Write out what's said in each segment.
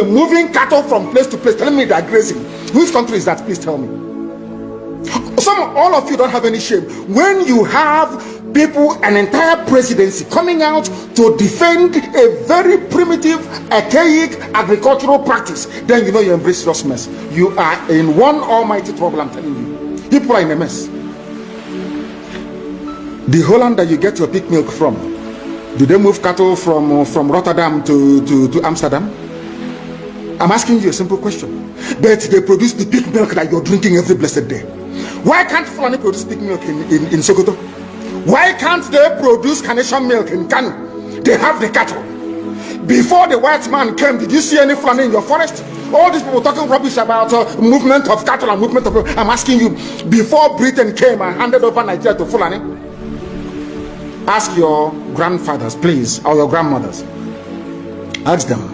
moving cattle from place to place, telling me they are grazing. Which country is that? Please tell me. All of you don't have any shame. When you have people, an entire presidency coming out to defend a very primitive, archaic agricultural practice, then you know you embrace serious mess. You are in one almighty trouble, I'm telling you. People are in a mess. The Holland that you get your pig milk from, do they move cattle from Rotterdam to Amsterdam? I'm asking you a simple question. But they produce the pig milk that you're drinking every blessed day. Why can't Fulani produce pig milk in Sokoto? Why can't they produce carnation milk in Kano? They have the cattle. Before the white man came, did you see any Fulani in your forest? All these people talking rubbish about movement of cattle and movement of... I'm asking you, before Britain came and handed over Nigeria to Fulani, ask your grandfathers, please, or your grandmothers. Ask them.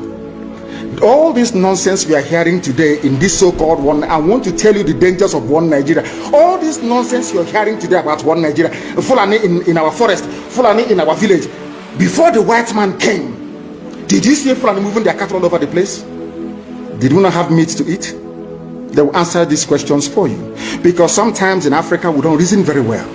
All this nonsense we are hearing today in this so-called one, I want to tell you the dangers of one Nigeria. All this nonsense you're hearing today about one Nigeria, Fulani in our forest, Fulani in our village. Before the white man came, did you see Fulani moving their cattle all over the place? Did we not have meat to eat? They will answer these questions for you. Because sometimes in Africa we don't reason very well.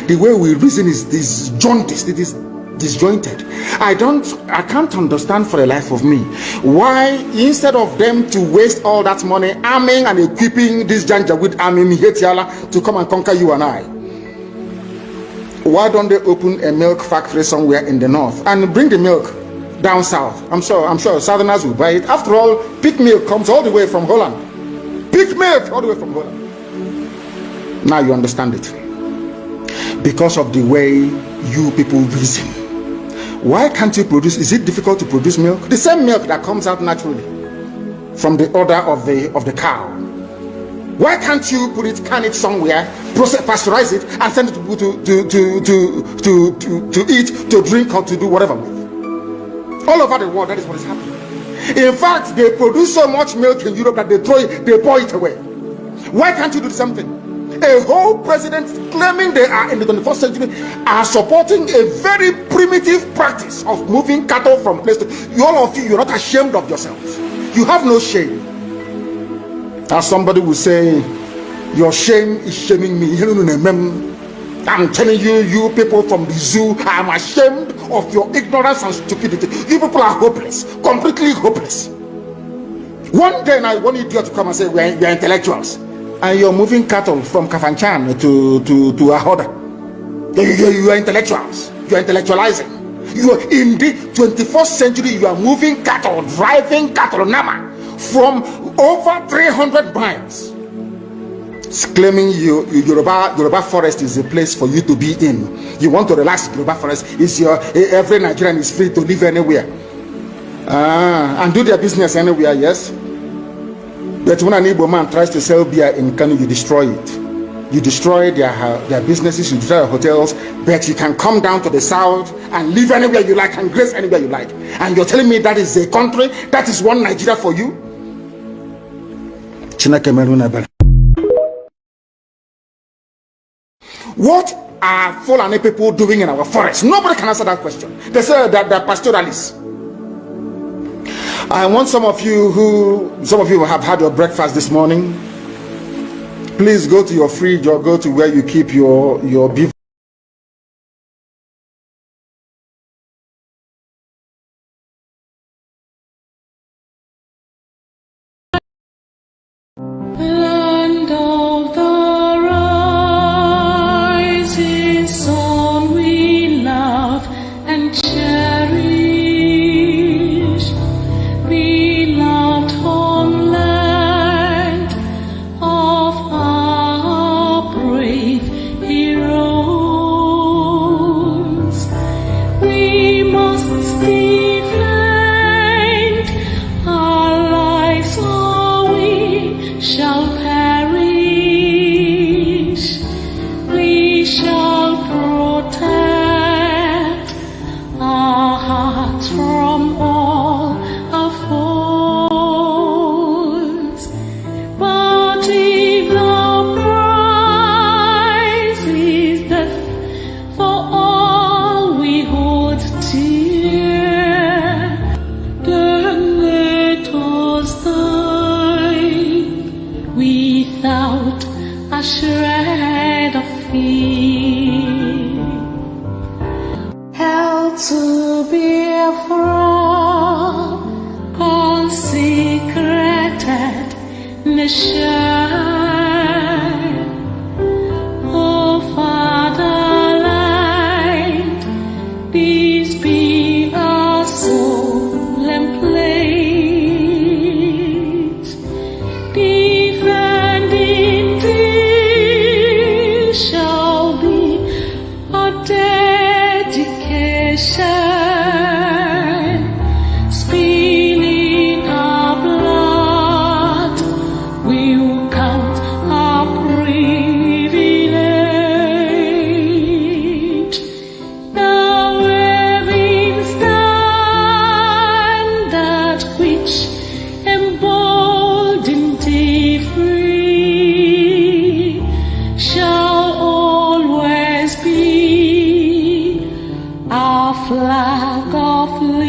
The way we reason is jaundiced, it is disjointed. I can't understand for the life of me why, instead of them to waste all that money arming and equipping this Janjaweed army Mihetiala to come and conquer you and I, why don't they open a milk factory somewhere in the north and bring the milk down south? I'm sure southerners will buy it. After all, pig milk comes all the way from Holland. Pig milk all the way from Holland. Now you understand it. Because of the way you people reason. Why can't you produce? Is it difficult to produce milk? The same milk that comes out naturally from the udder of the cow. Why can't you can it somewhere, pasteurize it, and send it to people to eat, to drink, or to do whatever with? All over the world, that is what is happening. In fact, they produce so much milk in Europe that they pour it away. Why can't you do something? A whole president claiming they are in the 21st century are supporting a very primitive practice of moving cattle from place to... All of you, you're not ashamed of yourselves. You have no shame. As somebody will say, your shame is shaming me. I'm telling you, you people from the zoo, I'm ashamed of your ignorance and stupidity. You people are hopeless, completely hopeless. One day now, one idiot to come and say, we're intellectuals. And you're moving cattle from Kafanchan to Ahoda. You are intellectuals. You are intellectualizing. You are in the 21st century. You are moving cattle, driving cattle, Nama, from over 300 miles. It's claiming Yoruba forest is a place for you to be in. You want to relax. Yoruba forest is every Nigerian is free to live anywhere and do their business anywhere. Yes. But when an Igbo man tries to sell beer in Kano, you destroy it. You destroy their businesses, you destroy their hotels, but you can come down to the south and live anywhere you like and graze anywhere you like. And you're telling me that is a country, that is one Nigeria for you? What are Fulani people doing in our forest? Nobody can answer that question. They say that they're pastoralists. I want some of you who have had your breakfast this morning, please go to your fridge or go to where you keep your beef. Land of the rising sun, we love and cherish. Beloved homeland of our brave heroes, we must defend our lives, or we shall perish. We shall protect our hearts from all our foes. shred of fear. Held to biafran, consecrated nation. Oh Fatherland, peace be our solemn place. Defending thee shall be our dedication. Spilling our blood, we'll count our privilege. Now waving standard which embolden thee free shall always be our flag of liberty.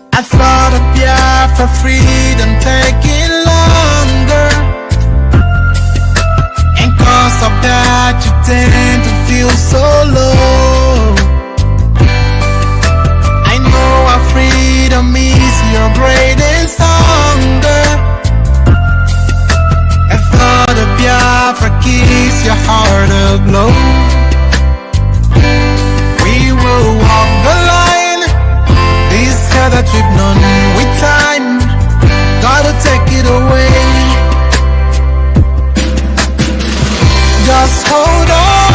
I thought of Biafra freedom taking longer, and cause of that you tend to feel so low. I know our freedom is your greatest hunger. I thought of Biafra keeps your heart aglow. We will walk the line, this that we've known with time, gotta take it away. Just hold on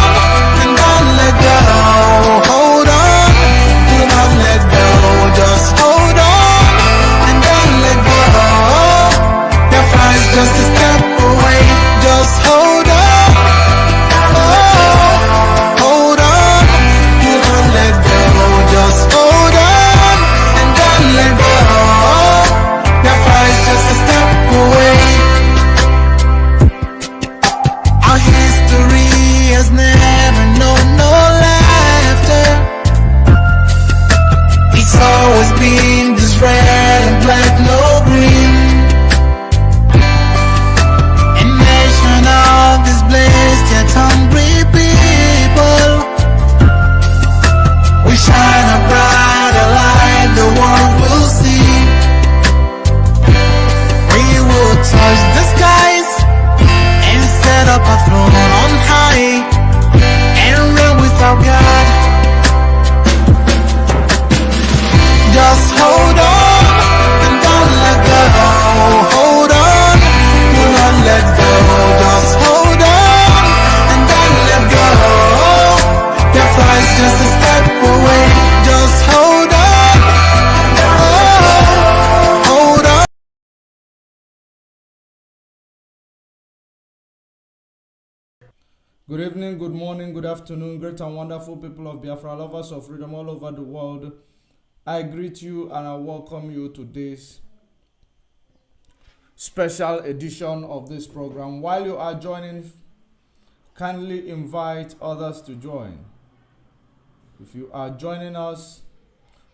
and don't let go. Hold on, do not let go. Just hold on and don't let go. Your flight's just a step away. Just hold on. Hold on, do not let go. Just hold on and don't let go. Your flight's just a step away. Our history has never known no laughter. It's always been this red and black, no green. A nation of this blessed yet hungry people. We shine a brighter light, the world will see. We will touch the skies and set up a throne on high and reign with our God. Just hold on and don't let go. Hold on, do not let go. Just hold on and don't let go. Your flight's just a step away. Just hold on. Hold on. Good evening, good morning, good afternoon, great and wonderful people of Biafra, lovers of freedom all over the world. I greet you and I welcome you to this special edition of this program. While you are joining, kindly invite others to join. If you are joining us,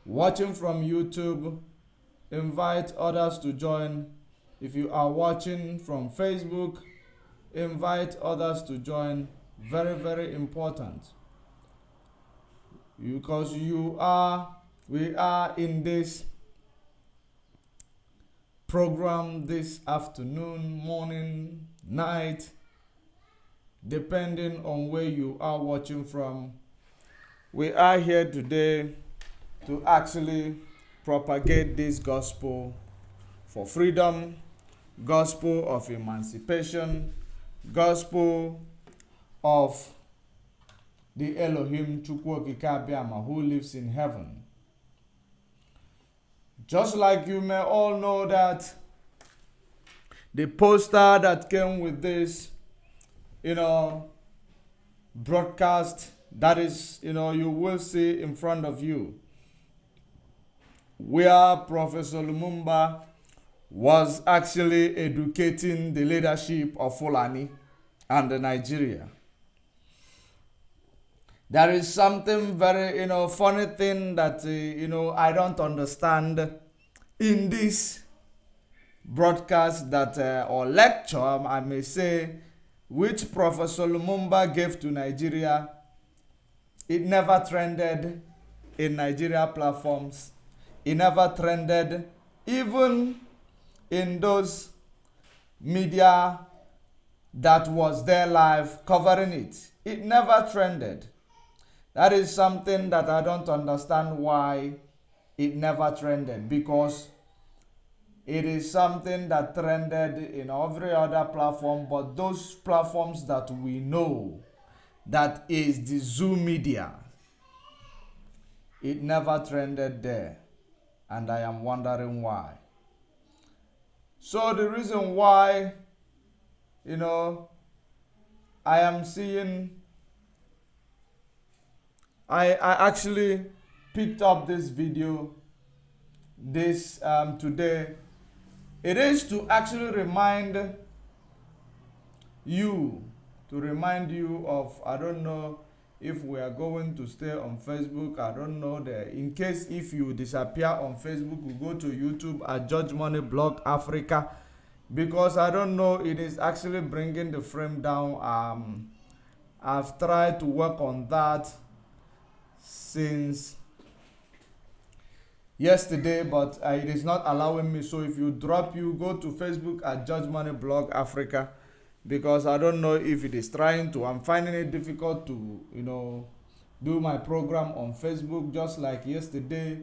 watching from YouTube, invite others to join. If you are watching from Facebook, invite others to join. Very, very important. Because we are in this program this afternoon, morning, night, depending on where you are watching from. We are here today to actually propagate this gospel for freedom, gospel of emancipation, gospel of the Elohim Chukwokikabiama who lives in heaven. Just like you may all know that the poster that came with this, broadcast, that is, you will see in front of you, where Professor Lumumba was actually educating the leadership of Fulani and Nigeria. There is something very, funny thing that, I don't understand in this broadcast that, or lecture, I may say, which Professor Lumumba gave to Nigeria. It never trended in Nigeria platforms. It never trended even in those media that was there live covering it. It never trended. That is something that I don't understand why it never trended, because it is something that trended in every other platform, but those platforms that we know, that is the Zoom media, it never trended there, and I am wondering why. So the reason why, I am seeing, I actually picked up this video today. It is to actually remind you of, I don't know if we are going to stay on Facebook. I don't know. In case if you disappear on Facebook, we go to YouTube at Judge Money Blog Africa, because I don't know, it is actually bringing the frame down. I've tried to work on that since yesterday, but it is not allowing me. So if you go to Facebook at Judge Money Blog Africa, because I don't know if it is trying to. I'm finding it difficult to, do my program on Facebook. Just like yesterday,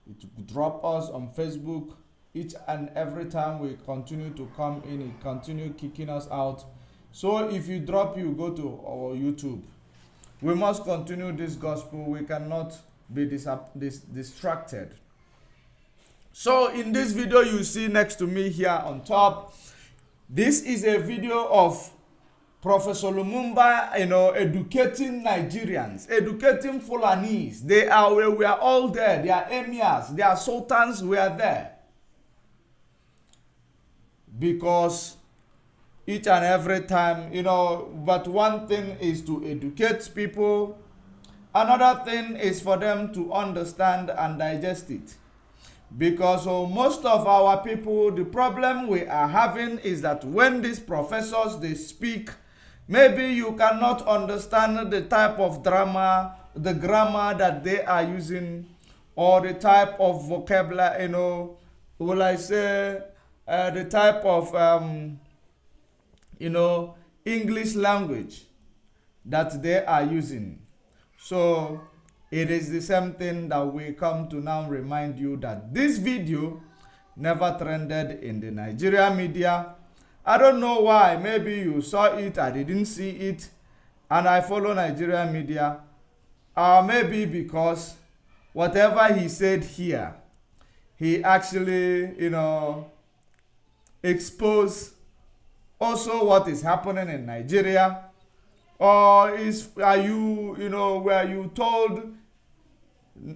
it dropped us on Facebook. Each and every time we continue to come in, it continue kicking us out. So if you go to our YouTube. We must continue this gospel. We cannot be distracted. So in this video you see next to me here on top, this is a video of Professor Lumumba, educating Nigerians, educating Fulanis. We are all there. Their emirs, their sultans were there. Because each and every time, but one thing is to educate people. Another thing is for them to understand and digest it. Because most of our people, the problem we are having is that when these professors, they speak, maybe you cannot understand the type of grammar that they are using, or the type of vocabulary, will I say, the type of, English language that they are using. So it is the same thing that we come to now remind you that this video never trended in the Nigeria media. I don't know why. Maybe you saw it, I didn't see it, and I follow Nigeria media. Or maybe because whatever he said here, he actually, exposed also what is happening in Nigeria. Or were you told?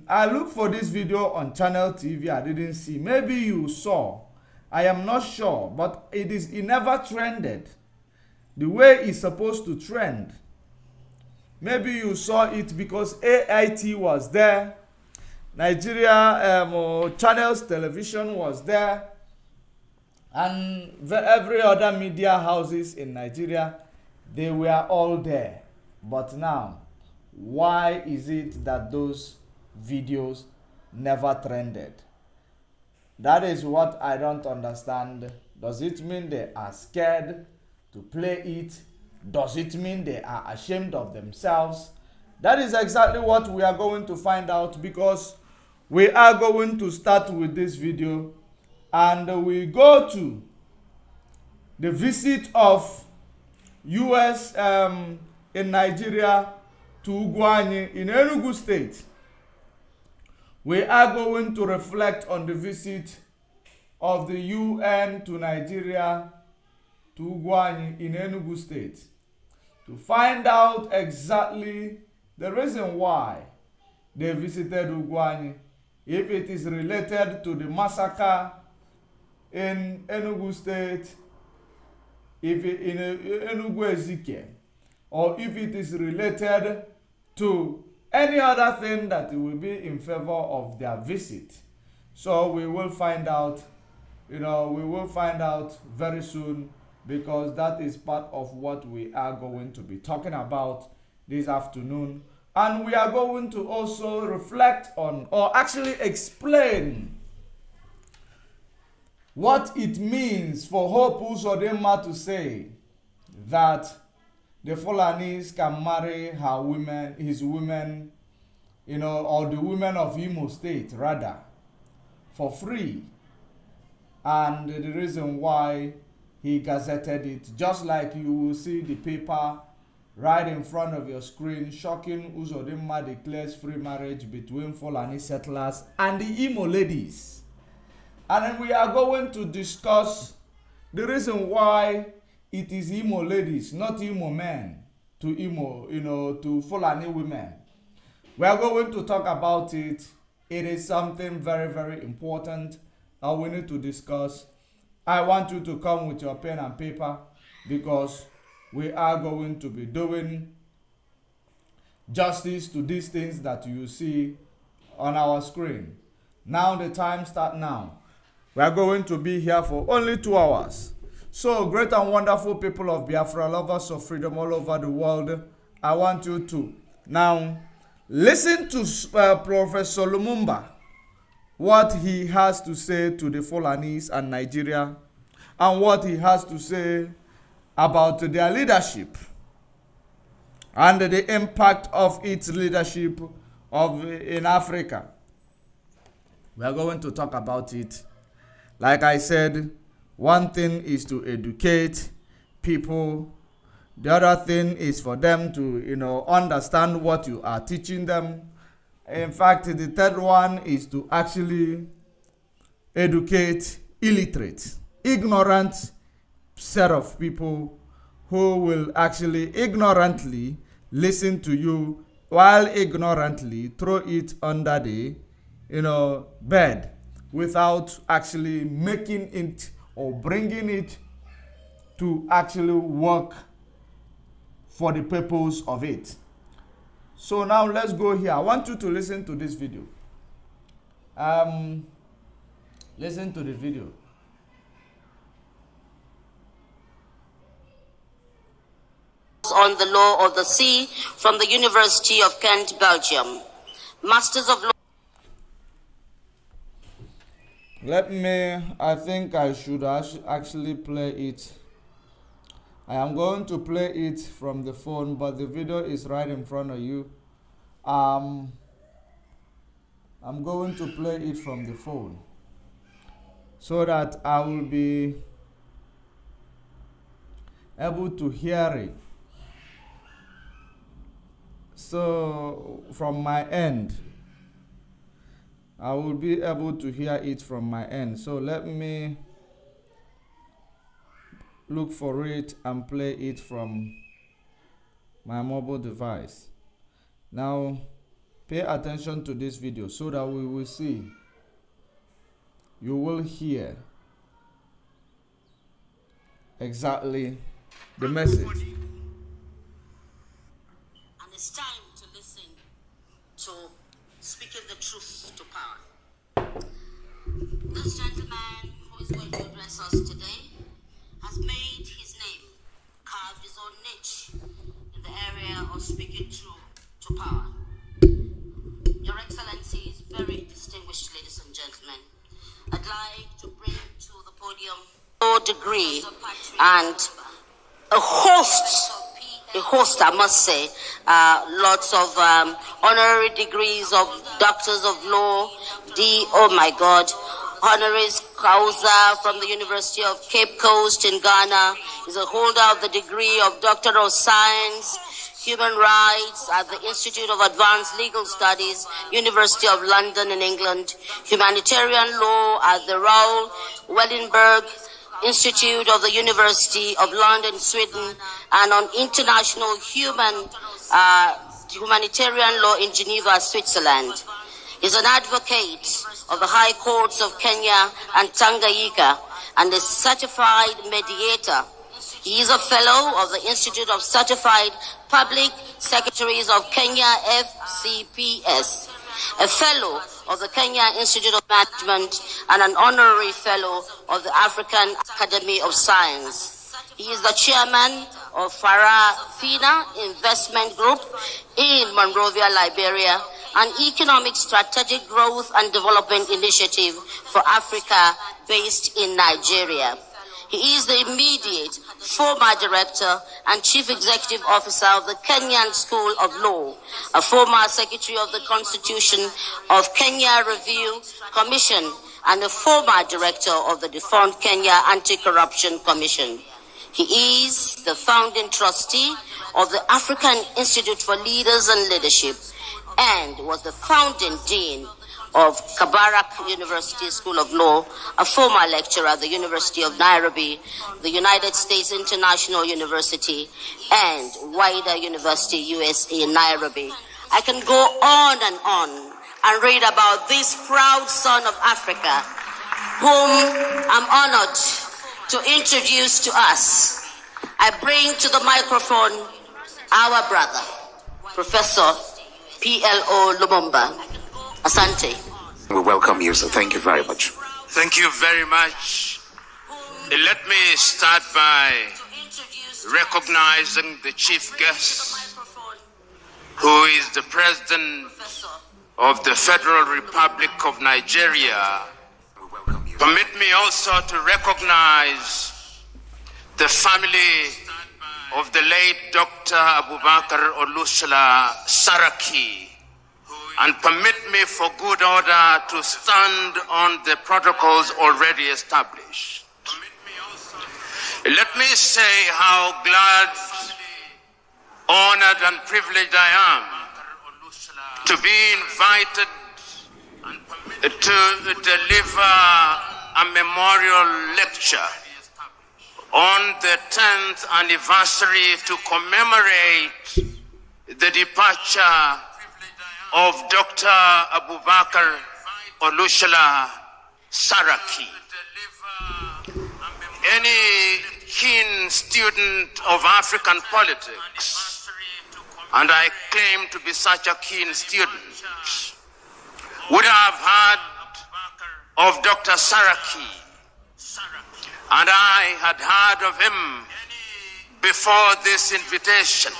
I looked for this video on Channel TV, I didn't see. Maybe you saw. I am not sure, but it never trended the way it's supposed to trend. Maybe you saw it because AIT was there, Nigeria Channels Television was there, and every other media houses in Nigeria, they were all there. But now, why is it that those videos never trended? That is what I don't understand. Does it mean they are scared to play it? Does it mean they are ashamed of themselves? That is exactly what we are going to find out, because we are going to start with this video, and we go to the visit of US in Nigeria to Ugwuanyi in Enugu State. We are going to reflect on the visit of the UN to Nigeria to Ugwuanyi in Enugu State, to find out exactly the reason why they visited Ugwuanyi, if it is related to the massacre in Enugu State, if it, in Enugu Ezike, or if it is related to any other thing that will be in favor of their visit. So we will find out, we will find out very soon, because that is part of what we are going to be talking about this afternoon. And we are going to also reflect on, or actually explain, what it means for Hope Uzodinma to say that the Fulanis can marry her women, his women, or the women of Imo State rather, for free. And the reason why he gazetted it, just like you will see the paper right in front of your screen, shocking Uzodinma declares free marriage between Fulani settlers and the Imo ladies. And then we are going to discuss the reason why it is Imo ladies, not Imo men, to Imo, to Fulani women. We are going to talk about it. It is something very, very important that we need to discuss. I want you to come with your pen and paper, because we are going to be doing justice to these things that you see on our screen. Now the time starts now. We are going to be here for only 2 hours. So, great and wonderful people of Biafra, lovers of freedom all over the world, I want you to now listen to Professor Lumumba, what he has to say to the Fulanis and Nigeria, and what he has to say about their leadership and the impact of its leadership in Africa. We are going to talk about it. Like I said, one thing is to educate people. The other thing is for them to, understand what you are teaching them. In fact, the third one is to actually educate illiterate, ignorant set of people who will actually ignorantly listen to you, while ignorantly throw it under the, bed, without actually making it or bringing it to actually work for the purpose of it. So now let's go here. I want you to listen to this video. Listen to the video. On the law of the sea from the University of Kent, Belgium. Masters of Law. I think I should actually play it. I am going to play it from the phone, but the video is right in front of you. I'm going to play it from the phone so that I will be able to hear it. So from my end, I will be able to hear it from my end. So let me look for it and play it from my mobile device. Now pay attention to this video so that we will see, you will hear exactly the message. And it's time to listen to speaking the truth to power. This gentleman who is going to address us today has made his name, carved his own niche in the area of speaking truth to power. Your Excellencies, very distinguished ladies and gentlemen, I'd like to bring to the podium a degree and a host, I must say, lots of honorary degrees of doctors of law, honoris causa from the University of Cape Coast in Ghana. He's a holder of the degree of Doctor of Science, Human Rights at the Institute of Advanced Legal Studies, University of London in England, Humanitarian Law at the Raoul Wellenberg Institute of the University of London, Sweden, and on international humanitarian law in Geneva, Switzerland. He's an advocate of the High Courts of Kenya and Tanganyika and a certified mediator. He is a fellow of the Institute of Certified Public Secretaries of Kenya, FCPS, a fellow of the Kenya Institute of Management, and an honorary fellow of the African Academy of Science. He is the chairman of Farafina Investment Group in Monrovia, Liberia, an economic strategic growth and development initiative for Africa based in Nigeria. He is the immediate former director and chief executive officer of the Kenyan School of Law, a former secretary of the Constitution of Kenya Review Commission, and a former director of the defunct Kenya Anti-Corruption Commission. He is the founding trustee of the African Institute for Leaders and Leadership and was the founding dean of Kabarak University School of Law, a former lecturer at the University of Nairobi, the United States International University, and Wider University, USA, Nairobi. I can go on and read about this proud son of Africa, whom I'm honored to introduce to us. I bring to the microphone our brother, Professor P.L.O. Lumumba. Asante. We welcome you, so thank you very much. Thank you very much. Let me start by recognizing the chief guest, who is the President of the Federal Republic of Nigeria. Permit me also to recognize the family of the late Dr. Abubakar Olusola Saraki, and permit me for good order to stand on the protocols already established. Let me say how glad, honored, and privileged I am to be invited to deliver a memorial lecture on the 10th anniversary to commemorate the departure of Dr. Abubakar Olusola Saraki. Any keen student of African politics, and I claim to be such a keen student, would have heard of Dr. Saraki, and I had heard of him before this invitation.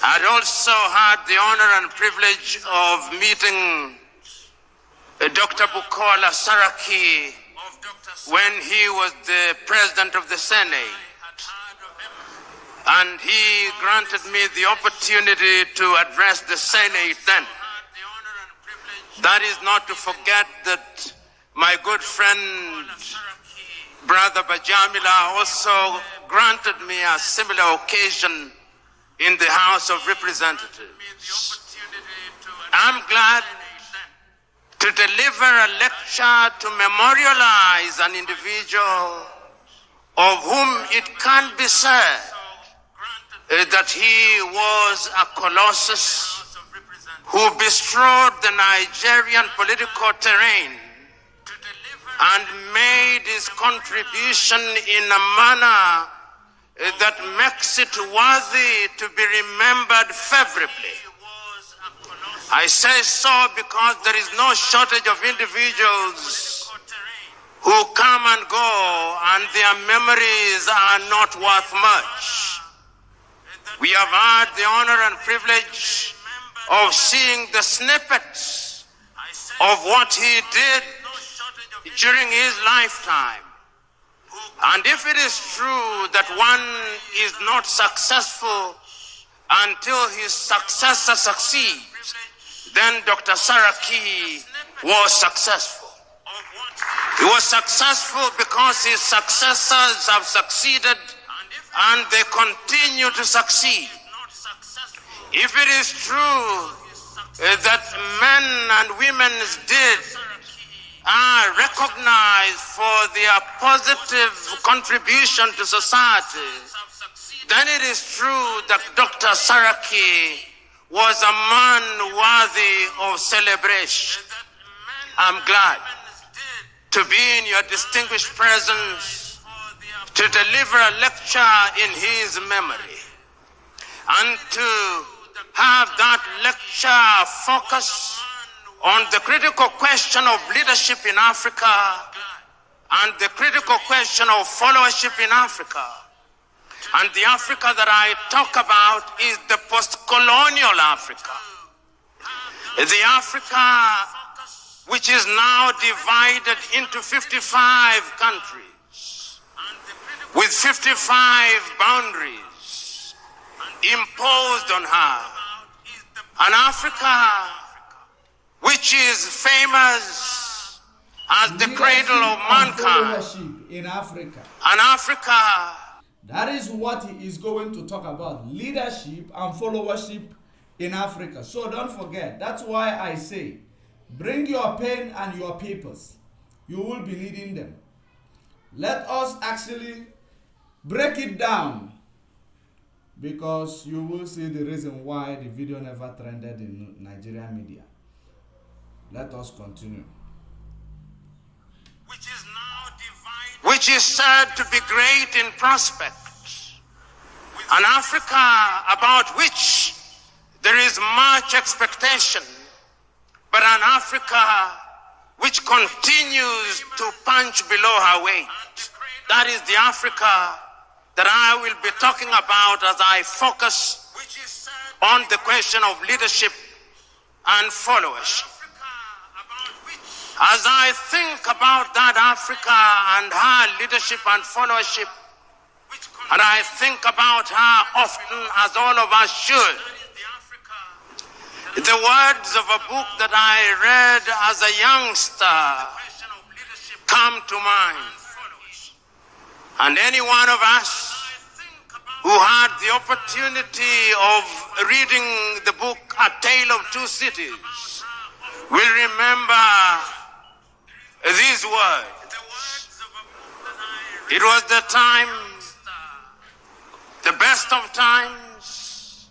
I had also had the honor and privilege of meeting Dr. Bukola Saraki when he was the president of the Senate, and he granted me the opportunity to address the Senate then. That is not to forget that my good friend, Brother Bajamila, also granted me a similar occasion in the House of Representatives. I'm glad to deliver a lecture to memorialize an individual of whom it can be said that he was a colossus who bestrode the Nigerian political terrain and made his contribution in a manner that makes it worthy to be remembered favorably. I say so because there is no shortage of individuals who come and go and their memories are not worth much. We have had the honor and privilege of seeing the snippets of what he did during his lifetime. And if it is true that one is not successful until his successor succeeds, then Dr. Saraki was successful. He was successful because his successors have succeeded and they continue to succeed. If it is true that men and women's deeds are recognized for their positive contribution to society, then it is true that Dr. Saraki was a man worthy of celebration. I'm glad to be in your distinguished presence to deliver a lecture in his memory and to have that lecture focus on the critical question of leadership in Africa and the critical question of followership in Africa. And the Africa that I talk about is the post-colonial Africa. The Africa which is now divided into 55 countries with 55 boundaries imposed on her. An Africa which is famous as the cradle of mankind. In Africa. An Africa. That is what he is going to talk about. Leadership and followership in Africa. So don't forget. That's why I say, bring your pen and your papers. You will be needing them. Let us actually break it down, because you will see the reason why the video never trended in Nigerian media. Let us continue. Which is said to be great in prospect. An Africa about which there is much expectation, but an Africa which continues to punch below her weight. That is the Africa that I will be talking about as I focus on the question of leadership and followership. As I think about that Africa and her leadership and followership, and I think about her often, as all of us should, the words of a book that I read as a youngster come to mind. And any one of us who had the opportunity of reading the book A Tale of Two Cities will remember these words. It was the time, the best of times,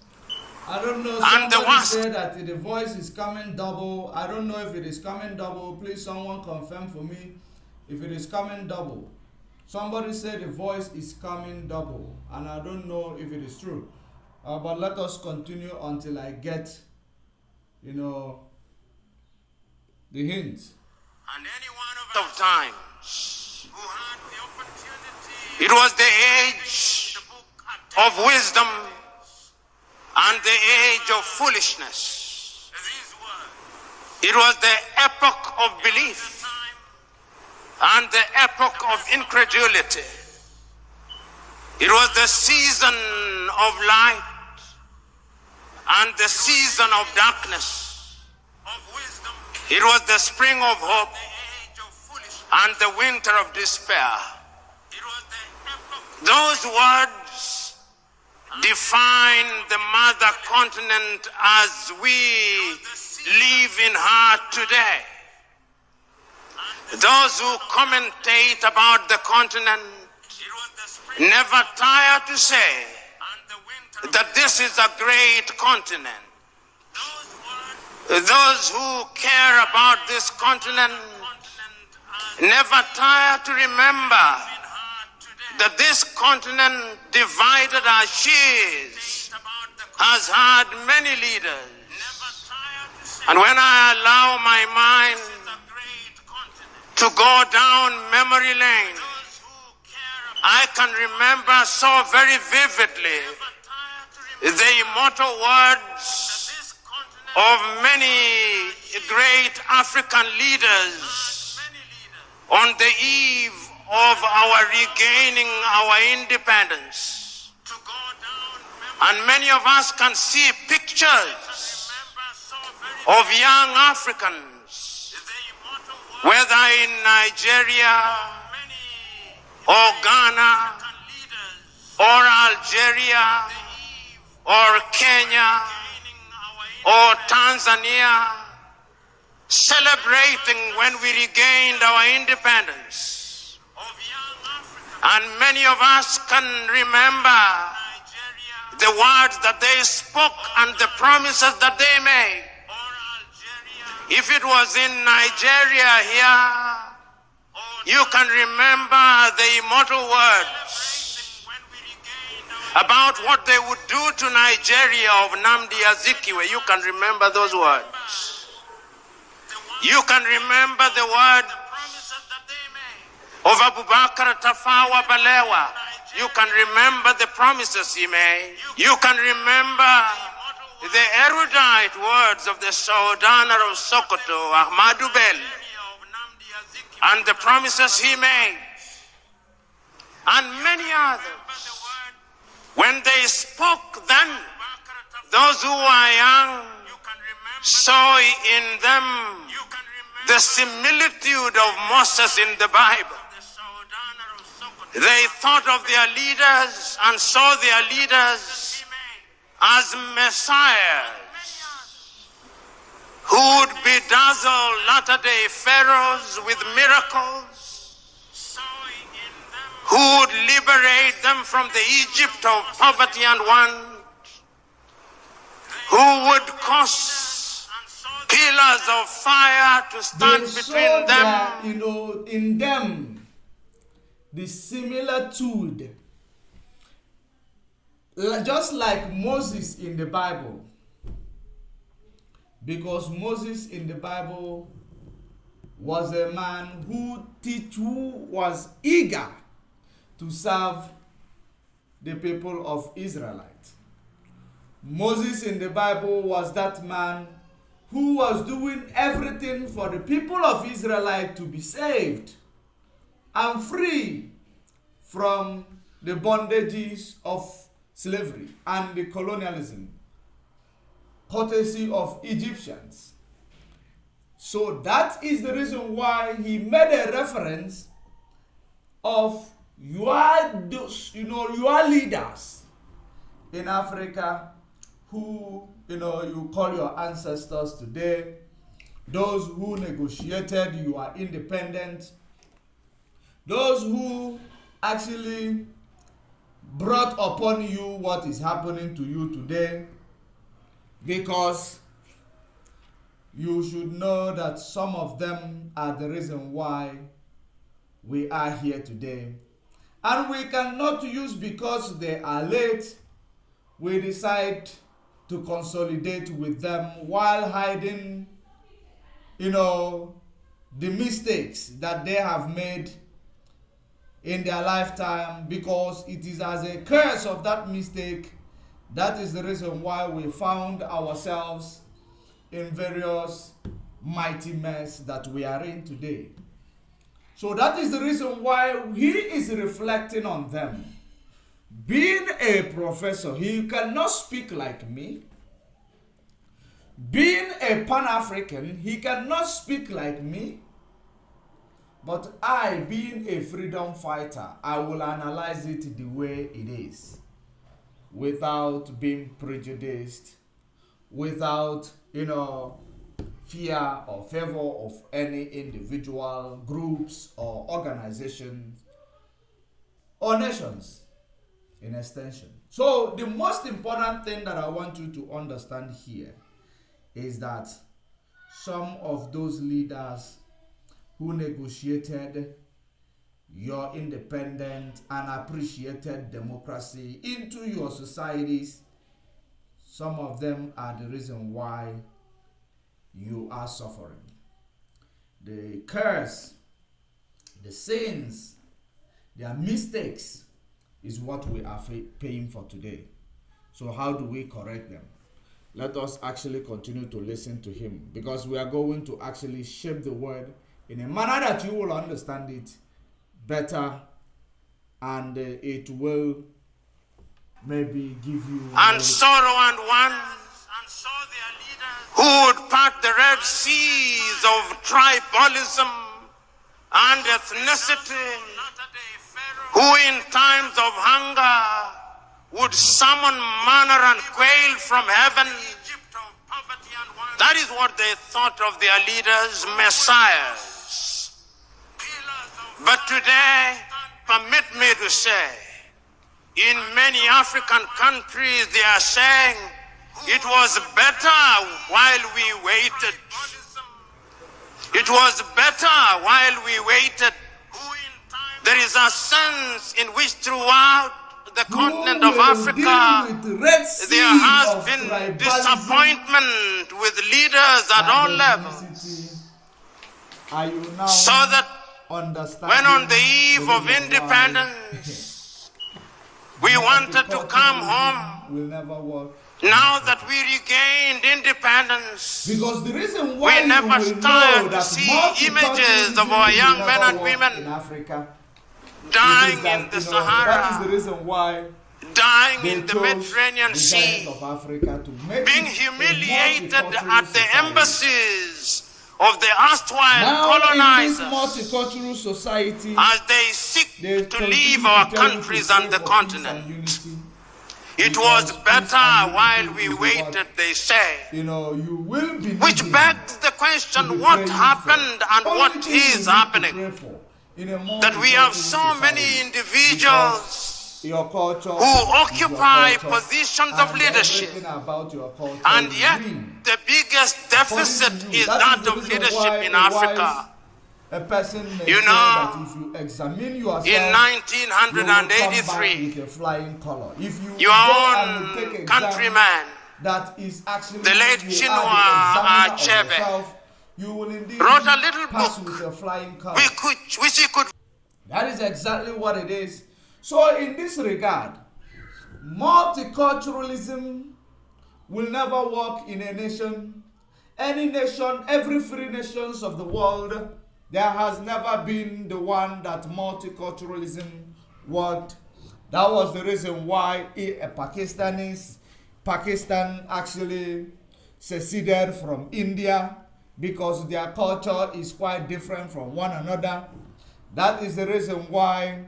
I don't know, and the somebody worst. said that the voice is coming double. I don't know if it is coming double. Please someone confirm for me if it is coming double. Somebody said the voice is coming double, and I don't know if it is true. But let us continue until I get, the hint. And any one of times, it was the age of wisdom and the age of foolishness. It was the epoch of belief and the epoch of incredulity. It was the season of light and the season of darkness. It was the spring of hope and the winter of despair. Those words define the mother continent as we live in her today. Those who commentate about the continent never tire to say that this is a great continent. Those who care about this continent never tire to remember that this continent, divided as she is, has had many leaders. And when I allow my mind to go down memory lane, I can remember so very vividly the immortal words of many great African leaders on the eve of our regaining our independence. And many of us can see pictures of young Africans, whether in Nigeria or Ghana or Algeria or Kenya or Tanzania, celebrating when we regained our independence. And many of us can remember the words that they spoke and the promises that they made. If it was in Nigeria here, You can remember the immortal words about what they would do to Nigeria of Nnamdi Azikiwe. You can remember those words. You can remember the word of Abubakar Tafawa Balewa. You can remember the promises he made. You can remember the erudite words of the Sultan of Sokoto, Ahmadu Bello, and the promises he made, and many others. When they spoke then, those who were young saw in them the similitude of Moses in the Bible. They thought of their leaders and saw their leaders as messiahs who would bedazzle latter-day pharaohs with miracles, who would liberate them from the Egypt of poverty and want, who would cause pillars of fire to stand between them. In them, the similitude, just like Moses in the Bible. Because Moses in the Bible was a man who was eager to serve the people of Israelite. Moses in the Bible was that man who was doing everything for the people of Israelite to be saved and free from the bondages of slavery and the colonialism, courtesy of Egyptians. So that is the reason why he made a reference of your leaders in Africa who, you call your ancestors today, those who negotiated your independence, those who actually brought upon you what is happening to you today, because you should know that some of them are the reason why we are here today. And we cannot use because they are late, we decide to consolidate with them while hiding, the mistakes that they have made in their lifetime, because it is as a curse of that mistake. That is the reason why we found ourselves in various mighty mess that we are in today. So that is the reason why he is reflecting on them. Being a professor, he cannot speak like me. Being a Pan-African, he cannot speak like me. But I, being a freedom fighter, I will analyze it the way it is, without being prejudiced, without, fear or favor of any individual, groups or organizations or nations in extension. So the most important thing that I want you to understand here is that some of those leaders who negotiated your independent and appreciated democracy into your societies, some of them are the reason why you are suffering. The curse, the sins, their mistakes is what we are paying for today. So how do we correct them? Let us actually continue to listen to him, because we are going to actually shape the word in a manner that you will understand it better, and it will maybe give you and sorrow and want, who would part the Red Seas of tribalism and ethnicity, who in times of hunger would summon manna and quail from heaven. That is what they thought of their leaders, messiahs. But today, permit me to say, in many African countries, they are saying it was better while we waited. It was better while we waited. is a sense in which throughout the continent of will Africa, deal with the Red Sea there has of been tribalism disappointment with leaders at all and levels. ethnicity. Are you now So that understanding when on the eve of reason why independence, we wanted to come home, will never work? now that we regained independence, Because the reason why we never you will tired know to that see images of multiculturalism our will young never men and work women in Africa dying is that, in the that is the Sahara, reason why dying they in the chose Mediterranean the Sea, giant of Africa to make being it a humiliated multicultural at the society. embassies of the erstwhile Now in this colonizers multicultural society, as they seek they to continue leave to our tell you to countries pray and the for peace continent. and unity. It was Because better peace and while unity we is what, waited, they say. you know, you will be Which needing begs the to question, be what praying happened for. and Only what thing you need is to happening? pray for in a That we have multicultural so many society. individuals Your culture who is your occupy culture, positions of and leadership, everything about your culture and will yet win. the biggest deficit According to you, is that that is the of reason leadership why in a Africa. A person may You say know, that if you examine yourself, In you will come back 1983, with a flying color. If you your go and you own take exam countryman, that is actually the late you Chinua are the examiner of Achebe, yourself, you will indeed wrote a little pass book with a flying color. which he could. That is exactly what it is. So in this regard, multiculturalism will never work in a nation. Any nation, every free nations of the world, there has never been the one that multiculturalism worked. That was the reason why Pakistan actually seceded from India, because their culture is quite different from one another. That is the reason why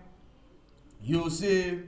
you see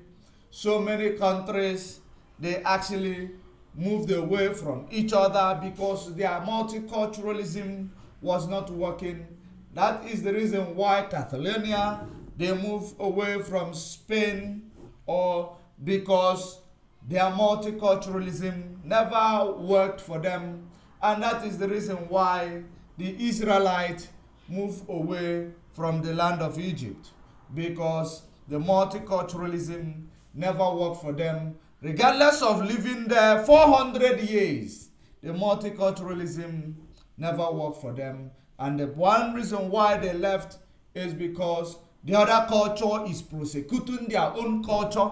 so many countries, they actually moved away from each other because their multiculturalism was not working. That is the reason why Catalonia, they moved away from Spain, or because their multiculturalism never worked for them. And that is the reason why the Israelites moved away from the land of Egypt, because the multiculturalism never worked for them. Regardless of living there 400 years, the multiculturalism never worked for them. And the one reason why they left is because the other culture is prosecuting their own culture,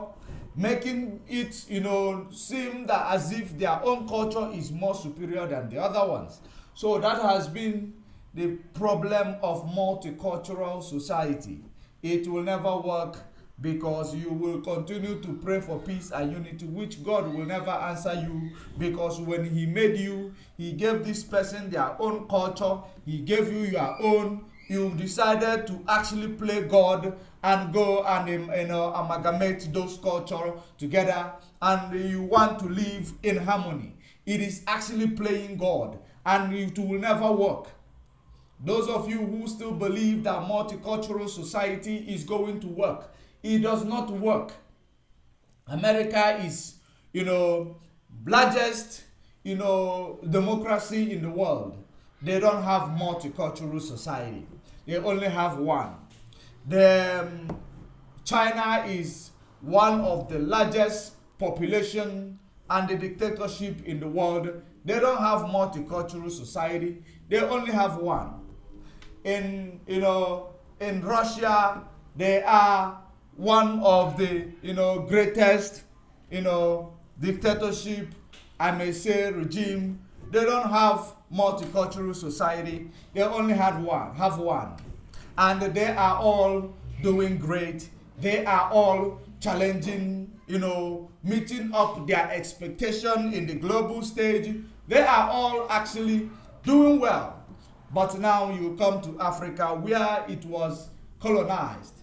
making it, seem that as if their own culture is more superior than the other ones. So that has been the problem of multicultural society. It will never work, because you will continue to pray for peace and unity, which God will never answer you, because when he made you, he gave this person their own culture, he gave you your own. You decided to actually play God and go and amalgamate those cultures together, and you want to live in harmony. It is actually playing God, and it will never work. Those of you who still believe that multicultural society is going to work, it does not work. America is, largest, democracy in the world. They don't have multicultural society. They only have one. China is one of the largest population and the dictatorship in the world. They don't have multicultural society. They only have one. In Russia, they are one of the greatest dictatorship, I may say, regime. They don't have multicultural society. They only have one, and they are all doing great. They are all challenging, meeting up their expectation in the global stage. They are all actually doing well. But now you come to Africa, where it was colonized.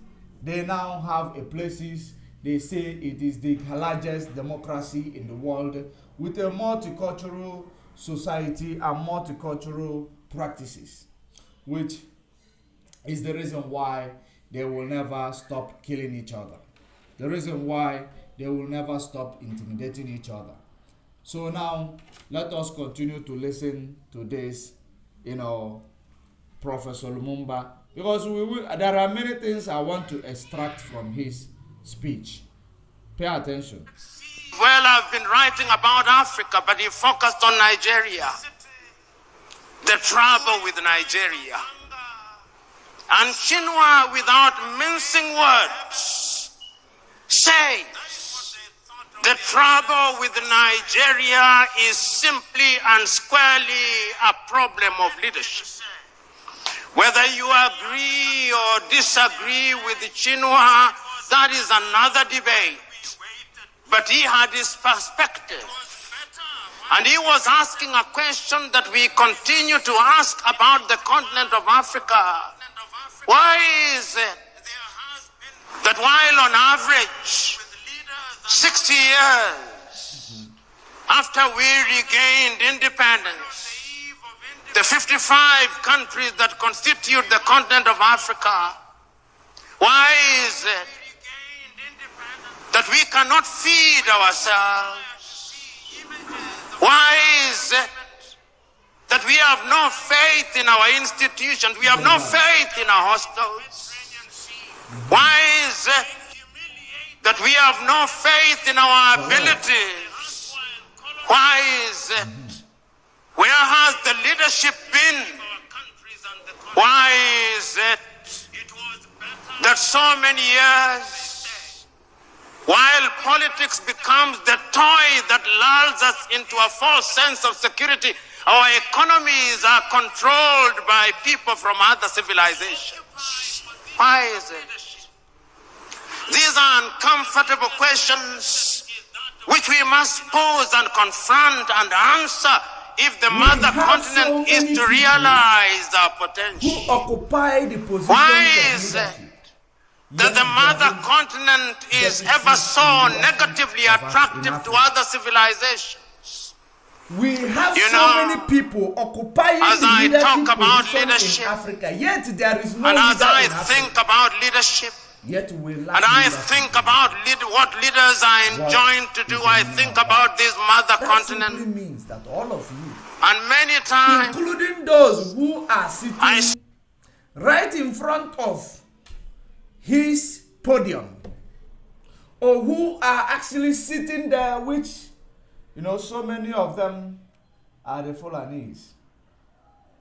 They now have a places, they say it is the largest democracy in the world, with a multicultural society and multicultural practices, which is the reason why they will never stop killing each other. The reason why they will never stop intimidating each other. So now, let us continue to listen to this, Professor Lumumba Because there are many things I want to extract from his speech. Pay attention. Well, I've been writing about Africa, but he focused on Nigeria. The trouble with Nigeria. And Chinua, without mincing words, says the trouble with Nigeria is simply and squarely a problem of leadership. Whether you agree or disagree with Chinua, that is another debate. But he had his perspective. And he was asking a question that we continue to ask about the continent of Africa. Why is it that while on average 60 years after we regained independence, the 55 countries that constitute the continent of Africa, why is it that we cannot feed ourselves? Why is it that we have no faith in our institutions? We have no faith in our hospitals. Why is it that we have no faith in our abilities? Why is it? Where has the leadership been? Why is it that so many years, while politics becomes the toy that lulls us into a false sense of security, our economies are controlled by people from other civilizations? Why is it? These are uncomfortable questions which we must pose and confront and answer if the mother continent is to realize our potential. Who occupy the position? Why is it that the mother continent is ever so negatively attractive to other civilizations? We have many people occupying as the I leadership talk about position leadership, in Africa, yet there is no and as leader I in think Africa. about leadership, Yet we lack and I leadership. think about what leaders are enjoined to do, I think about this mother That continent. simply means that all of you, And many times, including those who are sitting I right in front of his podium, or who are actually sitting there, which, so many of them are the Fulanis.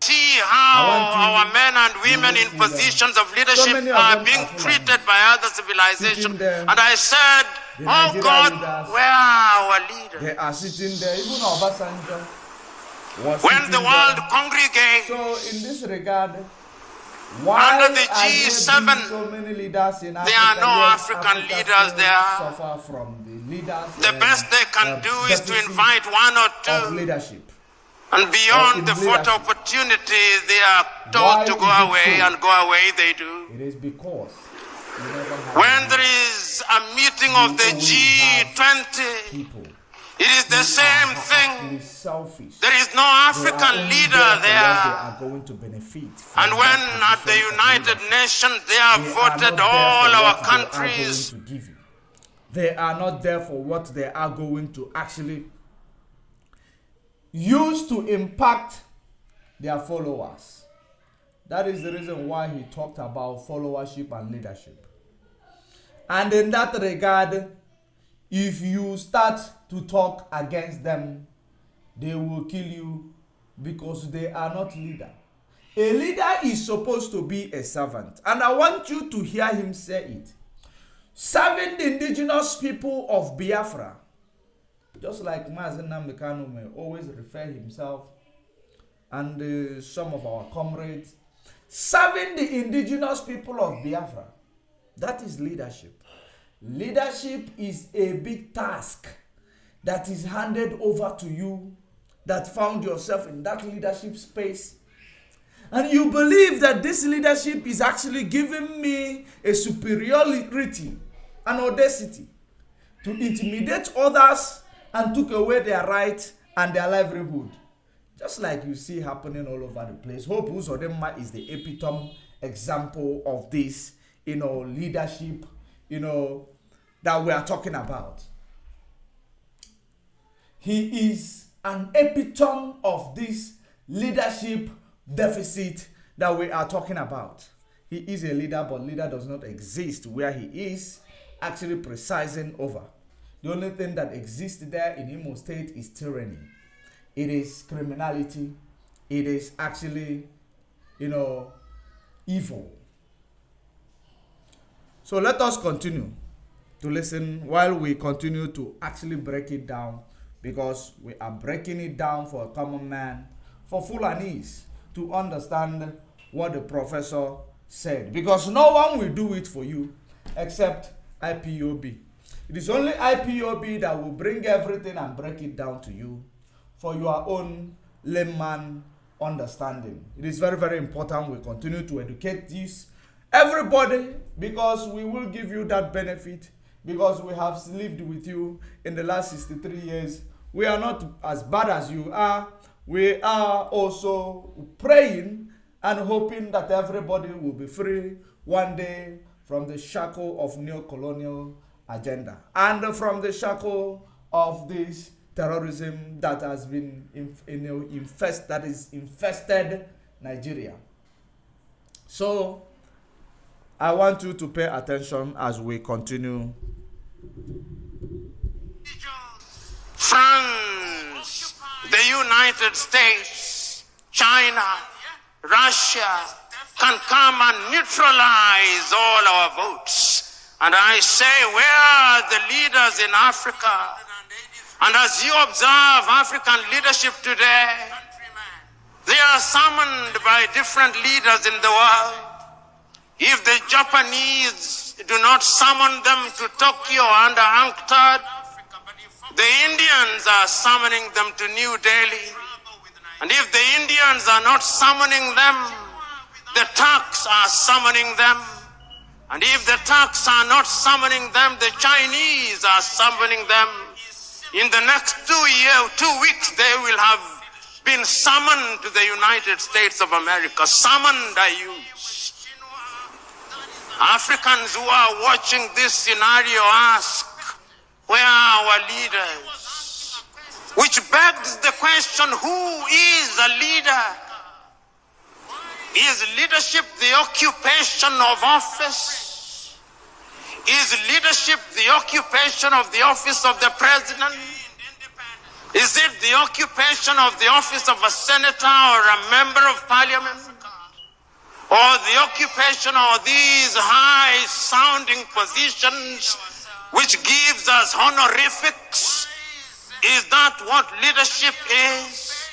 see how our men and women in positions of leadership are being treated by other civilizations. And I said, oh God, where are our leaders? They are sitting there. Even Obasanjo was When sitting the world there. congregates So in this regard, why under the are there G7, been so many leaders in Africa? there are no Yet African Africa leaders still there. Suffer from the leaders. The best they can do is to invite one or of two. leadership. And beyond in the photo leadership. opportunities, they are Why told to is go it away, so? and go away they do. It is because you never have When there is a meeting of the always have G20, people it is the same who are thing. actually selfish. There is no They are African only leader there for what there. They are going to benefit from And when that at the position of United leadership. Nations they have They are voted not there all for our what they are countries, going to give you. They are not there for what they are going to actually use to impact their followers. That is the reason why he talked about followership and leadership. And in that regard, if you start to talk against them, they will kill you because they are not leader. A leader is supposed to be a servant. And I want you to hear him say it. Serving the indigenous people of Biafra. Just like Mazen Namdekanu may always refer himself and some of our comrades. Serving the indigenous people of Biafra. That is leadership. Leadership is a big task that is handed over to you, that found yourself in that leadership space. And you believe that this leadership is actually giving me a superiority, an audacity to intimidate others and took away their rights and their livelihood. Just like you see happening all over the place. Hope Uzodinma is the epitome example of this, leadership, that we are talking about. He is an epitome of this leadership deficit that we are talking about. he is a leader, but leader does not exist where he is actually presiding over. The only thing that exists there in Imo State is tyranny. It is criminality. It is actually, evil. So let us continue to listen while we continue to actually break it down, because we are breaking it down for a common man, for Fulanis to understand what the professor said, because no one will do it for you except IPOB. It is only IPOB that will bring everything and break it down to you for your own layman understanding. It is very, very important we continue to educate this everybody, because we will give you that benefit, because we have lived with you in the last 63 years. We are not as bad as you are. We are also praying and hoping that everybody will be free one day from the shackle of neo-colonial agenda and from the shackle of this terrorism that has been infested Nigeria. So I want you to pay attention as we continue. France, the United States, China, Russia can come and neutralize all our votes. And I say, where are the leaders in Africa? And as you observe African leadership today, they are summoned by different leaders in the world. If the Japanese do not summon them to Tokyo under UNCTAD, the Indians are summoning them to New Delhi. And if the Indians are not summoning them, the Turks are summoning them. And if the Turks are not summoning them, the Chinese are summoning them. In the next 2 weeks, they will have been summoned to the United States of America. Summoned, I use. Africans who are watching this scenario ask, where are our leaders? Which begs the question, who is a leader? Is leadership the occupation of office? Is leadership the occupation of the office of the president? Is it the occupation of the office of a senator or a member of parliament? Or the occupation of these high-sounding positions which gives us honorifics? Is that what leadership is?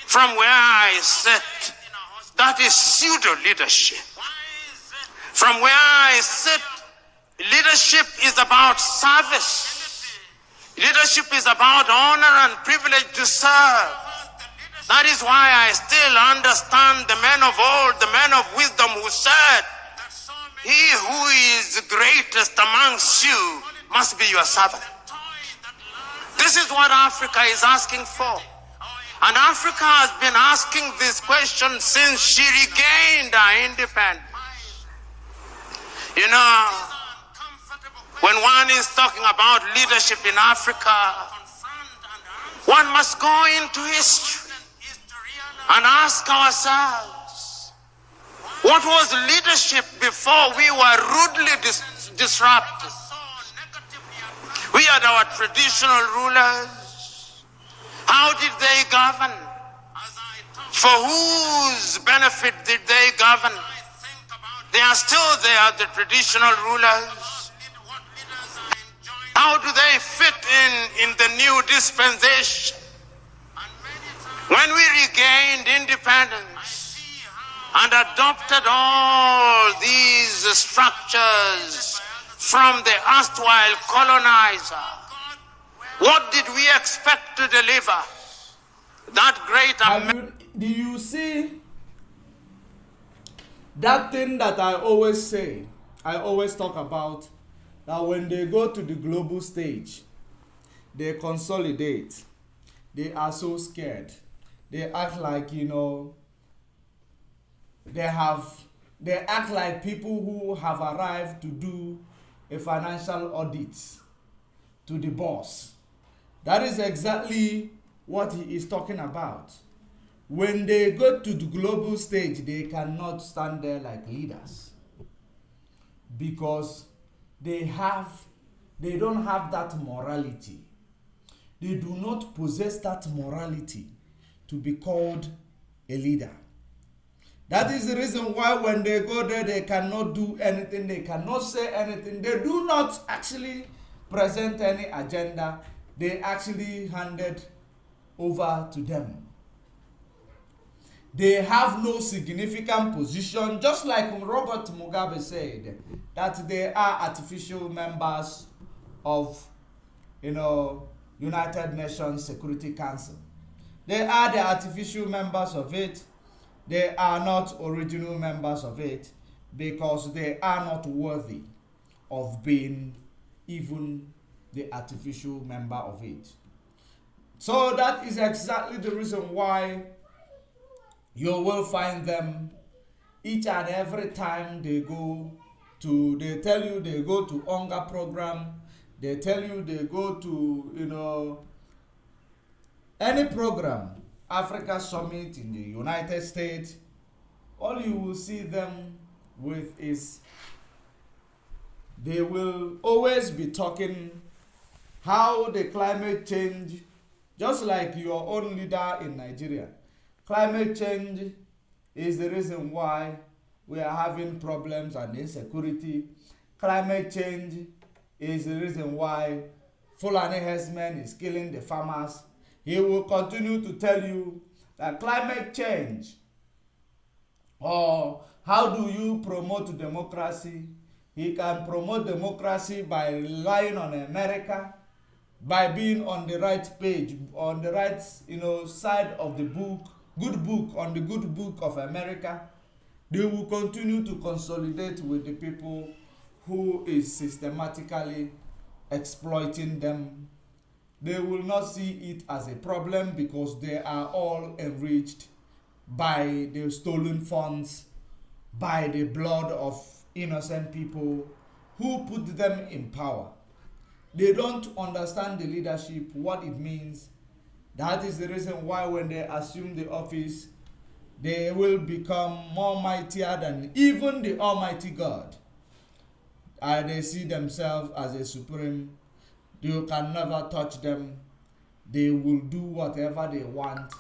From where I sit, that is pseudo-leadership. From where I sit, leadership is about service. Leadership is about honor and privilege to serve. That is why I still understand the men of old, the men of wisdom who said, he who is greatest amongst you must be your servant. This is what Africa is asking for. And Africa has been asking this question since she regained her independence. You know, when one is talking about leadership in Africa, one must go into history and ask ourselves, what was leadership before we were rudely disrupted? We had our traditional rulers. How did they govern? For whose benefit did they govern? They are still there, the traditional rulers. How do they fit in the new dispensation? When we regained independence and adopted all these structures from the erstwhile colonizer, what did we expect to deliver? That great... Do you see that thing that I always say, I always talk about, that when they go to the global stage, they consolidate. They are so scared. They act like, you know, they act like people who have arrived to do a financial audit to the boss. That is exactly what he is talking about. When they go to the global stage, they cannot stand there like leaders. because they don't have that morality. They do not possess that morality to be called a leader. That is the reason why when they go there, they cannot do anything, they cannot say anything, they do not actually present any agenda, they actually handed over to them. They have no significant position, just like Robert Mugabe said, that they are artificial members of, United Nations Security Council. They are the artificial members of it. They are not original members of it because they are not worthy of being even the artificial member of it. So that is exactly the reason why you will find them each and every time they tell you they go to hunger program, they tell you they go to, any program, Africa Summit in the United States, all you will see them with is they will always be talking how the climate change, just like your own leader in Nigeria, climate change is the reason why we are having problems and insecurity. Climate change is the reason why Fulani herdsmen is killing the farmers. He will continue to tell you that climate change, or how do you promote democracy? He can promote democracy by relying on America, by being on the right page, on the right side of the book, good book, on the good book of America. They will continue to consolidate with the people who is systematically exploiting them. They will not see it as a problem because they are all enriched by the stolen funds, by the blood of innocent people who put them in power. They don't understand the leadership, what it means. That is the reason why when they assume the office, they will become more mightier than even the Almighty God. And they see themselves as a supreme. You can never touch them. They will do whatever they want.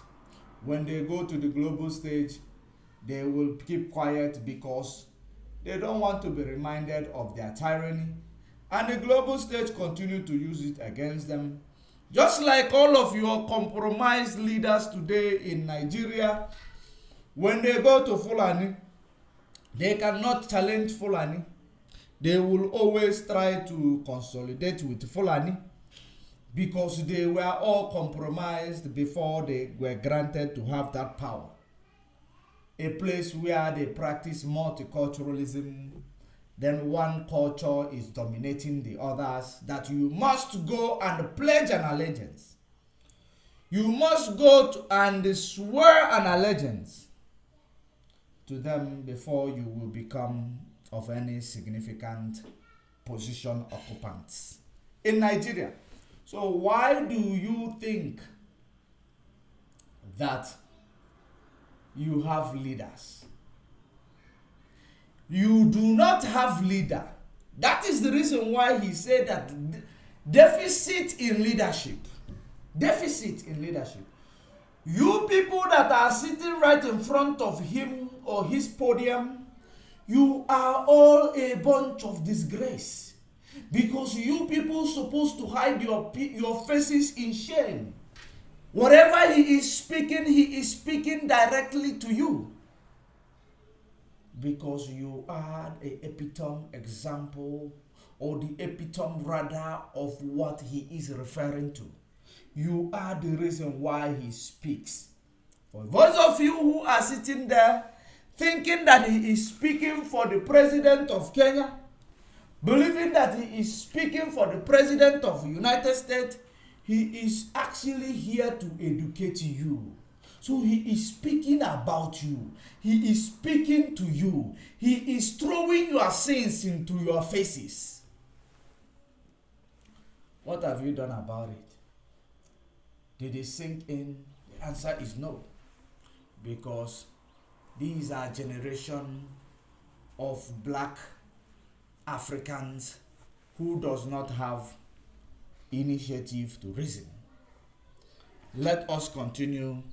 When they go to the global stage, they will keep quiet because they don't want to be reminded of their tyranny. And the global stage continue to use it against them. Just like all of your compromised leaders today in Nigeria, when they go to Fulani, they cannot challenge Fulani. They will always try to consolidate with Fulani because they were all compromised before they were granted to have that power. A place where they practice multiculturalism, then one culture is dominating the others, that you must go and pledge an allegiance. You must go to and swear an allegiance to them before you will become of any significant position occupants in Nigeria. So why do you think that you have leaders? You do not have leader. That is the reason why he said that deficit in leadership. Deficit in leadership. You people that are sitting right in front of him or his podium, you are all a bunch of disgrace. Because you people supposed to hide your faces in shame. Whatever he is speaking directly to you. Because you are the epitome example, or the epitome rather of what he is referring to. You are the reason why he speaks. For those of you who are sitting there thinking that he is speaking for the president of Kenya, believing that he is speaking for the president of the United States, he is actually here to educate you. So he is speaking about you. He is speaking to you. He is throwing your sins into your faces. What have you done about it? Did it sink in? The answer is no. Because these are generation of black Africans who does not have initiative to reason. Let us continue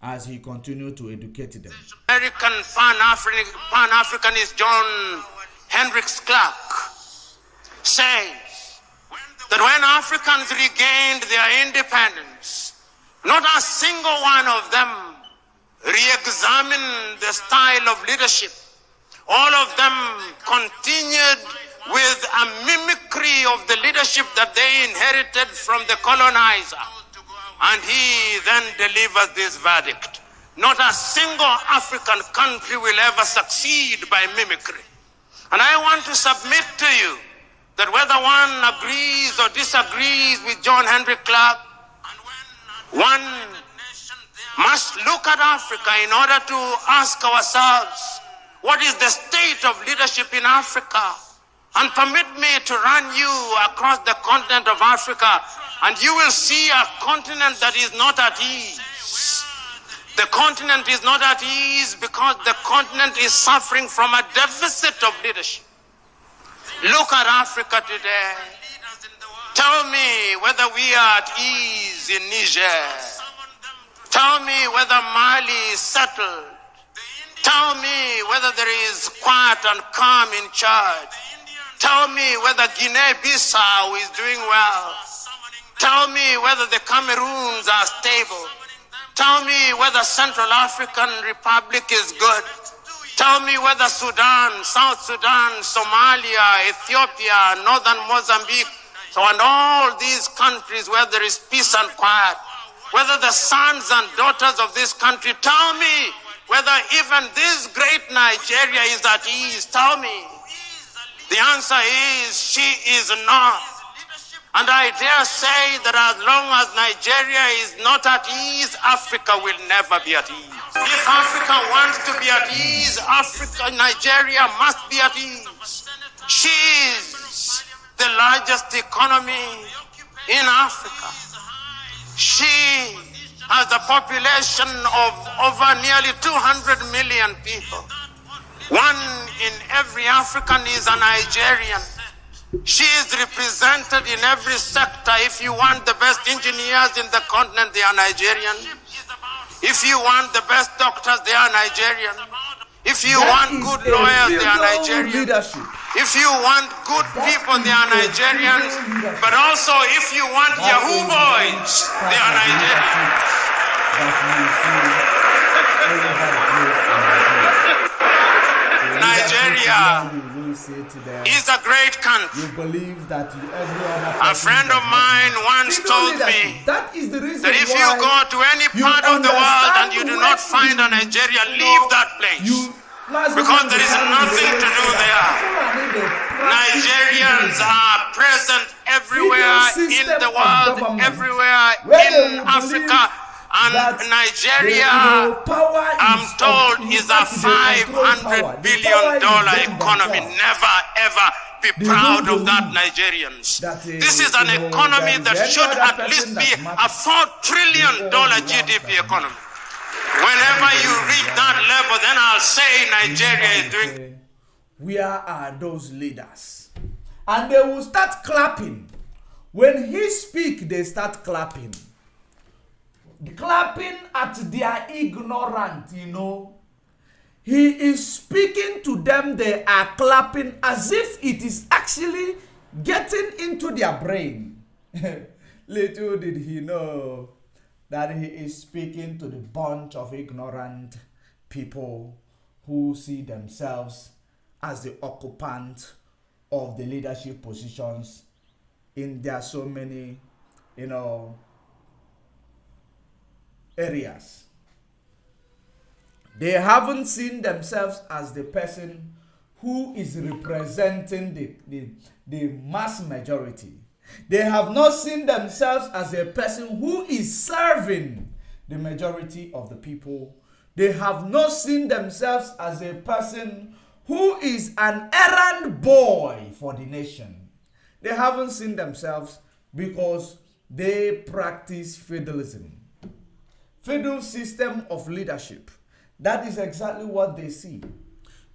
as he continued to educate them. American Pan-Africanist John Hendricks Clark says that when Africans regained their independence, not a single one of them re-examined the style of leadership. All of them continued with a mimicry of the leadership that they inherited from the colonizer. And he then delivers this verdict: not a single African country will ever succeed by mimicry. And I want to submit to you that whether one agrees or disagrees with John Henry Clark, one must look at Africa in order to ask ourselves, what is the state of leadership in Africa? And permit me to run you across the continent of Africa, and you will see a continent that is not at ease. The continent is not at ease because the continent is suffering from a deficit of leadership. Look at Africa today. Tell me whether we are at ease in Niger. Tell me whether Mali is settled. Tell me whether there is quiet and calm in Chad. Tell me whether Guinea-Bissau is doing well. Tell me whether the Cameroons are stable. Tell me whether Central African Republic is good. Tell me whether Sudan, South Sudan, Somalia, Ethiopia, Northern Mozambique, and all these countries where there is peace and quiet, whether the sons and daughters of this country, tell me whether even this great Nigeria is at ease. Tell me. The answer is she is not. And I dare say that as long as Nigeria is not at ease, Africa will never be at ease. If Africa wants to be at ease, Nigeria must be at ease. She is the largest economy in Africa. She has a population of over nearly 200 million people. One in every African is a Nigerian. She is represented in every sector. If you want the best engineers in the continent, they are Nigerian. If you want the best doctors, they are Nigerian. If you want good lawyers, they are Nigerian. If you want good people, they are Nigerians. But also, if you want Yahoo boys, they are Nigerians. Nigeria is a great country. You believe that a friend of mine once told me that is the reason that if you go to any part of the world and you do not find a Nigeria, leave that place. Because there is nothing to do there. Nigerians are present everywhere in the world, everywhere in Africa. And Nigeria, I'm told, is a $500 billion economy. Never, ever be proud of that, Nigerians. This is an economy that should at least be a $4 trillion GDP economy. Whenever you reach that level, then I'll say Nigeria is doing. Where are those leaders? And they will start clapping. When he speaks, they start clapping. Clapping at their ignorance, you know. He is speaking to them, they are clapping as if it is actually getting into their brain. Little did he know that he is speaking to the bunch of ignorant people who see themselves as the occupant of the leadership positions in their so many, you know, areas. They haven't seen themselves as the person who is representing the mass majority. They have not seen themselves as a person who is serving the majority of the people. They have not seen themselves as a person who is an errand boy for the nation. They haven't seen themselves because they practice feudalism. Feudal system of leadership. That is exactly what they see.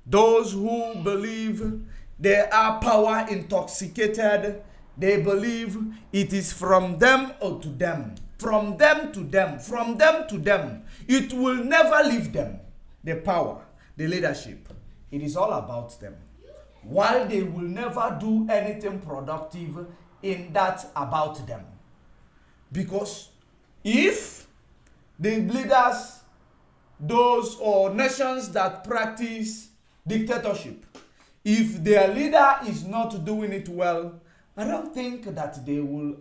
Those who believe They are power intoxicated. They believe it is from them or to them. From them to them. From them to them. It will never leave them. The power, the leadership. It is all about them. While they will never do anything productive in that about them. Because if the leaders, those or nations that practice dictatorship, if their leader is not doing it well, I don't think that they will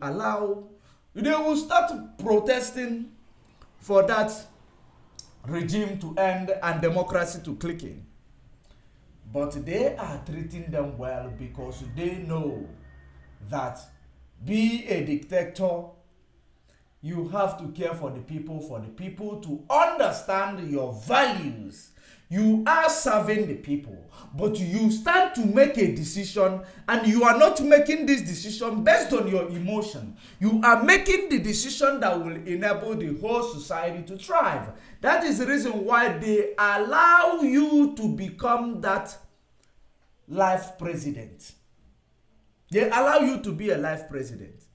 start protesting for that regime to end and democracy to click in. But they are treating them well because they know that be a dictator, you have to care for the people to understand your values. You are serving the people, but you stand to make a decision and you are not making this decision based on your emotion. You are making the decision that will enable the whole society to thrive. That is the reason why they allow you to become that life president. They allow you to be a life president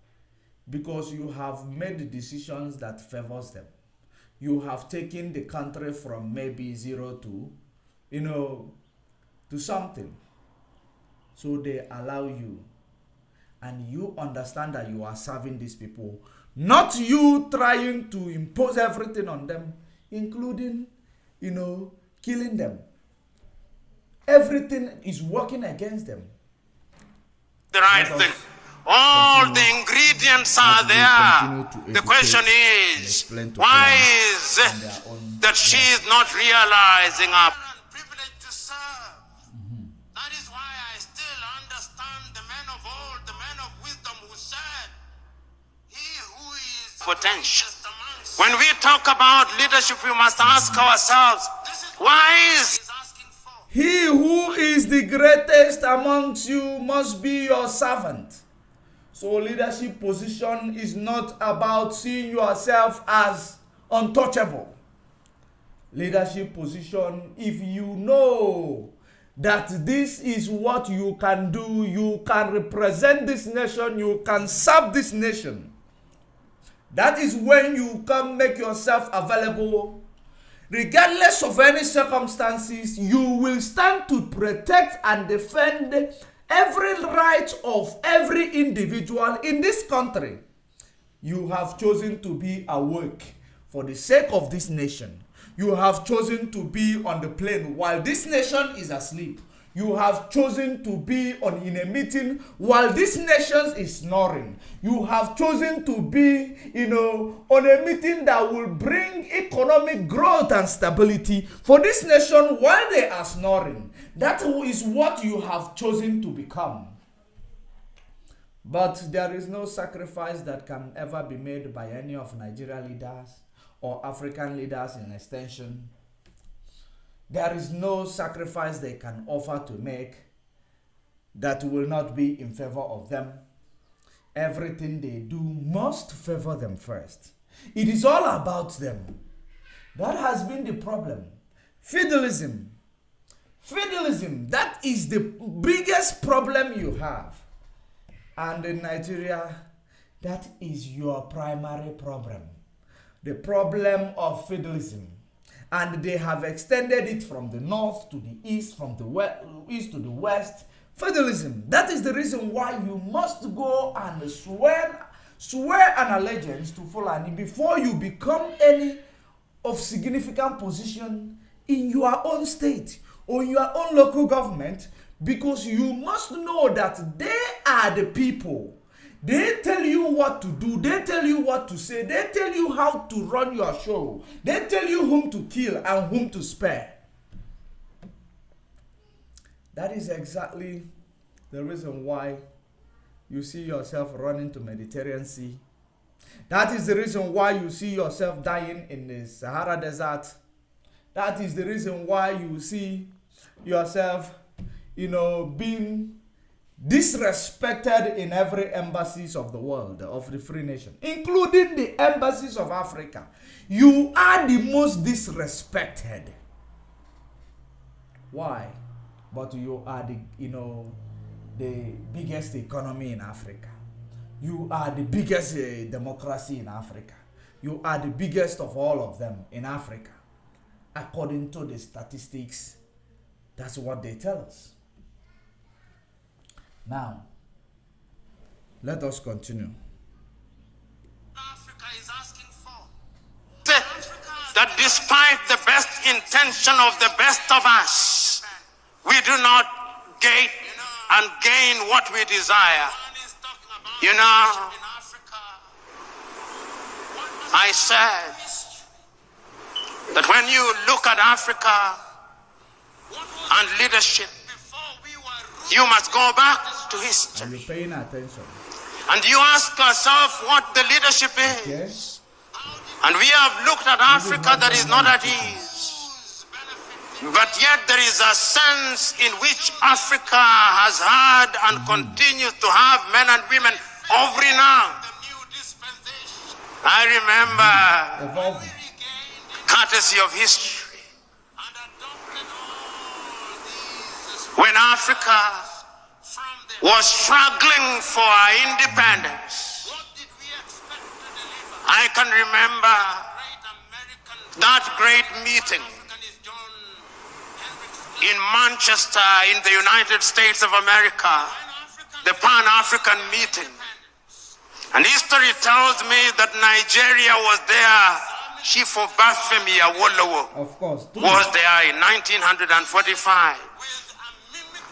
because you have made decisions that favors them. You have taken the country from maybe zero to, to something. So they allow you. And you understand that you are serving these people. Not you trying to impose everything on them, including, killing them. Everything is working against them. The right thing. All the ingredients are there. The question is, why is it that she is not realizing our privilege to serve? That is why I still understand the men of old, the men of wisdom who said, he who is potential. When we talk about leadership, we must ask ourselves, why is he who is the greatest amongst you must be your servant. So leadership position is not about seeing yourself as untouchable. Leadership position, if you know that this is what you can do, you can represent this nation, you can serve this nation. That is when you can make yourself available. Regardless of any circumstances, you will stand to protect and defend every right of every individual in this country. You have chosen to be awake for the sake of this nation. You have chosen to be on the plane while this nation is asleep. You have chosen to be in a meeting while this nation is snoring. You have chosen to be, on a meeting that will bring economic growth and stability for this nation while they are snoring. That is what you have chosen to become. But there is no sacrifice that can ever be made by any of Nigeria leaders or African leaders in extension. There is no sacrifice they can offer to make that will not be in favor of them. Everything they do must favor them first. It is all about them. That has been the problem. Feudalism. Feudalism, that is the biggest problem you have. And in Nigeria, that is your primary problem. The problem of feudalism. And they have extended it from the north to the east, from the east to the west. Feudalism. That is the reason why you must go and swear an allegiance to Fulani before you become any of significant position in your own state or your own local government, because you must know that they are the people. They tell you what to do. They tell you what to say. They tell you how to run your show. They tell you whom to kill and whom to spare. That is exactly the reason why you see yourself running to Mediterranean Sea. That is the reason why you see yourself dying in the Sahara Desert. That is the reason why you see yourself, being disrespected in every embassies of the world, of the free nation, including the embassies of Africa. You are the most disrespected. Why? But you are the biggest economy in Africa. You are the biggest democracy in Africa. You are the biggest of all of them in Africa. According to the statistics, that's what they tell us. Now, let us continue. Africa is asking for that despite the best intention of the best of us, we do not gain and gain what we desire. You know, I said that when you look at Africa and leadership, you must go back to history. Are you paying attention? And you ask yourself what the leadership is. Yes. And we have looked at Africa that is not at ease. But yet there is a sense in which Africa has had and continues to have men and women of renown. I remember, courtesy of history, when Africa was struggling for our independence. I can remember that great meeting in Manchester in the United States of America, the Pan-African meeting. And history tells me that Nigeria was there. Chief of Bafemi Awolowo was there in 1945.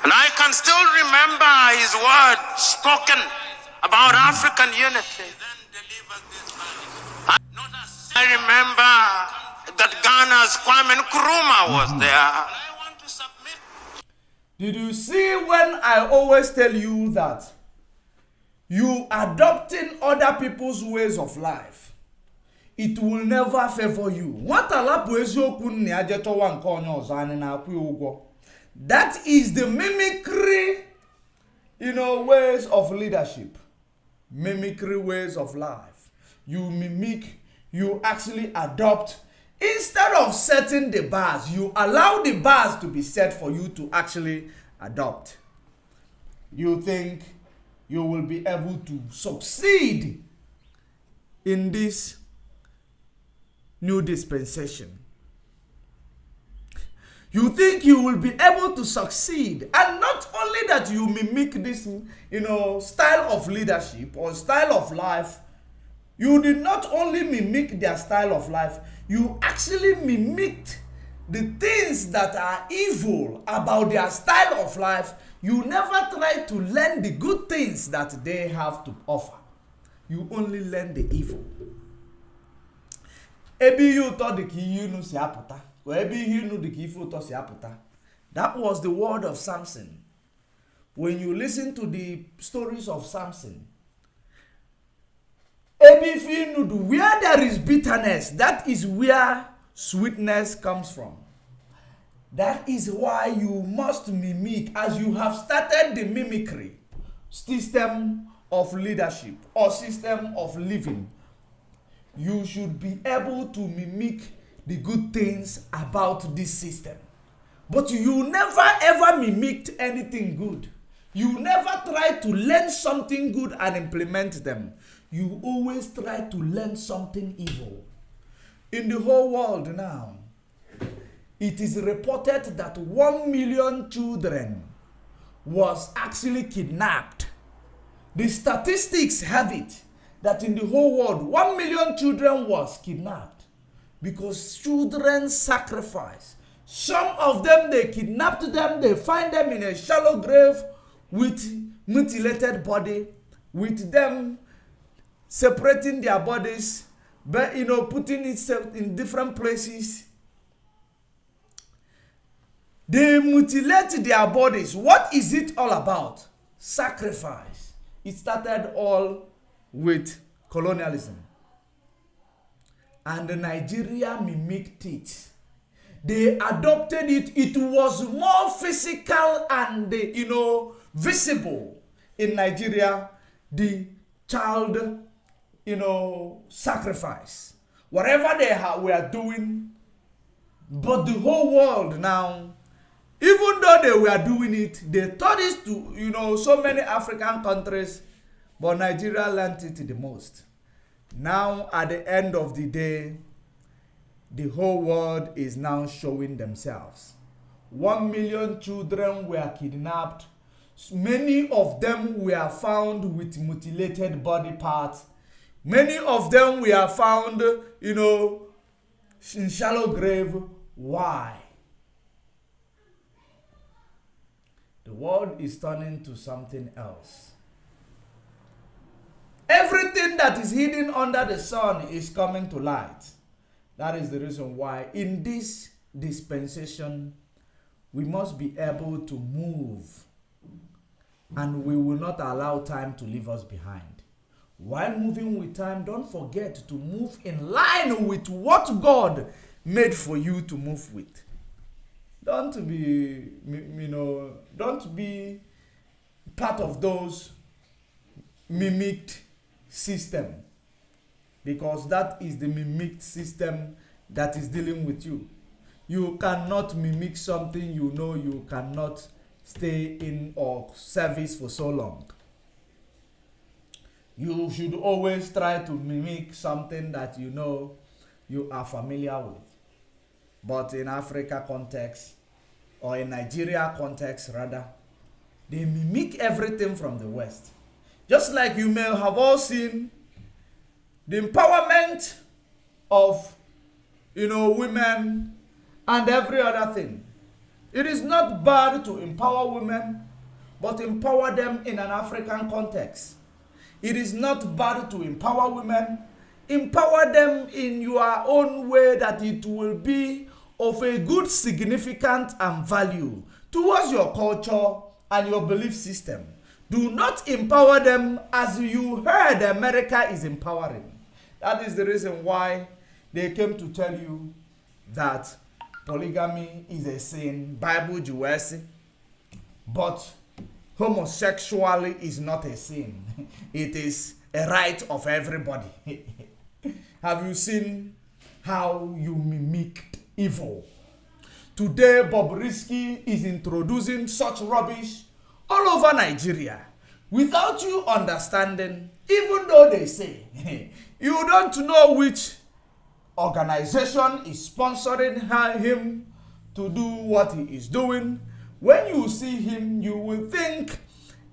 And I can still remember his words spoken about African unity. I remember that Ghana's Kwame Nkrumah was there. Did you see when I always tell you that you adopting other people's ways of life, it will never favor you? That is the mimicry, ways of leadership. Mimicry ways of life. You mimic, you actually adopt. Instead of setting the bars, you allow the bars to be set for you to actually adopt. You think you will be able to succeed in this new dispensation. You think you will be able to succeed, and not only that you mimic this, style of leadership or style of life. You did not only mimic their style of life, you actually mimicked the things that are evil about their style of life. You never try to learn the good things that they have to offer. You only learn the evil. Ebi you thought the key you si aputa. Ebi you know the key to si aputa. That was the word of Samson. When you listen to the stories of Samson, where there is bitterness, that is where sweetness comes from. That is why you must mimic, as you have started the mimicry system of leadership or system of living. You should be able to mimic the good things about this system. But you never ever mimicked anything good. You never try to learn something good and implement them. You always try to learn something evil. In the whole world now, it is reported that 1 million children was actually kidnapped. The statistics have it that in the whole world, 1 million children was kidnapped because children sacrifice. Some of them, they kidnapped them, they find them in a shallow grave with mutilated body, with them separating their bodies, but putting it in different places. They mutilate their bodies. What is it all about? Sacrifice. It started all with colonialism. And Nigeria mimicked it. They adopted it. It was more physical and visible in Nigeria. The child sacrifice, whatever they were doing. But the whole world now Even though they were doing it, they taught it to, so many African countries, but Nigeria learned it the most. Now, at the end of the day, the whole world is now showing themselves. 1 million children were kidnapped. Many of them were found with mutilated body parts. Many of them were found, in shallow grave. Why? The world is turning to something else. Everything that is hidden under the sun is coming to light. That is the reason why in this dispensation, we must be able to move, and we will not allow time to leave us behind. While moving with time, don't forget to move in line with what God made for you to move with. Don't be, don't be part of those mimicked system, because that is the mimicked system that is dealing with you. You cannot mimic something you cannot stay in or service for so long. You should always try to mimic something that you are familiar with. But in Africa context, or in Nigeria context rather, they mimic everything from the West. Just like you may have all seen the empowerment of women and every other thing. It is not bad to empower women, but empower them in an African context. It is not bad to empower women. Empower them in your own way that it will be of a good significance and value towards your culture and your belief system. Do not empower them as you heard America is empowering. That is the reason why they came to tell you that polygamy is a sin, Bible Jews, but homosexuality is not a sin. It is a right of everybody. Have you seen how you mimicked evil? Today, Bobrisky is introducing such rubbish all over Nigeria without you understanding, even though they say you don't know which organization is sponsoring him to do what he is doing. When you see him, you will think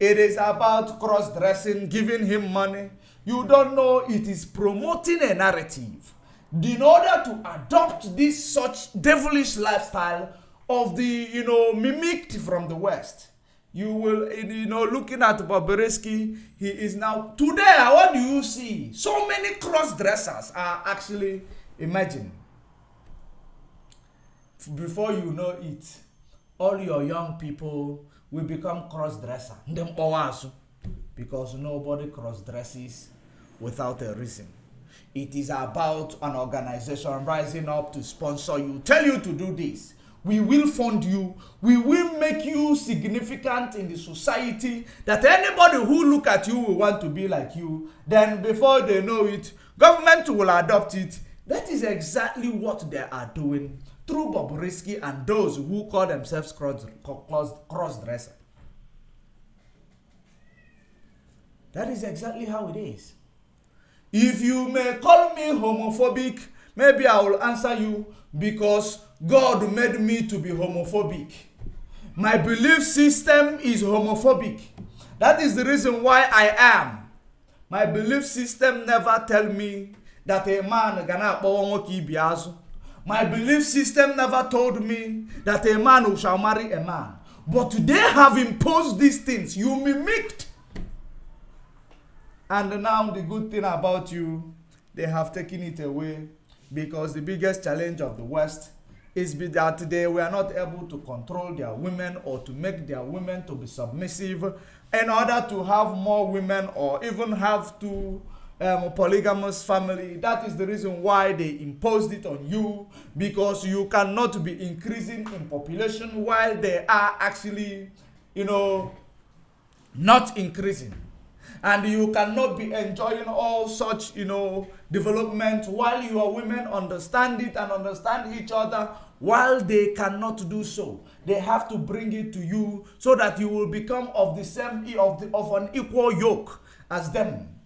it is about cross-dressing, giving him money. You don't know it is promoting a narrative in order to adopt this such devilish lifestyle of the, mimicked from the West. You will, looking at Bobrisky, he is now, today, what do you see? So many cross-dressers are actually, imagine, before you know it, all your young people will become cross-dresser. Because nobody cross-dresses without a reason. It is about an organization rising up to sponsor you, tell you to do this. We will fund you. We will make you significant in the society, that anybody who look at you will want to be like you. Then before they know it, government will adopt it. That is exactly what they are doing through Bobrisky and those who call themselves cross-dresser. That is exactly how it is. If you may call me homophobic, maybe I will answer you, because God made me to be homophobic. My belief system is homophobic. That is the reason why I am. My belief system never tell me that a man gonna biazu. My belief system never told me that a man shall marry a man. But they have imposed these things. You mimicked. And now the good thing about you, they have taken it away, because the biggest challenge of the West is that they were not able to control their women or to make their women to be submissive in order to have more women or even have two polygamous family. That is the reason why they imposed it on you, because you cannot be increasing in population while they are actually, not increasing. And you cannot be enjoying all such, development while your women understand it and understand each other, while they cannot do so. They have to bring it to you so that you will become of the same, of an equal yoke as them.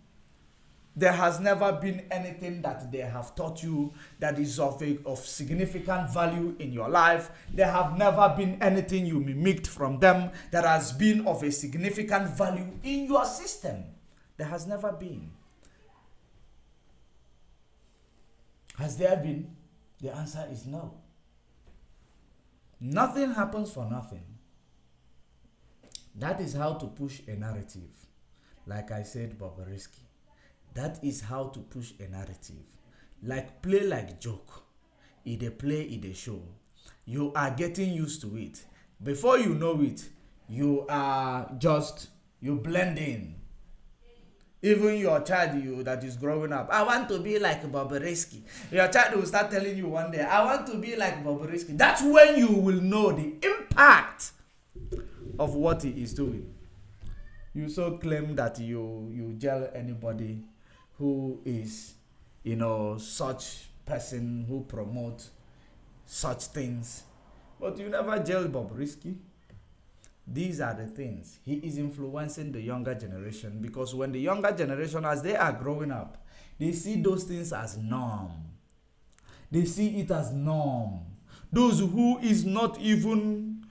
There has never been anything that they have taught you that is of significant value in your life. There have never been anything you mimicked from them that has been of a significant value in your system. There has never been. Has there been? The answer is no. Nothing happens for nothing. That is how to push a narrative. Like I said, Bobrisky. That is how to push a narrative. Like play like joke. It a play, it a show. You are getting used to it. Before you know it, you blend in. Even your child that is growing up, I want to be like Bobrisky. Your child will start telling you one day, I want to be like Bobrisky. That's when you will know the impact of what he is doing. You so claim that you jail anybody who is, such person who promote such things. But you never jail Bobrisky. These are the things. He is influencing the younger generation, because when the younger generation, as they are growing up, they see those things as norm. They see it as norm. Those who is not even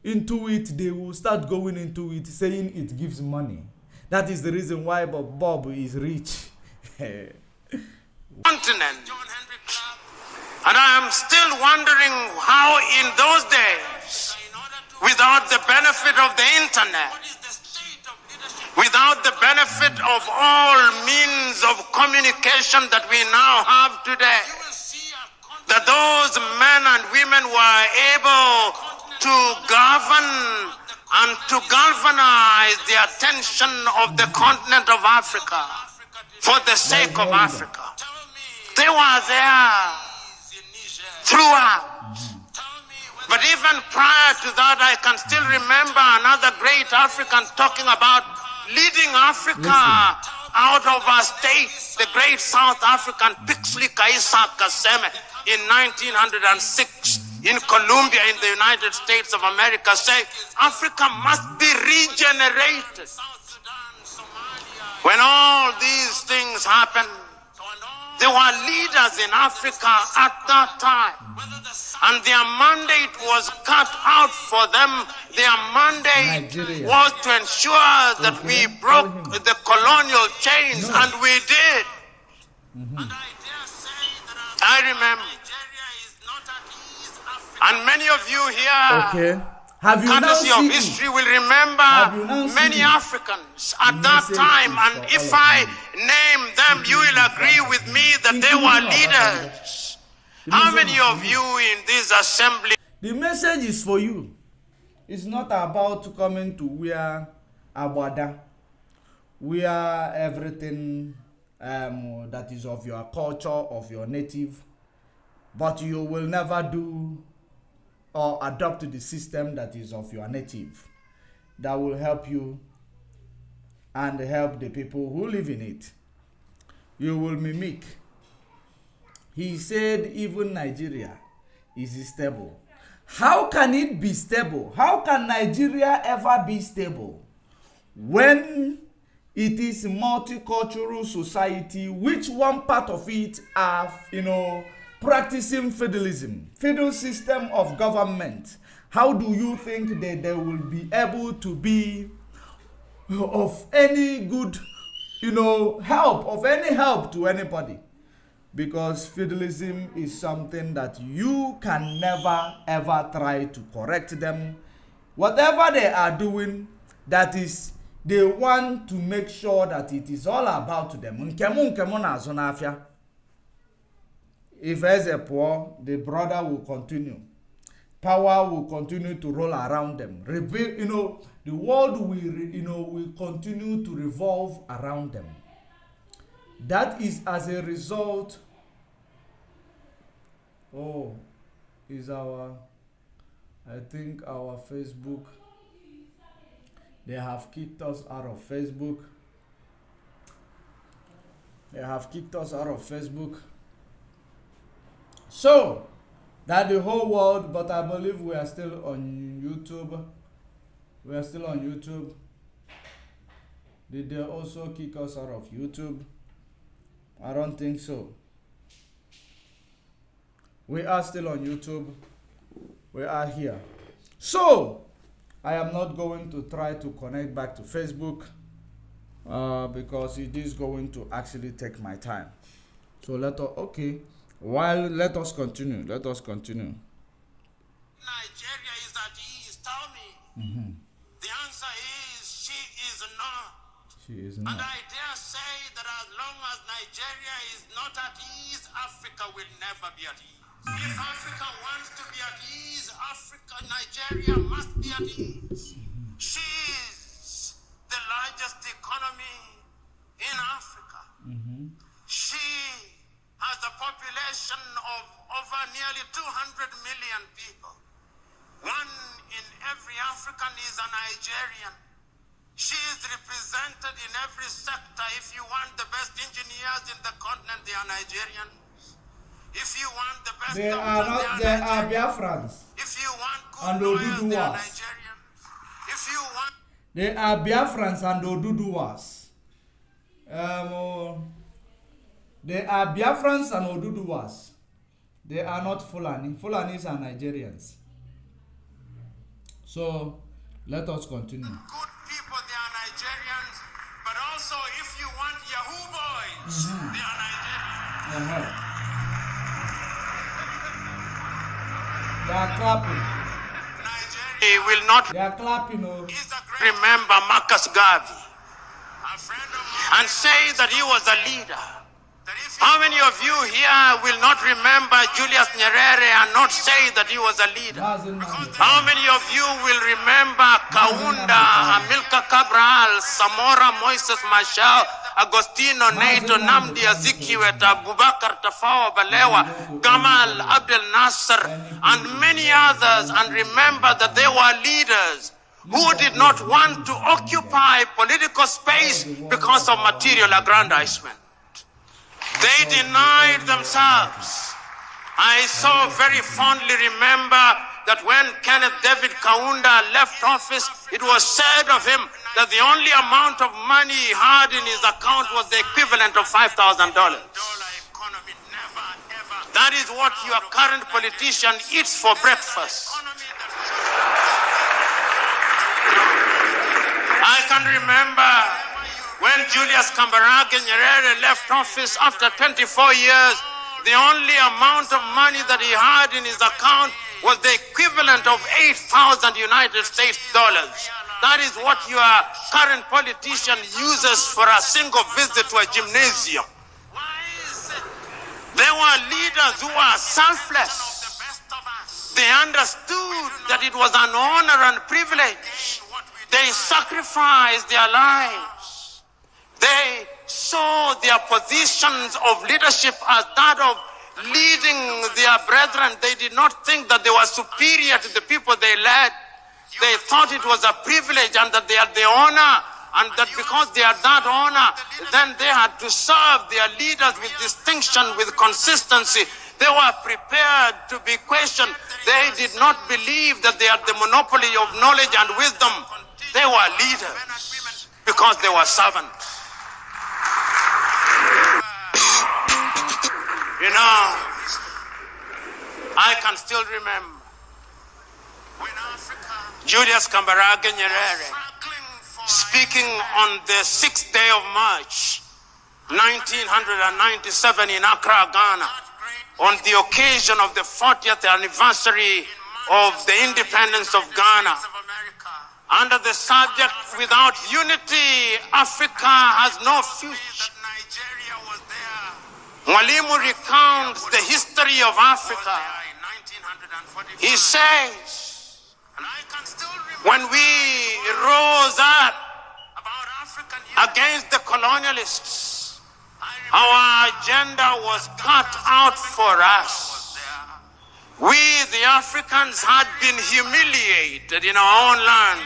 into it, they will start going into it, saying it gives money. That is the reason why Bob is rich. Continent. And I am still wondering how in those days, without the benefit of the internet, without the benefit of all means of communication that we now have today, that those men and women were able to govern and to galvanize the attention of the continent of Africa for the sake of Africa. They were there throughout. But even prior to that, I can still remember another great African talking about leading Africa out of our state, the great South African Pixley Kaisa Kaseme in 1906 in Columbia in the United States of America, saying Africa must be regenerated. When all these things happened, there were leaders in Africa at that time, and their mandate was cut out for them. Their mandate was to ensure that we broke the colonial chains, and we did. I remember, and many of you here, courtesy of history, will remember many Africans at that time, and if I name them, you will agree with me that they were leaders. How many of you in this assembly? The message is for you. It's not about coming to wear abada, wear everything that is of your culture, of your native, but you will never do or adopt the system that is of your native, that will help you and help the people who live in it. You will mimic. He said even Nigeria is stable. How can it be stable? How can Nigeria ever be stable when it is a multicultural society, which one part of it are, practicing feudalism, feudal system of government? How do you think that they will be able to be of any good, help, of any help to anybody? Because feudalism is something that you can never ever try to correct them. Whatever they are doing, that is, they want to make sure that it is all about them. If as a poor, the brother will continue. Power will continue to roll around them. The world will continue to revolve around them. That is as a result. I think our Facebook, they have kicked us out of Facebook. They have kicked us out of Facebook. So, that the whole world, but I believe we are still on YouTube. We are still on YouTube. Did they also kick us out of YouTube? I don't think so. We are still on YouTube. We are here. So, I am not going to try to connect back to Facebook because it is going to actually take my time. So let us, okay. Let us continue. Let us continue. Nigeria is at ease. Tell me. The answer is she is not. She is not. And I dare say that as long as Nigeria is not at ease, Africa will never be at ease. If Africa wants to be at ease, Nigeria must be at ease. She is the largest economy in Africa. She has a population of over nearly 200 million people. One in every African is a Nigerian. She is represented in every sector. If you want the best engineers in the continent, they are Nigerian. If you want the best They doctors, are not. They are Biafrans. If you want And good lawyers, they are Oduduwas. Nigerian. If you want They are Biafrans and Oduduwas. They are Biafrans and Oduduwas. They are not Fulani. Fulanis are Nigerians. So, let us continue. good people, they are Nigerians. But also, if you want Yahoo boys, they are Nigerians. They are clapping. He will not They are clapping. Oh. remember Marcus Garvey and say that he was a leader. How many of you here will not remember Julius Nyerere and not say that he was a leader? How many of you will remember Kaunda, Amilcar Cabral, Samora Moises Machel, Agostino Neto, Namdi Azikiwe, Abubakar Tafawa Balewa, Gamal Abdel Nasser, and many others, and remember that they were leaders who did not want to occupy political space because of material aggrandizement. They denied themselves. I so very fondly remember that when Kenneth David Kaunda left office, it was said of him that the only amount of money he had in his account was the equivalent of $5,000. That is what your current politician eats for breakfast. I can remember when Julius Kambarage Nyerere left office after 24 years, the only amount of money that he had in his account was the equivalent of 8,000 United States dollars. That is what your current politician uses for a single visit to a gymnasium. They were leaders who were selfless. They understood that it was an honor and privilege. They sacrificed their lives. They saw their positions of leadership as that of leading their brethren. They did not think that they were superior to the people they led. They thought it was a privilege and that they had the honor, and that because they had that honor, then they had to serve their leaders with distinction, with consistency. They were prepared to be questioned. They did not believe that they had the monopoly of knowledge and wisdom. They were leaders because they were servants. You know, I can still remember Julius Kambarage Nyerere speaking on the 6th day of March, 1997 in Accra, Ghana, on the occasion of the 40th anniversary of the independence of Ghana, under the subject, "Without unity, Africa has no future." Mwalimu recounts the history of Africa. He says, when we rose up against the colonialists, our agenda was cut out for us. We, the Africans, had been humiliated in our own land.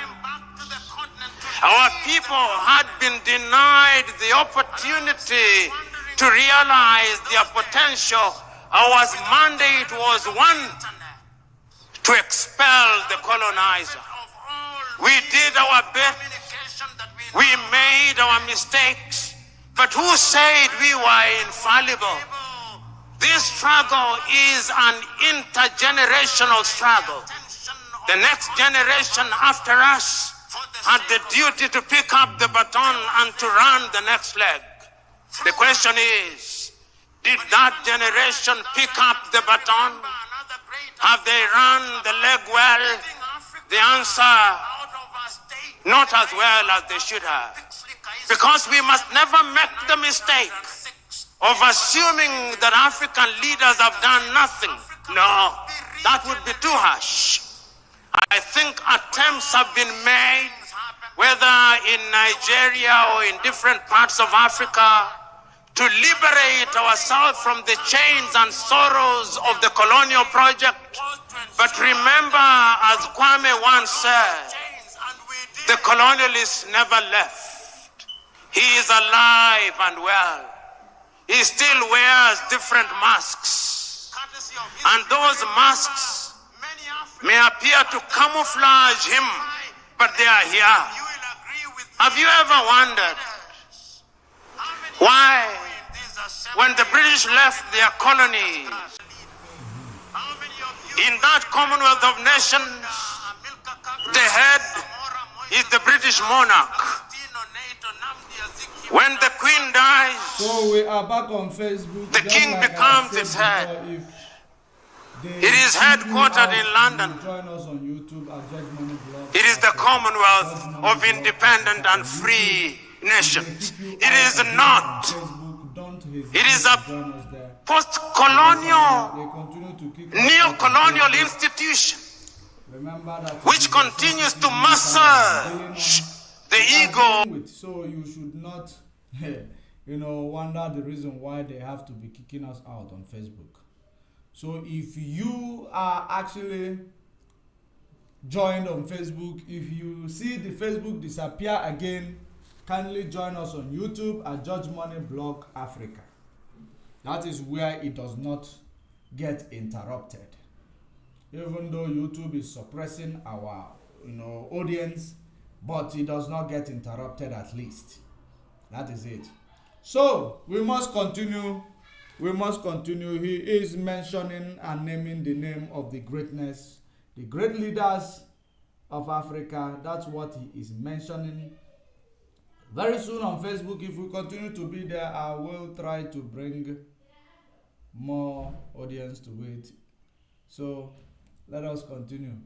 Our people had been denied the opportunity to realize their potential, our mandate was one, to expel the colonizer. We did our best. We made our mistakes. But who said we were infallible? This struggle is an intergenerational struggle. The next generation after us had the duty to pick up the baton and to run the next leg. The question is, did that generation pick up the baton? Have they run the leg well? The answer, not as well as they should have. Because we must never make the mistake of assuming that African leaders have done nothing. No, that would be too harsh. I think attempts have been made, whether in Nigeria or in different parts of Africa, to liberate ourselves from the chains and sorrows of the colonial project. But remember, as Kwame once said, the colonialists never left. He is alive and well. He still wears different masks. And those masks may appear to camouflage him, but they are here. Have you ever wondered why, when the British left their colonies, in that Commonwealth of Nations, the head is the British monarch? When the Queen dies, so we are back on Facebook. The King becomes its head. It is headquartered in London. Join us on YouTube at Judge Money Blog. It is the Commonwealth of independent and free nations. It is not. It is a post-colonial, neo-colonial institution which continues to massage the ego. So you should not, wonder the reason why they have to be kicking us out on Facebook. So if you are actually joined on Facebook, if you see the Facebook disappear again, kindly join us on YouTube at Judge Money Blog Africa. That is where it does not get interrupted. Even though YouTube is suppressing our audience, but it does not get interrupted at least. That is it. So we must continue. We must continue. He is mentioning and naming the name of the greatness, the great leaders of Africa. That's what he is mentioning. Very soon on Facebook, if we continue to be there, I will try to bring more audience to it. So let us continue.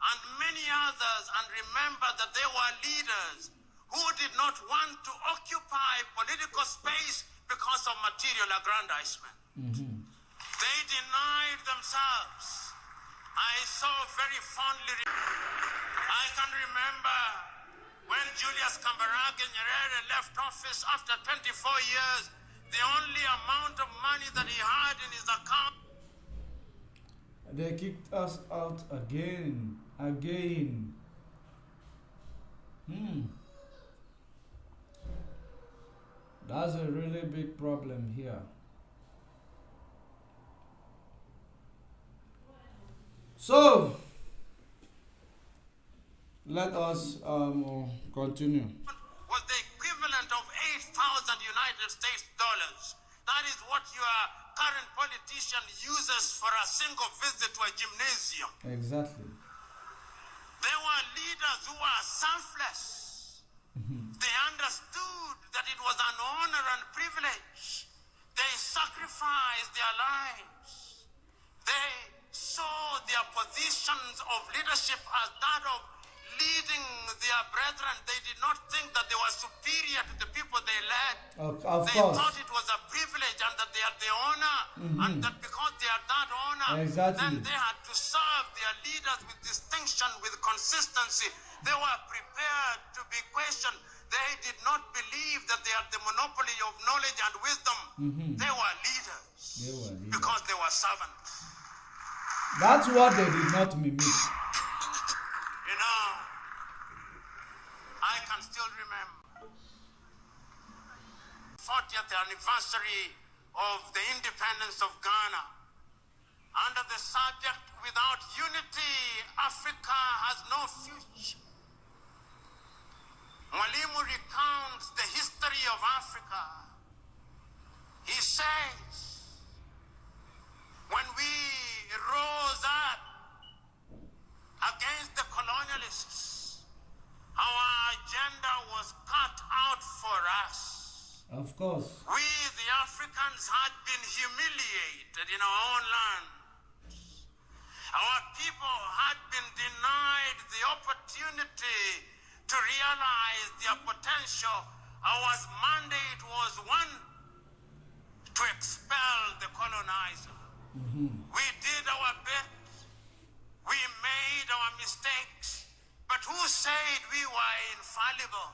And many others, and remember that they were leaders who did not want to occupy political space because of material aggrandizement. They denied themselves. I so very fondly, I can remember when Julius Kambarage Nyerere left office after 24 years, the only amount of money that he had in his account. They kicked us out again. That's a really big problem here. So let us continue. Was the equivalent of 8,000 United States dollars. That is what your current politician uses for a single visit to a gymnasium. Exactly. There were leaders who were selfless. They understood that it was an honor and privilege. They sacrificed their lives. They saw their positions of leadership as that of leading their brethren. They did not think that they were superior to the people they led. Of they course. thought it was a privilege and that they had the honor, and that because they had that honor, Exactly. then they had to serve their leaders with distinction, with consistency. They were prepared to be questioned. They did not believe that they had the monopoly of knowledge and wisdom. They were leaders because they were servants. That's what they did not mimic. of the independence of Ghana. Under the subject, without unity, Africa has no future. Mwalimu recounts the history of Africa. He says, when we rose up against the colonialists, our agenda was cut out for us. Of course. We, the Africans, had been humiliated in our own land. Our people had been denied the opportunity to realize their potential. Our mandate was one, to expel the colonizer. We did our best. We made our mistakes. But who said we were infallible?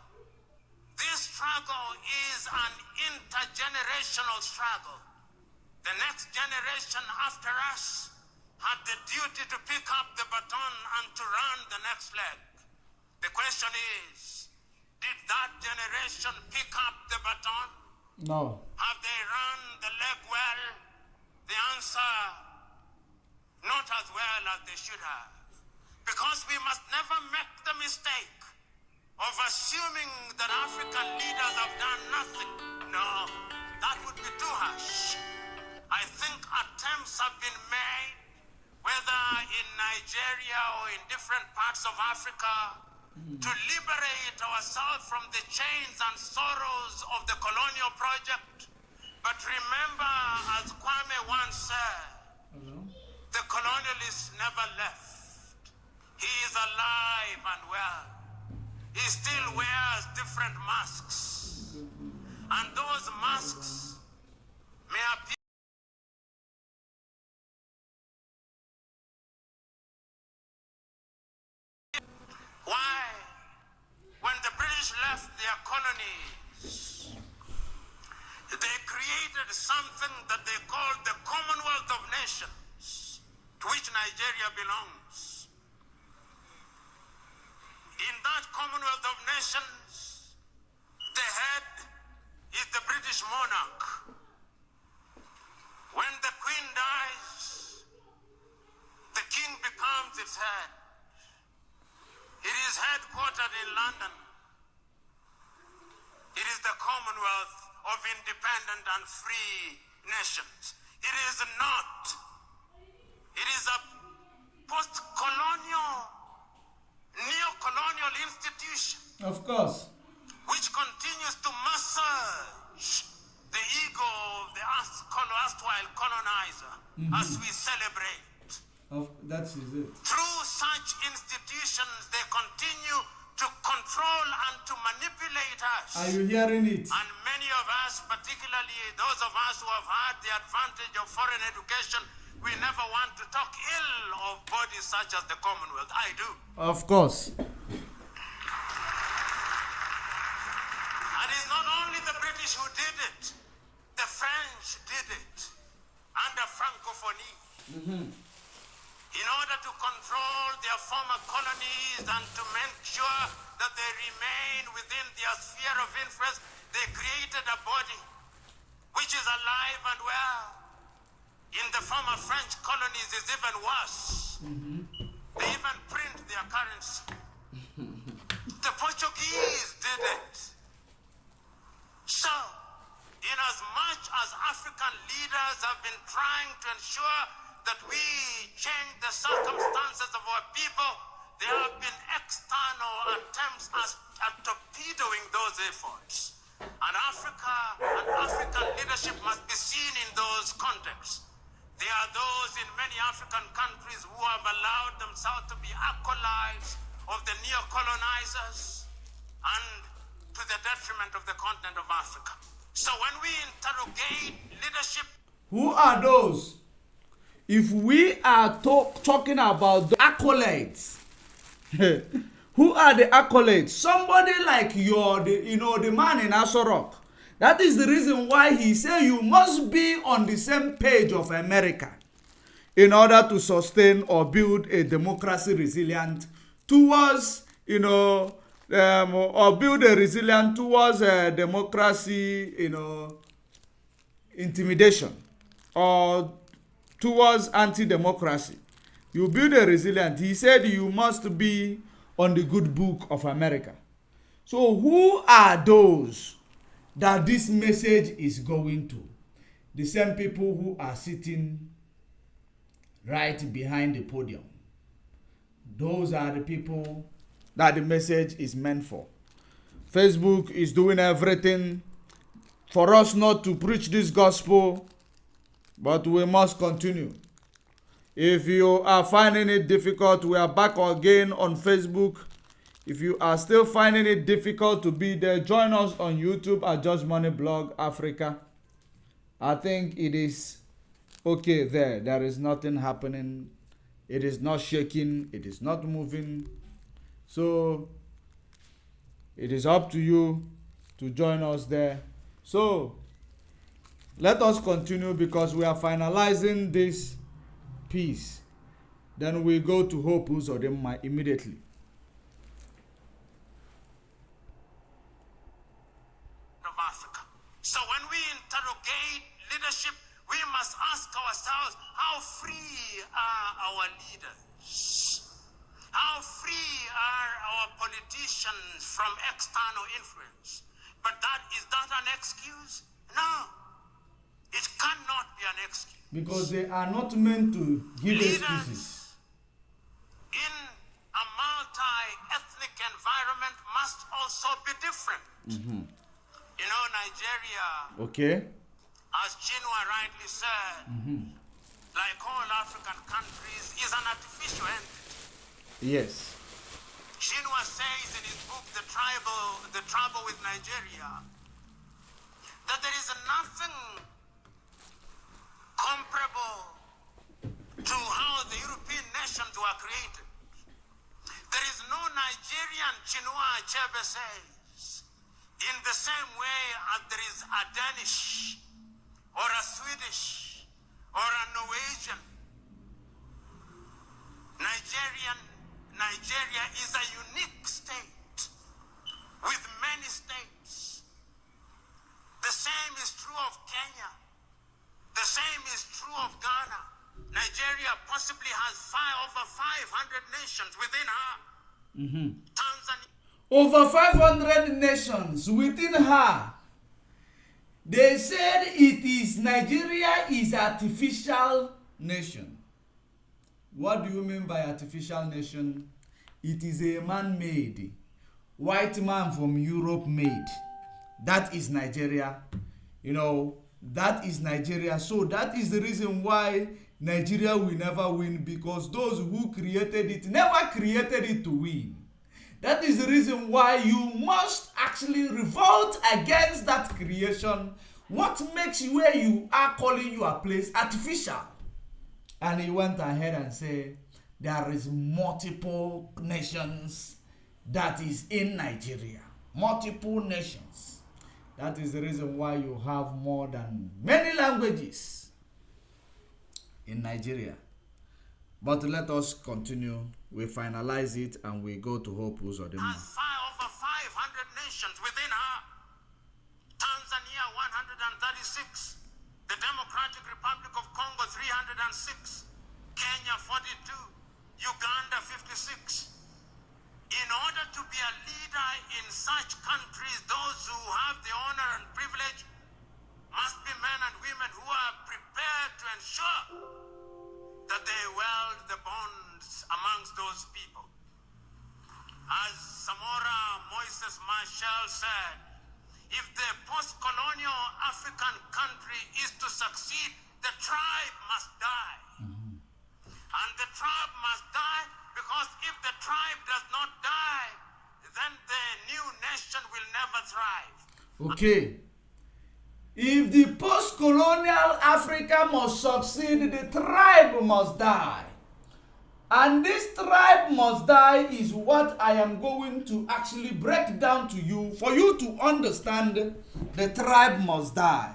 This struggle is an intergenerational struggle. The next generation after us had the duty to pick up the baton and to run the next leg. The question is, did that generation pick up the baton? No. Have they run the leg well? The answer, not as well as they should have. Because we must never make the mistake of assuming that African leaders have done nothing. No, that would be too harsh. I think attempts have been made, whether in Nigeria or in different parts of Africa, to liberate ourselves from the chains and sorrows of the colonial project. But remember, as Kwame once said, the colonialists never left. He is alive and well. He still wears different masks. And those masks may appear. Why? When the British left their colonies, they created something that they called the Commonwealth of Nations, to which Nigeria belongs. In that Commonwealth of Nations, the head is the British monarch. When the Queen dies, the King becomes its head. It is headquartered in London. It is the Commonwealth of Independent and Free Nations. It is not. It is a post-colonial, neo-colonial institution. Of course. Which continues to massage the ego of the erstwhile colonizer as we celebrate. That is it. Through such institutions, they continue to control and to manipulate us. Are you hearing it? And many of us, particularly those of us who have had the advantage of foreign education, we never want to talk ill of bodies such as the Commonwealth. I do. Of course. And it's not only the British who did it. The French did it under Francophonie. In order to control their former colonies and to make sure that they remain within their sphere of influence, they created a body which is alive and well. In the former French colonies, it's even worse. They even print their currency. The Portuguese did it. So, in as much as African leaders have been trying to ensure that we change the circumstances of our people, there have been external attempts at torpedoing those efforts. And Africa and African leadership must be seen in those contexts. There are those in many African countries who have allowed themselves to be acolytes of the neo-colonizers and to the detriment of the continent of Africa. So when we interrogate leadership... Who are those? If we are talking about the accolades, who are the accolades? Somebody like the man in Asorok. That is the reason why he said you must be on the same page of America in order to sustain or build a democracy resilient towards, or build a resilient towards a democracy, intimidation or towards anti-democracy. You build a resilient. He said you must be on the good book of America. So who are those that this message is going to? The same people who are sitting right behind the podium. Those are the people that the message is meant for. Facebook is doing everything for us not to preach this gospel, but we must continue. If you are finding it difficult, we are back again on Facebook. If you are still finding it difficult to be there, join us on YouTube at Just Money Blog Africa. I think it is okay there. There is nothing happening. It is not shaking. It is not moving. So it is up to you to join us there. So let us continue because we are finalizing this piece. Then we go to Hope Uzodi immediately. Of Africa. So when we interrogate leadership, we must ask ourselves, how free are our leaders? How free are our politicians from external influence? But is that an excuse? No. It cannot be an excuse. Because they are not meant to give Leaders excuses. in a multi-ethnic environment must also be different. You know, Nigeria, Okay. as Chinua rightly said, like all African countries, is an artificial entity. Yes. Chinua says in his book, The Trouble with Nigeria, that there is nothing comparable to how the European nations were created. There is no Nigerian, Chinua Achebe says, in the same way as there is a Danish or a Swedish or a Norwegian. Nigeria is a unique state with many states. The same is true of Kenya. The same is true of Ghana. Nigeria possibly has over 500 nations within her. Tanzania. Over 500 nations within her. They said Nigeria is artificial nation. What do you mean by artificial nation? It is a man-made, white man from Europe made. That is Nigeria. You know, that is Nigeria. So that is the reason why Nigeria will never win, because those who created it never created it to win. That is the reason why you must actually revolt against that creation. What makes where you are calling your place artificial? And he went ahead and said, there is multiple nations that is in Nigeria. Multiple nations. That is the reason why you have more than many languages in Nigeria. But let us continue. We finalize it and we go to Hope Uzodi. Has over 500 nations within her. Tanzania 136. The Democratic Republic of Congo 306. Kenya 42. Uganda 56. In order to be a leader in such countries, those who have the honor and privilege must be men and women who are prepared to ensure that they weld the bonds amongst those people. As Samora Moises Machel said, if the post-colonial African country is to succeed, the tribe must die. And the tribe must die because if the tribe does not die, then the new nation will never thrive. Okay. If the post-colonial Africa must succeed, the tribe must die. And this tribe must die is what I am going to actually break down to you for you to understand the tribe must die.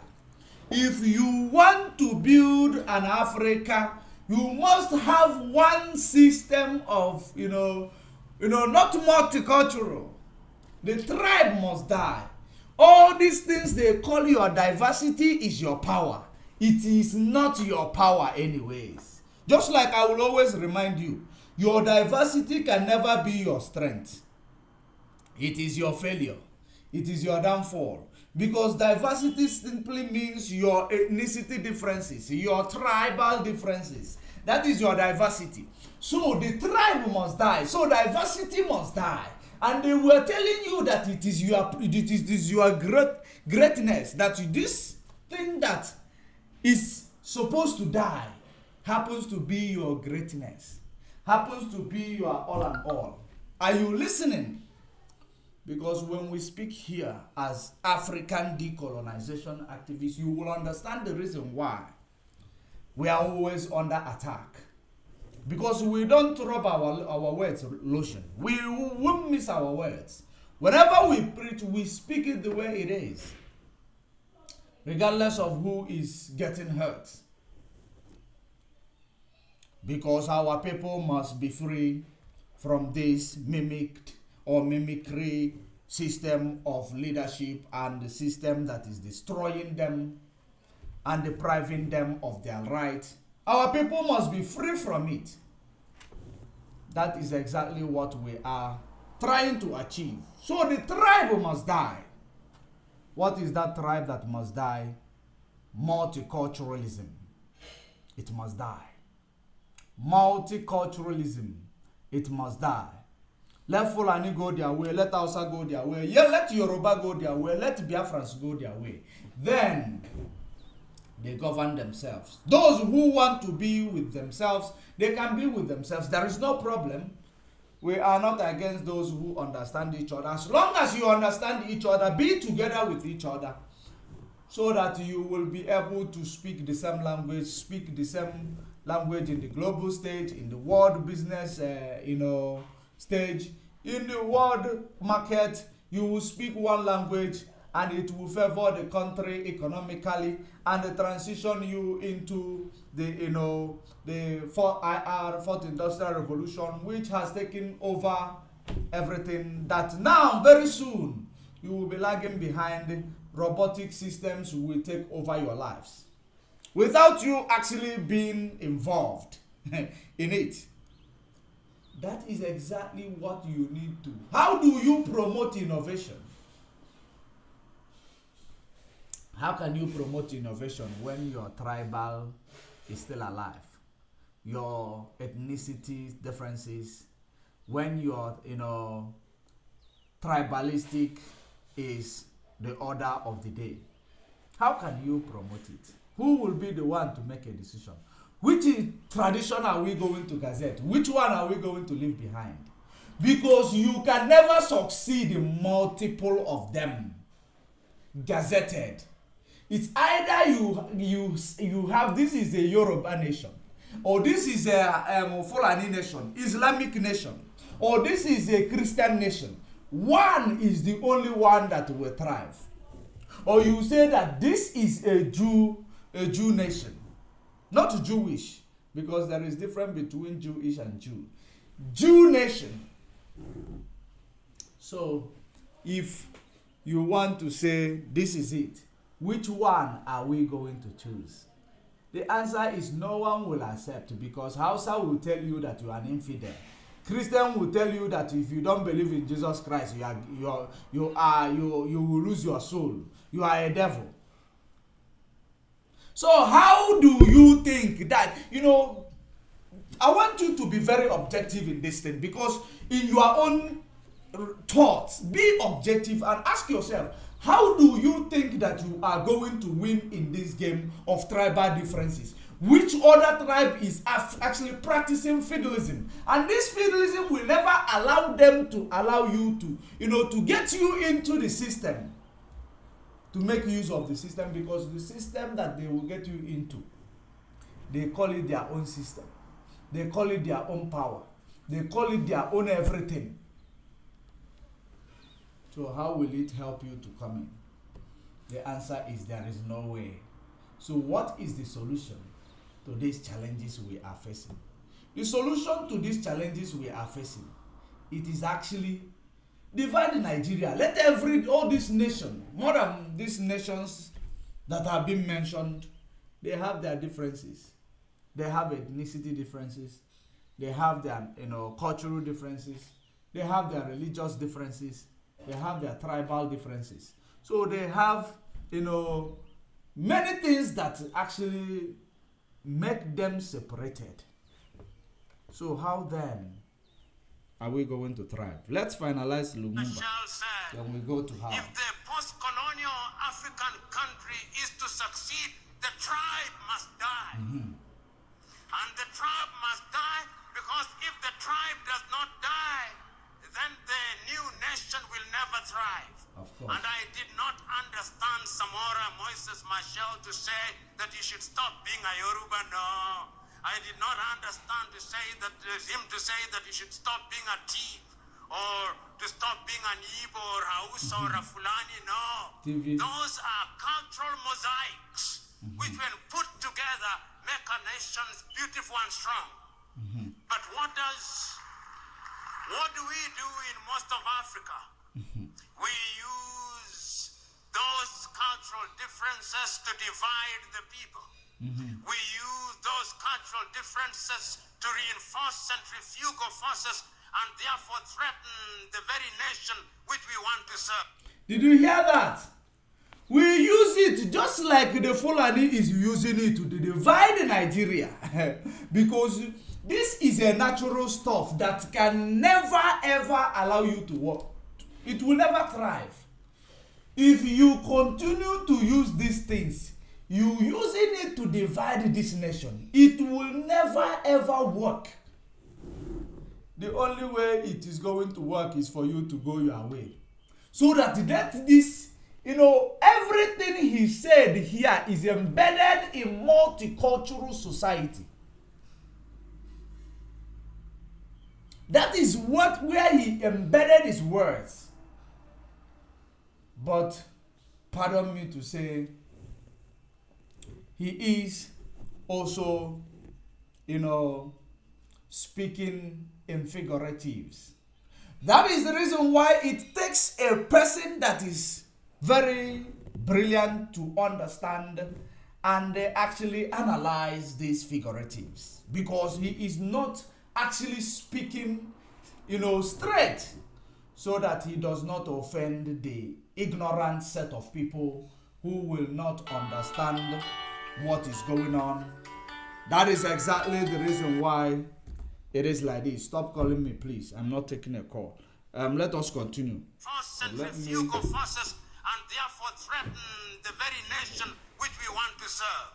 If you want to build an Africa, you must have one system of, not multicultural. The tribe must die. All these things they call your diversity is your power. It is not your power anyways. Just like I will always remind you, your diversity can never be your strength. It is your failure. It is your downfall. Because diversity simply means your ethnicity differences, your tribal differences. That is your diversity. So the tribe must die. So diversity must die. And they were telling you that it is your greatness, that this thing that is supposed to die happens to be your greatness, happens to be your all and all. Are you listening? Because when we speak here as African decolonization activists, you will understand the reason why we are always under attack. Because we don't rub our words lotion. We won't miss our words. Whenever we preach, we speak it the way it is, regardless of who is getting hurt. Because our people must be free from this mimicry system of leadership and the system that is destroying them and depriving them of their rights. Our people must be free from it. That is exactly what we are trying to achieve. So the tribe must die. What is that tribe that must die? Multiculturalism. It must die. Multiculturalism. It must die. Let f00lani go their way. Let Hausa go their way. Yeah, let Yoruba go their way. Let Biafrans go their way. Then they govern themselves. Those who want to be with themselves, they can be with themselves. There is no problem. We are not against those who understand each other. As long as you understand each other, be together with each other, so that you will be able to speak the same language, in the global stage, in the world business, stage, in the world market. You will speak one language, and it will favor the country economically and transition you into the fourth industrial revolution, which has taken over everything. That now, very soon, you will be lagging behind. Robotic systems will take over your lives without you actually being involved in it. That is exactly what you need to. How do you promote innovation? How can you promote innovation when your tribal is still alive? Your ethnicity differences, when your tribalistic is the order of the day. How can you promote it? Who will be the one to make a decision? Which tradition are we going to gazette? Which one are we going to leave behind? Because you can never succeed in multiple of them gazetted. It's either you have, this is a Yoruba nation, or this is a f00lani nation, Islamic nation, or this is a Christian nation. One is the only one that will thrive. Or you say that this is a Jew nation, not Jewish, because there is difference between Jewish and Jew nation. So if you want to say this is it, which one are we going to choose? The answer is no one will accept, because Hausa will tell you that you are an infidel. Christian will tell you that if you don't believe in Jesus Christ, you will lose your soul. You are a devil. So how do you think that, I want you to be very objective in this thing, because in your own thoughts, be objective and ask yourself, how do you think that you are going to win in this game of tribal differences? Which other tribe is actually practicing feudalism? And this feudalism will never allow them to allow you to, to get you into the system, to make use of the system, because the system that they will get you into, they call it their own system. They call it their own power. They call it their own everything. So how will it help you to come in? The answer is there is no way. So what is the solution to these challenges we are facing? The solution to these challenges we are facing, it is actually, divide Nigeria. Let all these nations, more than these nations that have been mentioned, they have their differences. They have ethnicity differences. They have their cultural differences. They have their religious differences. They have their tribal differences. So they have many things that actually make them separated. So how then are we going to thrive? Let's finalize Lumumba. Then we go to how. If the post-colonial African country is to succeed, the tribe must die. And the tribe must die because if the tribe does not die, then the new nation will never thrive. Of course. And I did not understand Samora Moises Machel to say that he should stop being a Yoruba. No. I did not understand him to say that he should stop being a thief or to stop being an Igbo or Hausa or a Fulani. No. Those are cultural mosaics which when put together make a nation beautiful and strong. But what do we do in most of Africa? We use those cultural differences to divide the people. We use those cultural differences to reinforce centrifugal forces and therefore threaten the very nation which we want to serve. Did you hear that? We use it just like the Fulani is using it to divide Nigeria. Because this is a natural stuff that can never ever allow you to work. It will never thrive. If you continue to use these things, you using it to divide this nation, it will never ever work. The only way it is going to work is for you to go your way. So that this, everything he said here is embedded in multicultural society. That is where he embedded his words. But, pardon me to say, he is also, speaking in figuratives. That is the reason why it takes a person that is very brilliant to understand and actually analyze these figuratives. Because he is not actually speaking, straight, so that he does not offend the ignorant set of people who will not understand what is going on. That is exactly the reason why it is like this. Stop calling me, please. I'm not taking a call. Let us continue. Centrifugal forces and therefore threaten the very nation which we want to serve.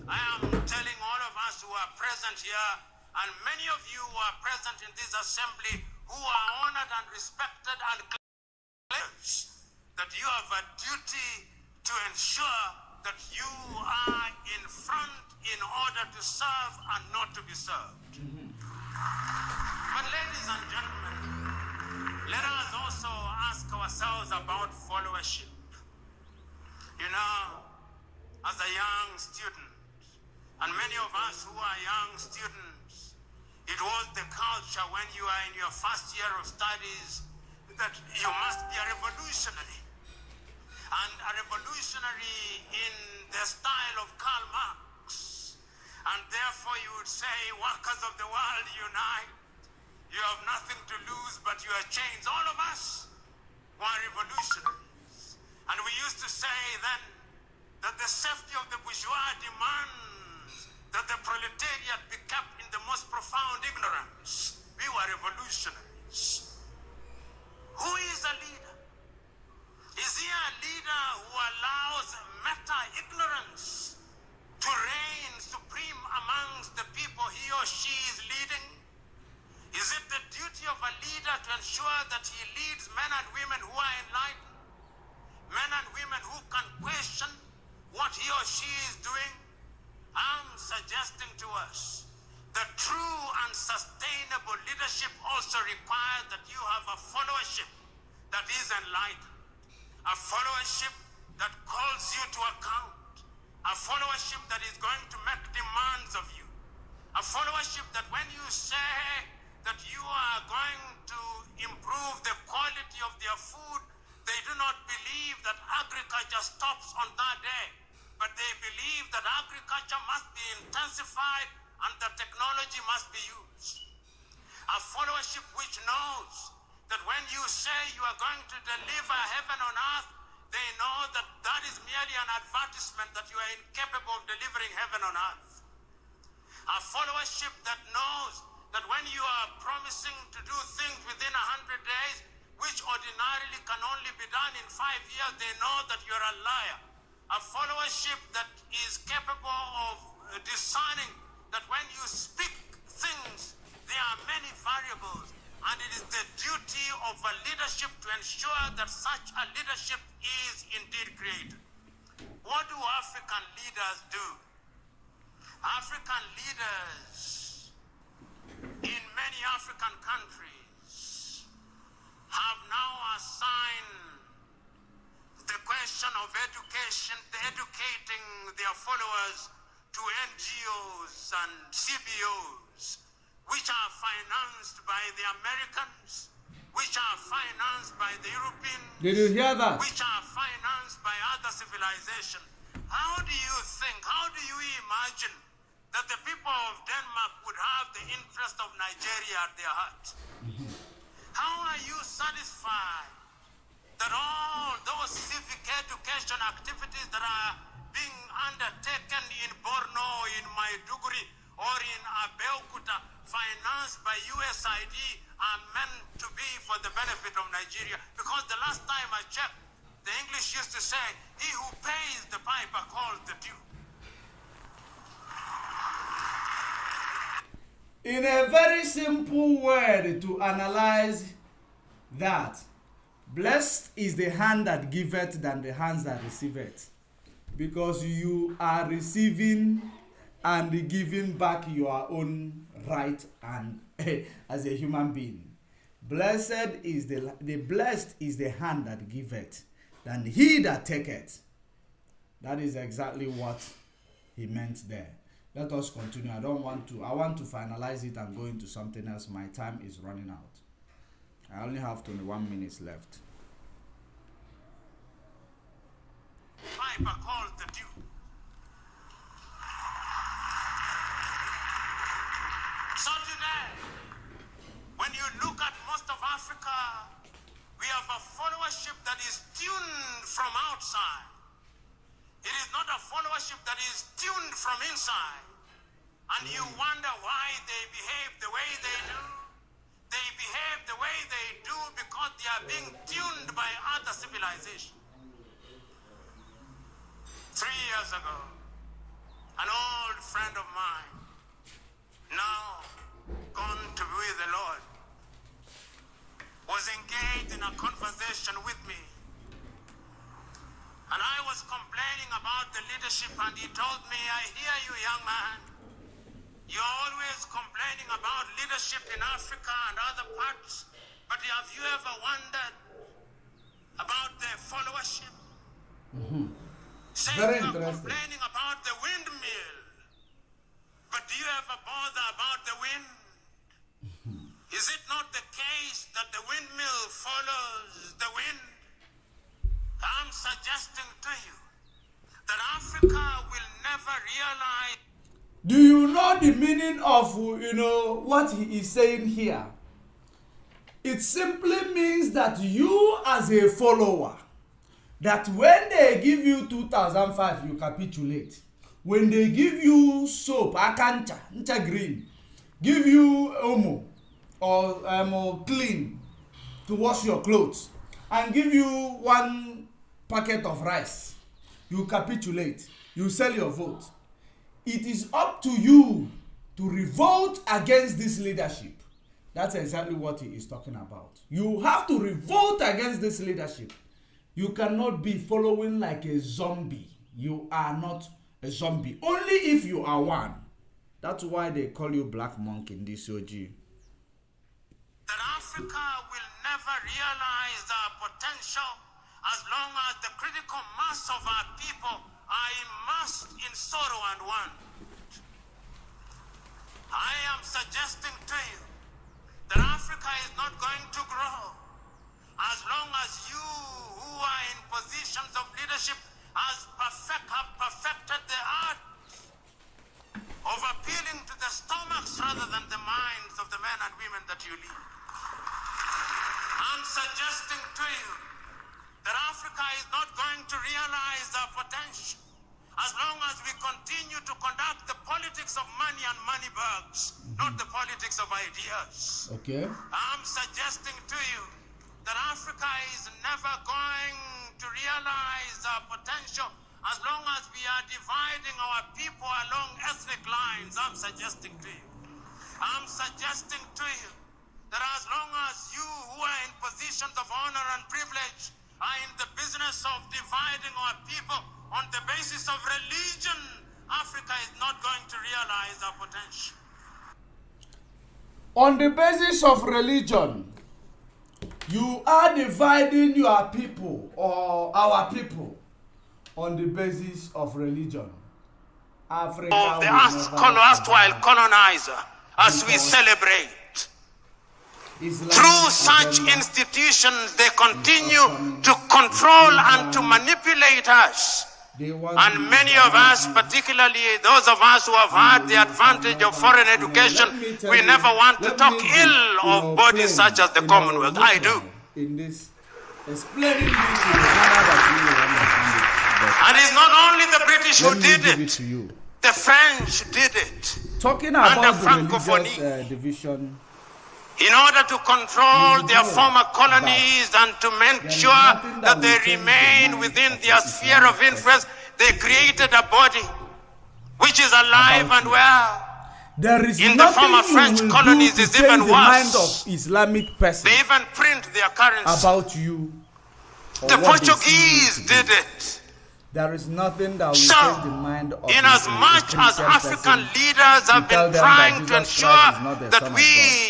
I am telling all of us who are present here, and many of you who are present in this assembly, who are honored and respected and claims that you have a duty to ensure that you are in front in order to serve and not to be served. But ladies and gentlemen, let us also ask ourselves about followership. As a young student, and many of us who are young students, it was the culture when you are in your first year of studies that you must be a revolutionary. And a revolutionary in the style of Karl Marx. And therefore you would say, workers of the world, unite. You have nothing to lose but your chains. All of us were revolutionaries. And we used to say then that the safety of the bourgeois demands that the proletariat be kept in the most profound ignorance. We were revolutionaries. Who is a leader? Is he a leader who allows meta-ignorance to reign supreme amongst the people he or she is leading? Is it the duty of a leader to ensure that he leads men and women who are enlightened? Men and women who can question what he or she is doing? I'm suggesting to us that true and sustainable leadership also requires that you have a followership that is enlightened. A followership that calls you to account. A followership that is going to make demands of you. A followership that when you say that you are going to improve the quality of their knows that when you say you are going to deliver heaven on earth, they know that that is merely an advertisement that you are incapable of delivering heaven on earth. A followership that knows that when you are promising to do things within 100 days, which ordinarily can only be done in 5 years, they know that you're a liar. A followership that is capable of discerning that when you speak things, there are many variables, and it is the duty of a leadership to ensure that such a leadership is indeed created. What do African leaders do? African leaders in many African countries have now assigned the question of education, educating their followers to NGOs and CBOs, which are financed by the Americans, which are financed by the Europeans. Did you hear that? Which are financed by other civilizations. How do you think, how do you imagine that the people of Denmark would have the interest of Nigeria at their heart? How are you satisfied that all those civic education activities that are being undertaken in Borno, in Maiduguri, or in Abeokuta, financed by USAID, are meant to be for the benefit of Nigeria? Because the last time I checked, the English used to say, he who pays the piper calls the tune. In a very simple word to analyze that, blessed is the hand that giveth than the hands that receiveth, because you are receiving and giving back your own right and as a human being. Blessed is the blessed is the hand that giveth than he that taketh. That is exactly what he meant there. Let us continue. I want to finalize it and go into something else. My time is running out. I only have 21 minutes left. Piper calls the tune. So today, when you look at most of Africa, we have a followership that is tuned from outside. It is not a followership that is tuned from inside. And you wonder why they behave the way they do. They behave the way they do because they are being tuned by other civilizations. 3 years ago, an old friend of mine, now gone to be with the Lord, was engaged in a conversation with me. And I was complaining about the leadership, and he told me, I hear you, young man. You're always complaining about leadership in Africa and other parts, but have you ever wondered about the followership? Saying Very you're interesting. complaining about the windmill, but do you ever bother about the wind? Is it not the case that the windmill follows the wind? I'm suggesting to you that Africa will never realize. Do you know the meaning of what he is saying here? It simply means that you as a follower, that when they give you 2005, you capitulate. When they give you soap, akancha, ncha green, give you omo or clean to wash your clothes, and give you 1 packet of rice, you capitulate. You sell your vote. It is up to you to revolt against this leadership. That's exactly what he is talking about. You have to revolt against this leadership. You cannot be following like a zombie. You are not a zombie. Only if you are one. That's why they call you Black Monk in this OG. That Africa will never realize our potential as long as the critical mass of our people are immersed in sorrow and want. I am suggesting to you that Africa is not going to grow as long as you who are in positions of leadership have perfected the art of appealing to the stomachs rather than the minds of the men and women that you lead. I'm suggesting to you that Africa is not going to realize our potential as long as we continue to conduct the politics of money and money bags, not the politics of ideas. Okay. I'm suggesting to you that Africa is never going to realize our potential as long as we are dividing our people along ethnic lines. I'm suggesting to you. I'm suggesting to you that as long as you who are in positions of honor and privilege are in the business of dividing our people on the basis of religion, Africa is not going to realize our potential. On the basis of religion, you are dividing your people or our people on the basis of religion. Africa Of the erstwhile colonizer, as we celebrate. Through such institutions, they continue to control and to manipulate us. And many of us, particularly those of us who have had the advantage of foreign education, we never want to talk ill of bodies such as the Commonwealth. I do. In this, explaining this in a manner that you will understand it. And it's not only the British who did Give it it, to you. the French did it. Talking about Under the religious Francophonie. division, In order to control their former colonies and to make sure that they remain within their sphere of influence, they created a body which is alive and well. there is In the nothing former French you will colonies, do to it's change even the mind worse. of Islamic person They even print their currency. about you. or The what they see you Portuguese to be. did it. There is nothing that will So, change the mind of in as much as African leaders have been trying to ensure that we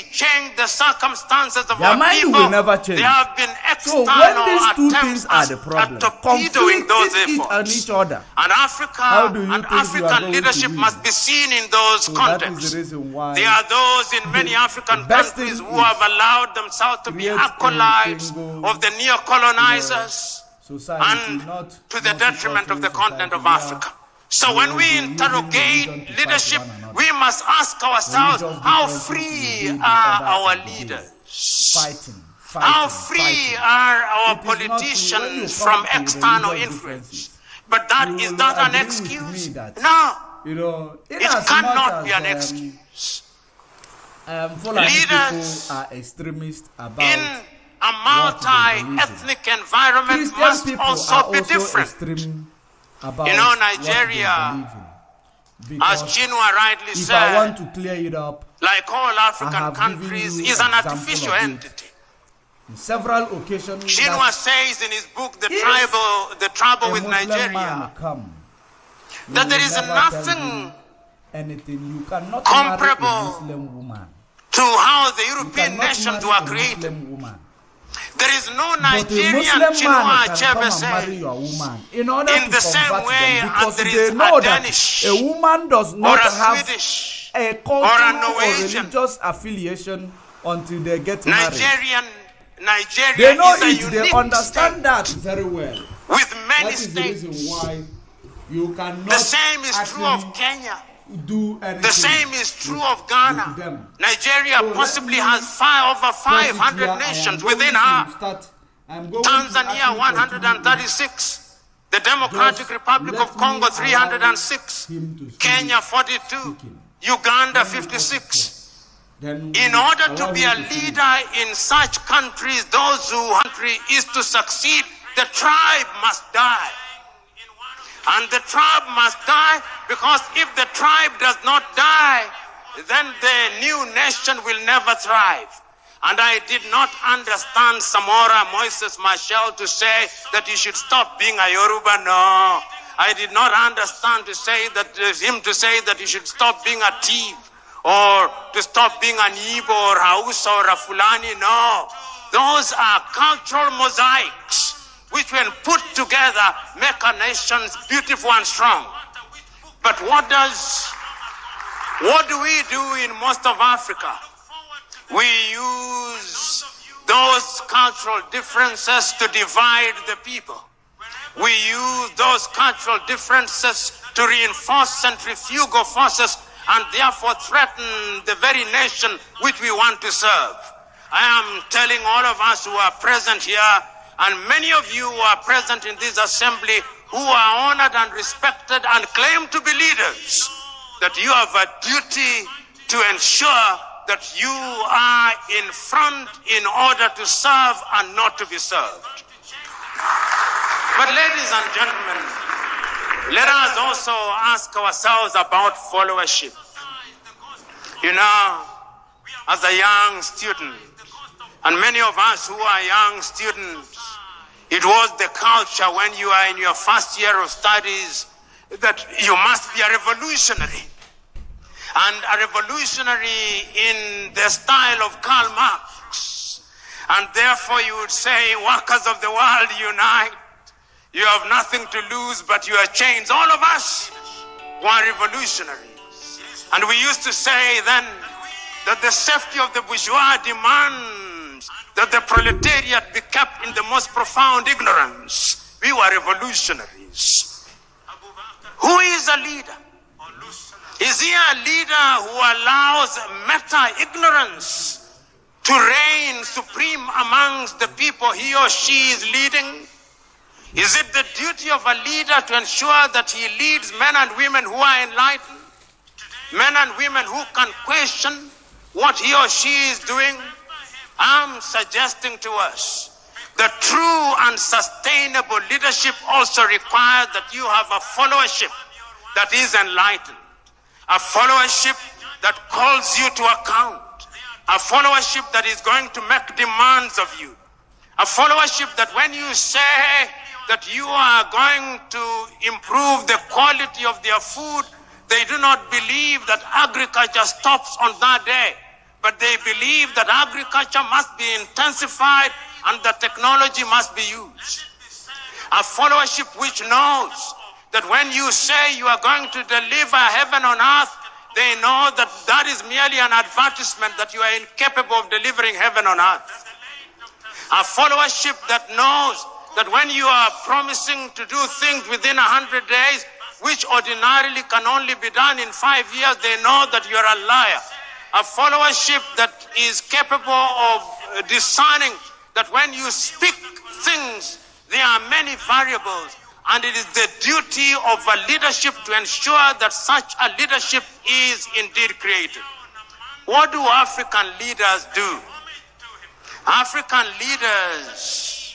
change the circumstances of Their our mind people, will never change. there have been So external when these two attempts things are the at problem, torpedoing those conflicting it on efforts. each other, And How Africa do you and think you are African going leadership to win? must be seen in those so that is contexts. the reason why There are those in many African best countries thing who is have allowed themselves to be create acolytes anything of the neo-colonizers society and not to the not detriment of the equal continent society of where Africa. So when we using interrogate religion to fight leadership, one another. we must ask ourselves, Religious how differences free will be the are order our of the day. leaders? fighting, How free are our It is not true. When you politicians come from to external religious influence? differences, But that you is will not an agree with excuse. me that, No, You know, in it as cannot much be an as, excuse. Fulani Leaders people are extremists about In a multi-ethnic environment Christian must people also are be also different. extreme about You know, what they Nigeria, believe in. As Because Chinua rightly if I want said, to clear it up, like all I African have given countries, you is an example artificial of it. entity. on several occasions, Chinua that says in his book, The If Trouble a with Muslim Nigeria, man come, that he there will is never nothing tell you anything. You cannot comparable marry a Muslim woman. to how the You European cannot nations marry were a created. Muslim woman. There is no But a Nigerian Muslim Chinua man can come Achebe and marry say, your woman in order in to the same convert way them, as because there they is know a that Danish a woman does or not a have Swedish a or a cultural or Norwegian. religious affiliation until they get married. Nigeria They know is a it. unique They understand state that very well. with That many is the reason states. why you cannot. The same is true of actually Kenya. do anything. The same is true with- of Ghana. with them. Nigeria So possibly let me has over 500 Where I am nations going within to her. start- I'm going to Tanzania actually 136. The Democratic Just Republic let of Congo me allow 306. him to finish Kenya 42. speaking. Uganda Then we 56. Then In we order allow to be him a finish. leader in such countries, those who country is to succeed, the tribe must die. And the tribe must die because if the tribe does not die, then the new nation will never thrive. And I did not understand Samora Moises Machel to say that he should stop being a Yoruba. No. I did not understand to say that him to say that he should stop being a thief or to stop being an Igbo or Hausa or a Fulani. No. Those are cultural mosaics which when put together make a nation beautiful and strong. But what do we do in most of Africa? We use those cultural differences to divide the people. We use those cultural differences to reinforce centrifugal forces and therefore threaten the very nation which we want to serve. I am telling all of us who are present here, and many of you who are present in this assembly, who are honored and respected and claim to be leaders, that you have a duty to ensure that you are in front in order to serve and not to be served. But ladies and gentlemen, let us also ask ourselves about followership. You know, as a young student, and many of us who are young students, it was the culture when you are in your first year of studies that you must be a revolutionary. And a revolutionary in the style of Karl Marx. And therefore you would say, workers of the world, unite. You have nothing to lose but your chains. All of us were revolutionaries. And we used to say then that the safety of the bourgeois demands that the proletariat be kept in the most profound ignorance. We were revolutionaries. Who is a leader? Is he a leader who allows meta-ignorance to reign supreme amongst the people he or she is leading? Is it the duty of a leader to ensure that he leads men and women who are enlightened? Men and women who can question what he or she is doing? I'm suggesting to us that true and sustainable leadership also requires that you have a followership that is enlightened. A followership that calls you to account. A followership that is going to make demands of you. A followership that when you say that you are going to improve the quality of their food, they do not believe that agriculture stops on that day, but they believe that agriculture must be intensified and the technology must be used. A followership which knows that when you say you are going to deliver heaven on earth, they know that that is merely an advertisement that you are incapable of delivering heaven on earth. A followership that knows that when you are promising to do things within 100 days, which ordinarily can only be done in 5 years, they know that you are a liar. A followership that is capable of discerning that when you speak things, there are many variables. And it is the duty of a leadership to ensure that such a leadership is indeed created. What do African leaders do? African leaders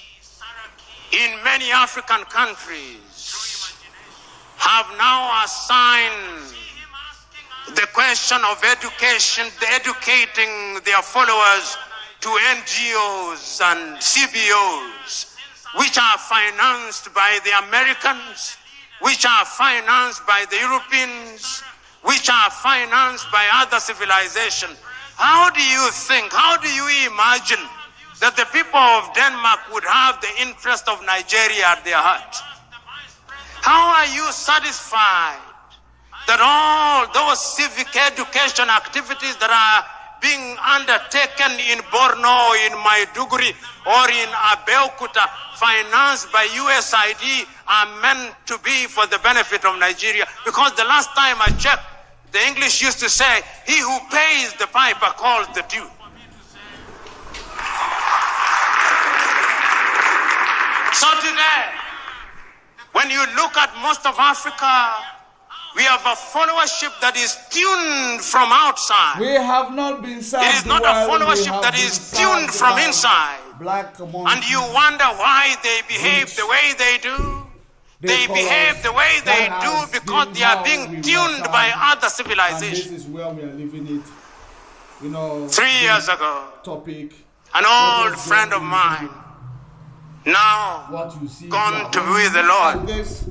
in many African countries have now assigned the question of education, educating their followers to NGOs and CBOs, which are financed by the Americans, which are financed by the Europeans, which are financed by other civilizations. How do you think, how do you imagine that the people of Denmark would have the interest of Nigeria at their heart? How are you satisfied that all those civic education activities that are being undertaken in Borno, in Maiduguri, or in Abeokuta, financed by USAID, are meant to be for the benefit of Nigeria? Because the last time I checked, the English used to say, he who pays the piper calls the due. So today, when you look at most of Africa, we have a followership that is tuned from outside. We have not been served. It is not a followership that is tuned from inside. And you wonder why they behave the way they do. They behave the way they do because they are being tuned by other civilizations. This is where we are living it. You know, 3 years ago, topic, an old friend of mine, now gone to be with the Lord, this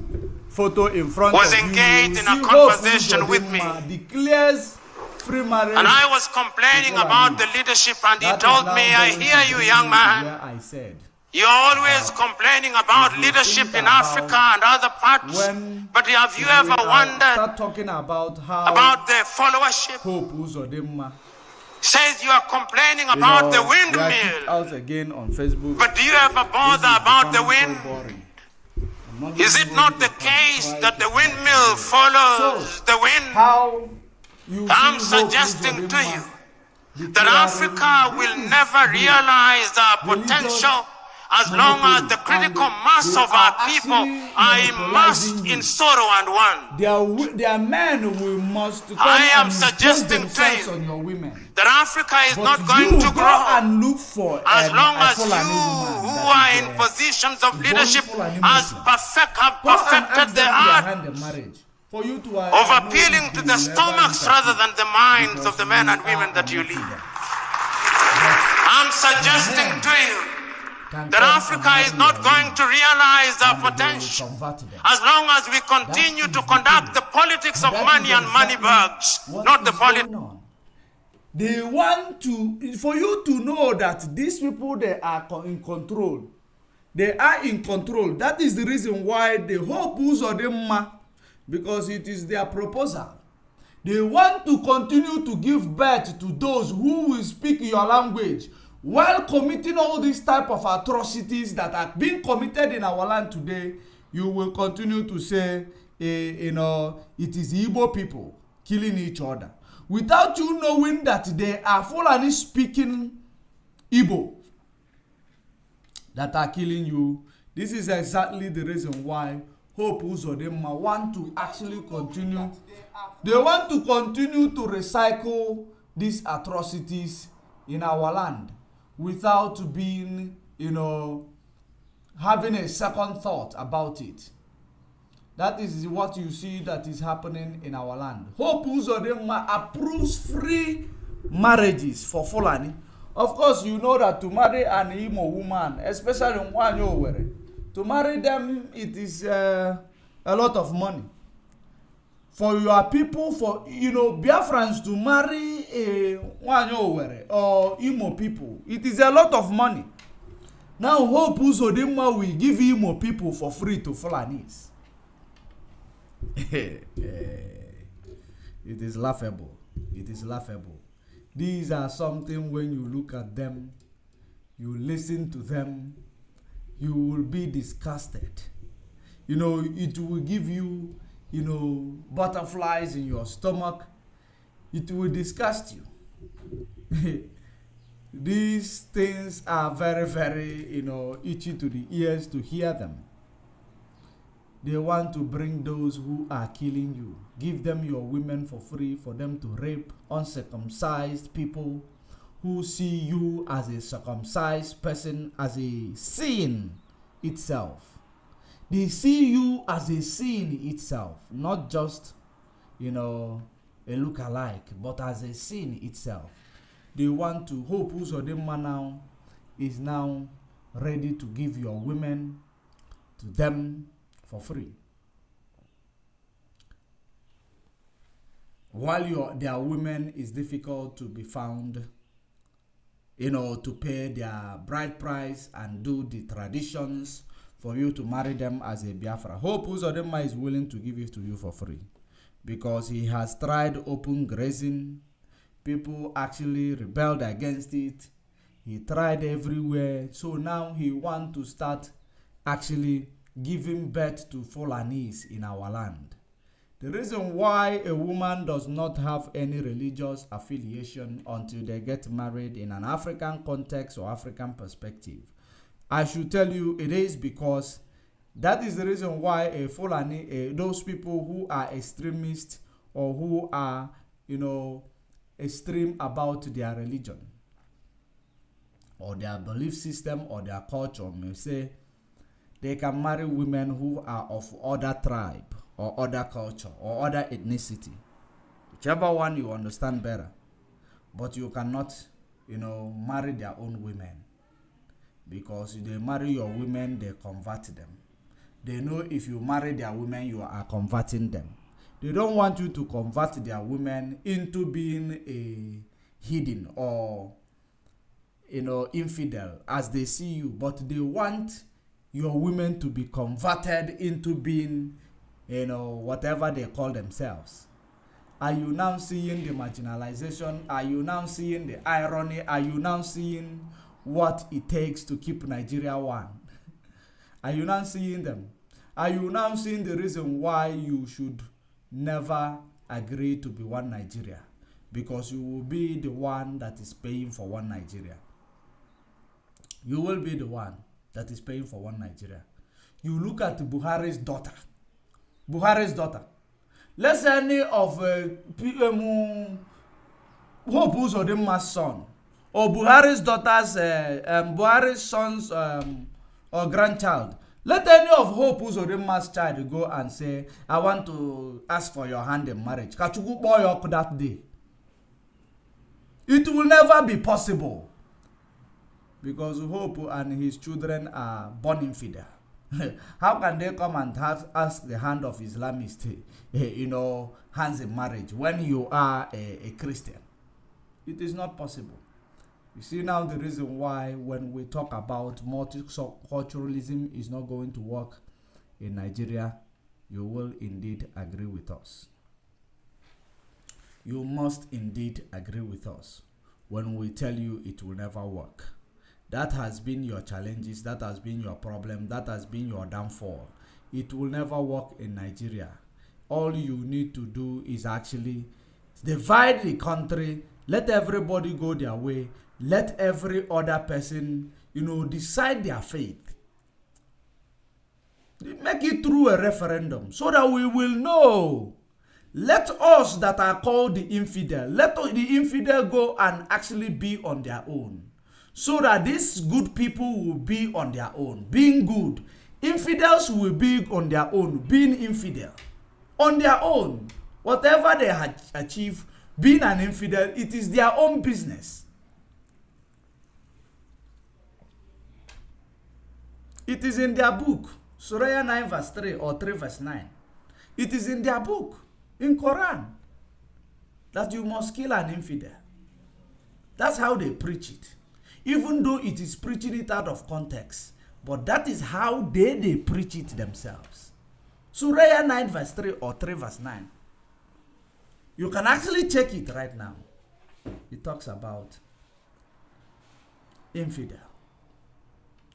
photo in front was of engaged you, in a conversation with me. Declares free marriage. And I was complaining about the leadership, and he told me, I hear you, young man. I said, you're always complaining about leadership in Africa and other parts, but have you ever wondered start talking about how about the followership? Pope Uzodimma Says you are complaining about the windmill. Out again on Facebook. But do you ever bother about the wind? Is it not the case that the windmill follows the wind? How you I'm suggesting to you that Africa will never never realize our potential as long as the critical mass of our people are immersed in sorrow and want. Their men will must come I am and suggesting impose to themselves you on your women. that Africa is But not going you to go grow and look for as long a as Fulani you woman who that are is, in positions of leadership Fulani have Muslim. Go and perfected ask the them art their hand in marriage. For you to of appealing to the stomachs rather than the minds of the men and women that you lead. I'm suggesting to you that Africa is not going to realize our potential as long as we continue to conduct the politics of money and money bags, not the politics. They want to, for you to know that these people, they are in control. They are in control. That is the reason why the hope uzodi, because it is their proposal. They want to continue to give birth to those who will speak your language while committing all these type of atrocities that are being committed in our land today. You will continue to say, it is Igbo people killing each other, without you knowing that they are Fulani speaking Igbo that are killing you. This is exactly the reason why Hope Uzodinma want to actually continue. They want to continue to recycle these atrocities in our land without being, having a second thought about it. That is what you see that is happening in our land. Hope Uzodinma approves free marriages for Fulani. Of course, you know that to marry an Imo woman, especially in Wanyowere, to marry them, it is a lot of money. For your people, for Biafrans to marry a Wanyowere or Imo people, it is a lot of money. Now, Hope Uzodinma will give Imo people for free to Fulanis. It is laughable. It is laughable. These are something when you look at them, you listen to them, you will be disgusted. It will give you, butterflies in your stomach. It will disgust you. These things are very, very, itchy to the ears to hear them. They want to bring those who are killing you. Give them your women for free for them to rape uncircumcised people who see you as a circumcised person as a sin itself. They see you as a sin itself, not just, a look-alike, but as a sin itself. They want to, Hope Uzodinma now is now ready to give your women to them for free. While their women is difficult to be found, to pay their bride price and do the traditions for you to marry them as a Biafra. Hope Uzodinma is willing to give it to you for free because he has tried open grazing. People actually rebelled against it. He tried everywhere. So now he wants to start actually giving birth to Fulanis in our land. The reason why a woman does not have any religious affiliation until they get married in an African context or African perspective, I should tell you it is because that is the reason why a Fulani, those people who are extremists or who are, extreme about their religion or their belief system or their culture may say, they can marry women who are of other tribe or other culture or other ethnicity. Whichever one you understand better. But you cannot, marry their own women. Because if they marry your women, they convert them. They know if you marry their women, you are converting them. They don't want you to convert their women into being a hidden or, infidel as they see you. But they want your women to be converted into being, whatever they call themselves. Are you now seeing the marginalization? Are you now seeing the irony? Are you now seeing what it takes to keep Nigeria one? Are you now seeing them? Are you now seeing the reason why you should never agree to be one Nigeria? Because you will be the one that is paying for one Nigeria. You will be the one that is paying for one Nigeria. You look at Buhari's daughter. Buhari's daughter. Let's say any of Hope Uzodinma's son, or Buhari's daughter's, Buhari's son's or grandchild. Let any of Hope Uzodinma's child go and say, I want to ask for your hand in marriage. Kachugu boy up that day. It will never be possible. Because Hope and his children are born infidel. How can they come and ask the hand of Islamist, hands in marriage when you are a Christian? It is not possible. You see now the reason why when we talk about multiculturalism is not going to work in Nigeria, you will indeed agree with us. You must indeed agree with us when we tell you it will never work. That has been your challenges, that has been your problem, that has been your downfall. It will never work in Nigeria. All you need to do is actually divide the country, let everybody go their way, let every other person, decide their fate. Make it through a referendum so that we will know. Let us that are called the infidel, let the infidel go and actually be on their own. So that these good people will be on their own, being good. Infidels will be on their own, being infidel. On their own. Whatever they achieve, being an infidel, it is their own business. It is in their book. Surah 9 verse 3 or 3 verse 9. It is in their book, in Quran, that you must kill an infidel. That's how they preach it. Even though it is preaching it out of context. But that is how they preach it themselves. Surah 9 verse 3 or 3 verse 9. You can actually check it right now. It talks about infidel.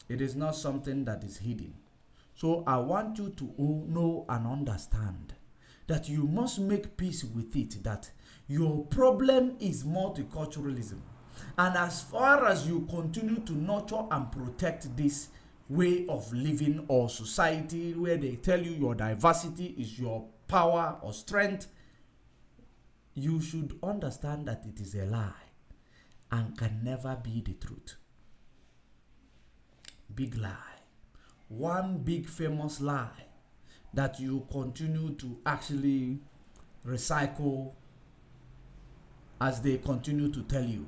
It is not something that is hidden. So I want you to know and understand that you must make peace with it, that your problem is multiculturalism. And as far as you continue to nurture and protect this way of living or society where they tell you your diversity is your power or strength, you should understand that it is a lie and can never be the truth. Big lie. One big famous lie that you continue to actually recycle as they continue to tell you.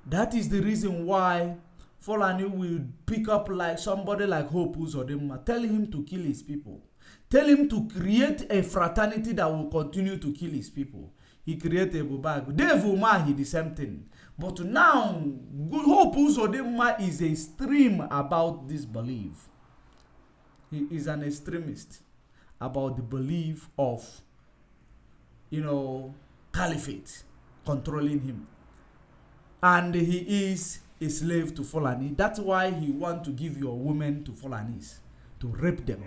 That is the reason why Fulani will pick up like somebody like Hope Uzodinma, tell him to kill his people. Tell him to create a fraternity that will continue to kill his people. He created a Bubag. Dave Umahi, the same thing. But now, Hope Uzodinma is extreme about this belief. He is an extremist about the belief of, caliphate controlling him. And he is a slave to Fulani. That's why he wants to give your women to Fulanis, to rape them.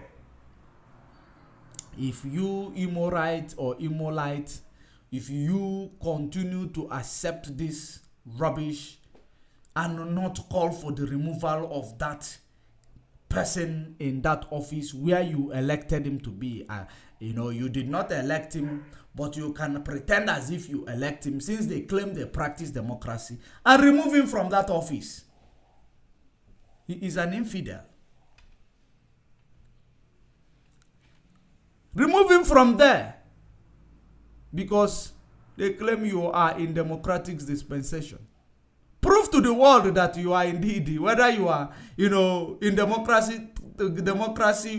If you immorite or immolite, if you continue to accept this rubbish and not call for the removal of that person in that office where you elected him to be, you did not elect him, but you can pretend as if you elect him since they claim they practice democracy and remove him from that office. He is an infidel. Remove him from there because they claim you are in democratic dispensation. Prove to the world that you are indeed, whether you are, in democracy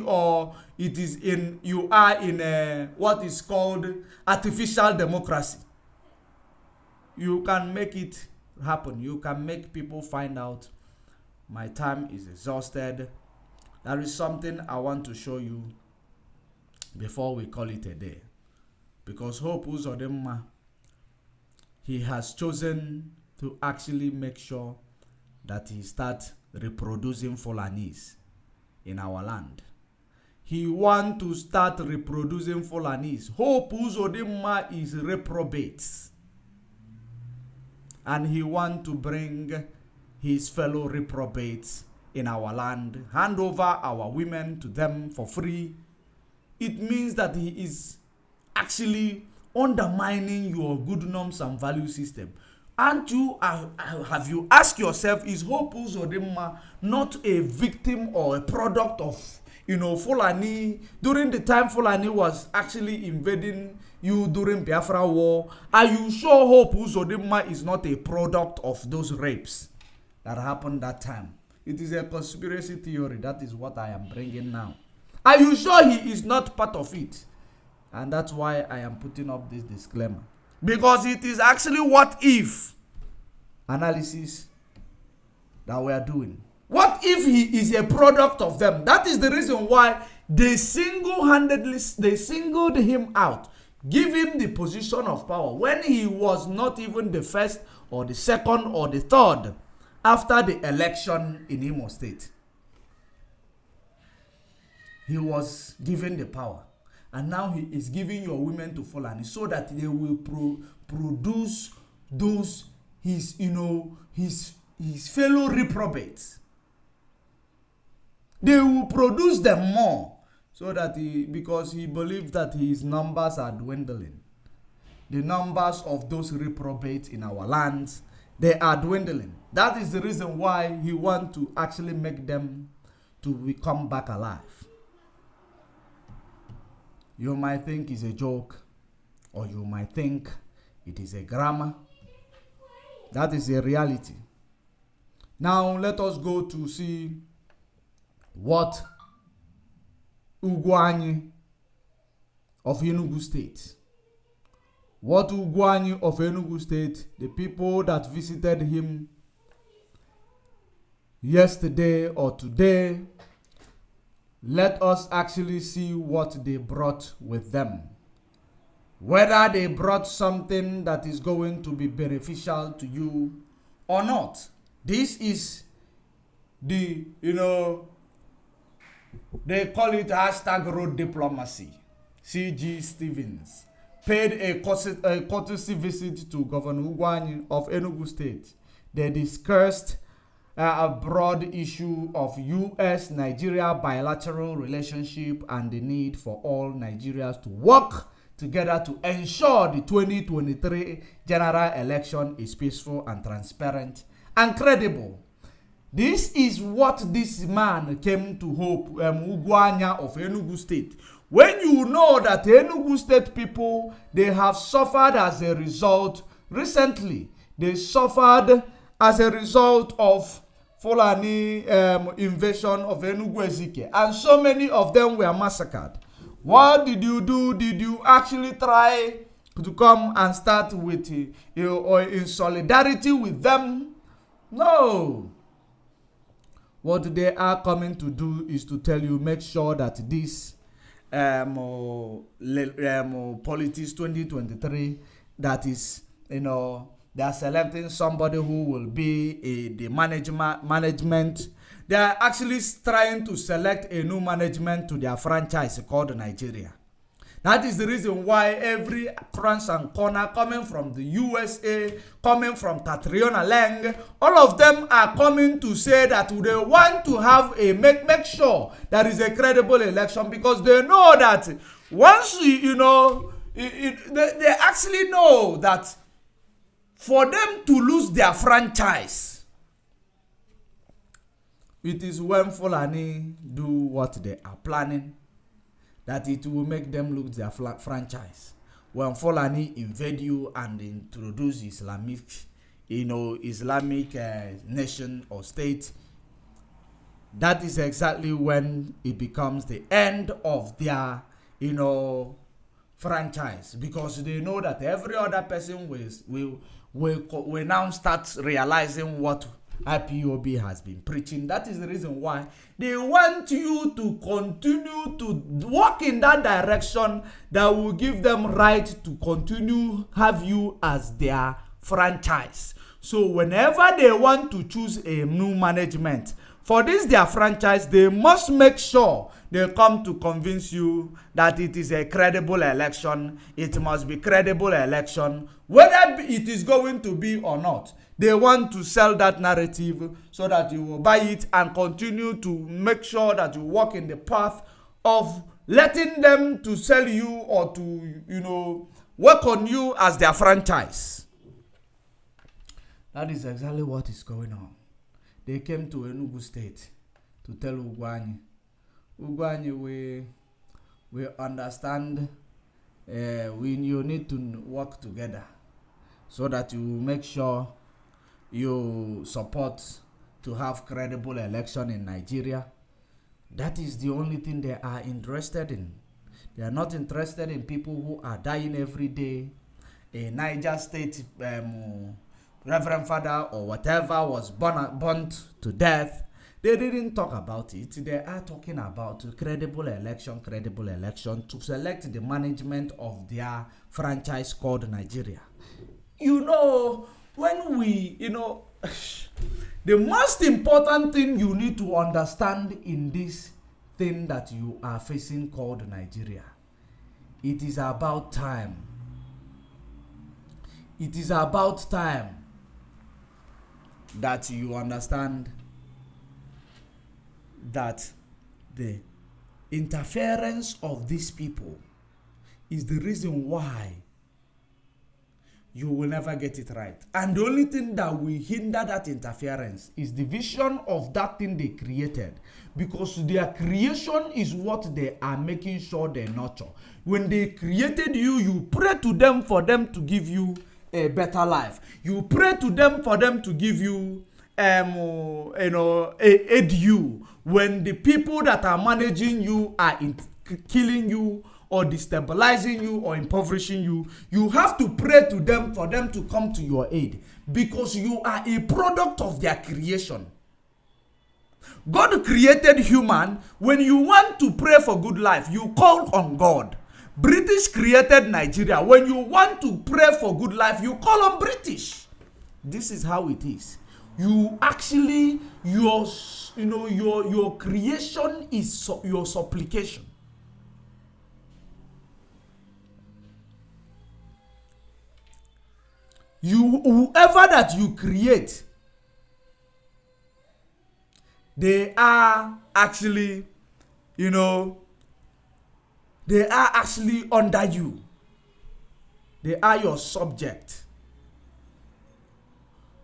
or it is you are in what is called artificial democracy. You can make it happen. You can make people find out. My time is exhausted. There is something I want to show you before we call it a day. Because Hope Uzodinma, he has chosen to actually make sure that he starts reproducing Fulanis in our land. He wants to start reproducing Fulanis. Hope Uzodinma is reprobates. And he wants to bring his fellow reprobates in our land, hand over our women to them for free, it means that he is actually undermining your good norms and value system. Aren't you, have you asked yourself, is Hope Uzodinma not a victim or a product of, Fulani, during the time Fulani was actually invading you during Biafra war? Are you sure Hope Uzodinma is not a product of those rapes that happened that time? It is a conspiracy theory. That is what I am bringing now. Are you sure he is not part of it? And that's why I am putting up this disclaimer. Because it is actually what if analysis that we are doing. What if he is a product of them? That is the reason why they singled him out, give him the position of power when he was not even the first or the second or the third after the election in Imo State. He was given the power. And now he is giving your women to Fulani so that they will produce those his fellow reprobates. They will produce them more so that because he believes that his numbers are dwindling. The numbers of those reprobates in our lands, they are dwindling. That is the reason why he wants to actually make them to come back alive. You might think it's a joke, or you might think it is a grammar. That is a reality. Now let us go to see what Ugwuanyi of Enugu State. What Ugwuanyi of Enugu State, the people that visited him yesterday or today, let us actually see what they brought with them. Whether they brought something that is going to be beneficial to you or not. This is the, they call it #road diplomacy. C.G. Stevens paid a courtesy visit to Governor Ugwuanyi of Enugu State. They discussed a broad issue of U.S.-Nigeria bilateral relationship and the need for all Nigerians to work together to ensure the 2023 general election is peaceful and transparent and credible. This is what this man came to hope, Ugwuanyi of Enugu State. When you know that Enugu State people, they have suffered as a result, recently, they suffered as a result of Fulani invasion of Enugu Ezike, and so many of them were massacred. What did you do? Did you actually try to come and start with or in solidarity with them? No. What they are coming to do is to tell you, make sure that this politics 2023, that is, they are selecting somebody who will be the management. They are actually trying to select a new management to their franchise called Nigeria. That is the reason why every crunch and corner coming from the USA, coming from Catriona Lang, all of them are coming to say that they want to have make sure there is a credible election, because they know that once they actually know that for them to lose their franchise, it is when Fulani do what they are planning that it will make them lose their franchise. When Fulani invade you and introduce Islamic nation or state, that is exactly when it becomes the end of their, franchise, because they know that every other person will now start realizing what IPOB has been preaching. That is the reason why they want you to continue to walk in that direction that will give them right to continue have you as their franchise. So whenever they want to choose a new management for this their franchise, they must make sure they come to convince you that it is a credible election. It must be credible election, whether it is going to be or not. They want to sell that narrative so that you will buy it and continue to make sure that you walk in the path of letting them to sell you or to, work on you as their franchise. That is exactly what is going on. They came to Enugu State to tell Ugwuanyi, we understand you need to work together so that you make sure you support to have credible election in Nigeria. That is the only thing they are interested in. They are not interested in people who are dying every day. A Niger State Reverend Father or whatever was burnt to death. They didn't talk about it. They are talking about credible election to select the management of their franchise called Nigeria. When we, the most important thing you need to understand in this thing that you are facing called Nigeria, it is about time. It is about time that you understand that the interference of these people is the reason why you will never get it right. And the only thing that will hinder that interference is the vision of that thing they created. Because their creation is what they are making sure they nurture. When they created you, you pray to them for them to give you a better life. You pray to them for them to give you aid you when the people that are managing you are killing you or destabilizing you or impoverishing you. You have to pray to them for them to come to your aid, because you are a product of their creation. God created human. When you want to pray for good life, you call on God. British created Nigeria. When you want to pray for good life, you call on British. This is how it is. You actually, your creation is your supplication. Whoever that you create, they are actually, they are actually under you. They are your subject.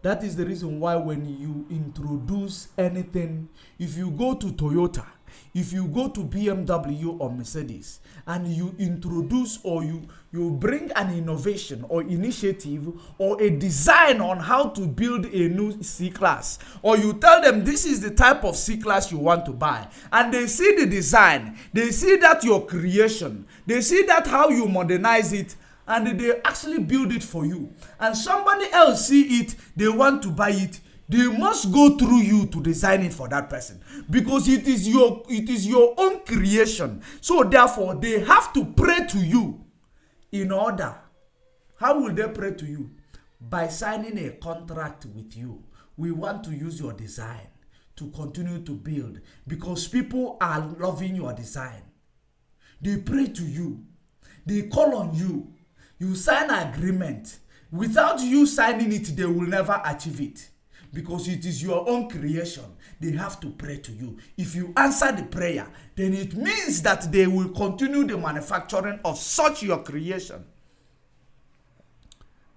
That is the reason why when you introduce anything, if you go to Toyota, if you go to BMW or Mercedes, and you introduce or you bring an innovation or initiative or a design on how to build a new C-Class, or you tell them this is the type of C-Class you want to buy, and they see the design, they see that your creation, they see that how you modernize it, and they actually build it for you, and somebody else see it, they want to buy it, they must go through you to design it for that person, because it is your own creation. So therefore they have to pray to you in order. How will they pray to you? By signing a contract with you. We want to use your design to continue to build, because people are loving your design. They pray to you, they call on you, you sign an agreement. Without you signing it, they will never achieve it, because it is your own creation. They have to pray to you. If you answer the prayer, then it means that they will continue the manufacturing of such your creation.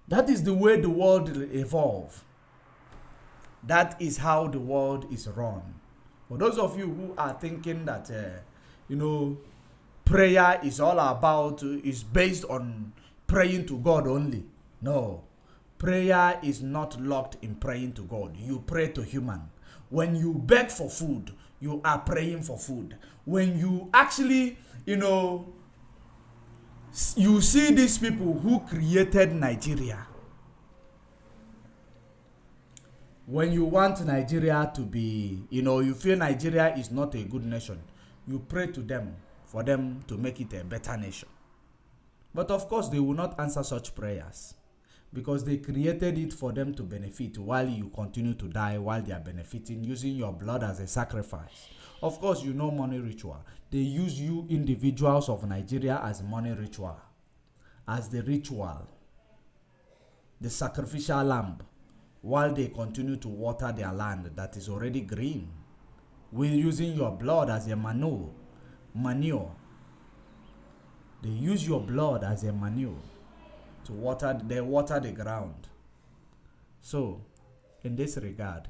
That is the way the world will evolve. That is how the world is run. For those of you who are thinking that, prayer is all about, is based on praying to God only. No. Prayer is not locked in praying to God. You pray to human. When you beg for food, you are praying for food. When you actually, you see these people who created Nigeria. When you want Nigeria to be, you feel Nigeria is not a good nation, you pray to them for them to make it a better nation. But of course, they will not answer such prayers, because they created it for them to benefit while you continue to die, while they are benefiting, using your blood as a sacrifice. Of course, money ritual. They use you individuals of Nigeria as money ritual, as the ritual, the sacrificial lamb while they continue to water their land that is already green, with using your blood as a manure. They use your blood as a manure to water the ground. So, in this regard,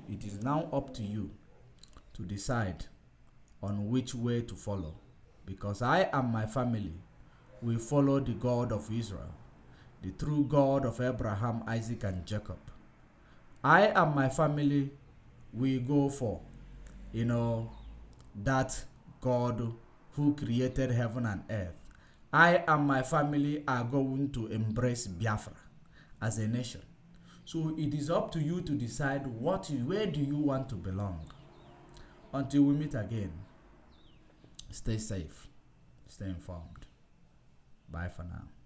it is now up to you to decide on which way to follow, because I and my family, we follow the God of Israel, the true God of Abraham, Isaac, and Jacob. I and my family, we go for, that God who created heaven and earth. I and my family are going to embrace Biafra as a nation. So it is up to you to decide where do you want to belong. Until we meet again, stay safe, stay informed. Bye for now.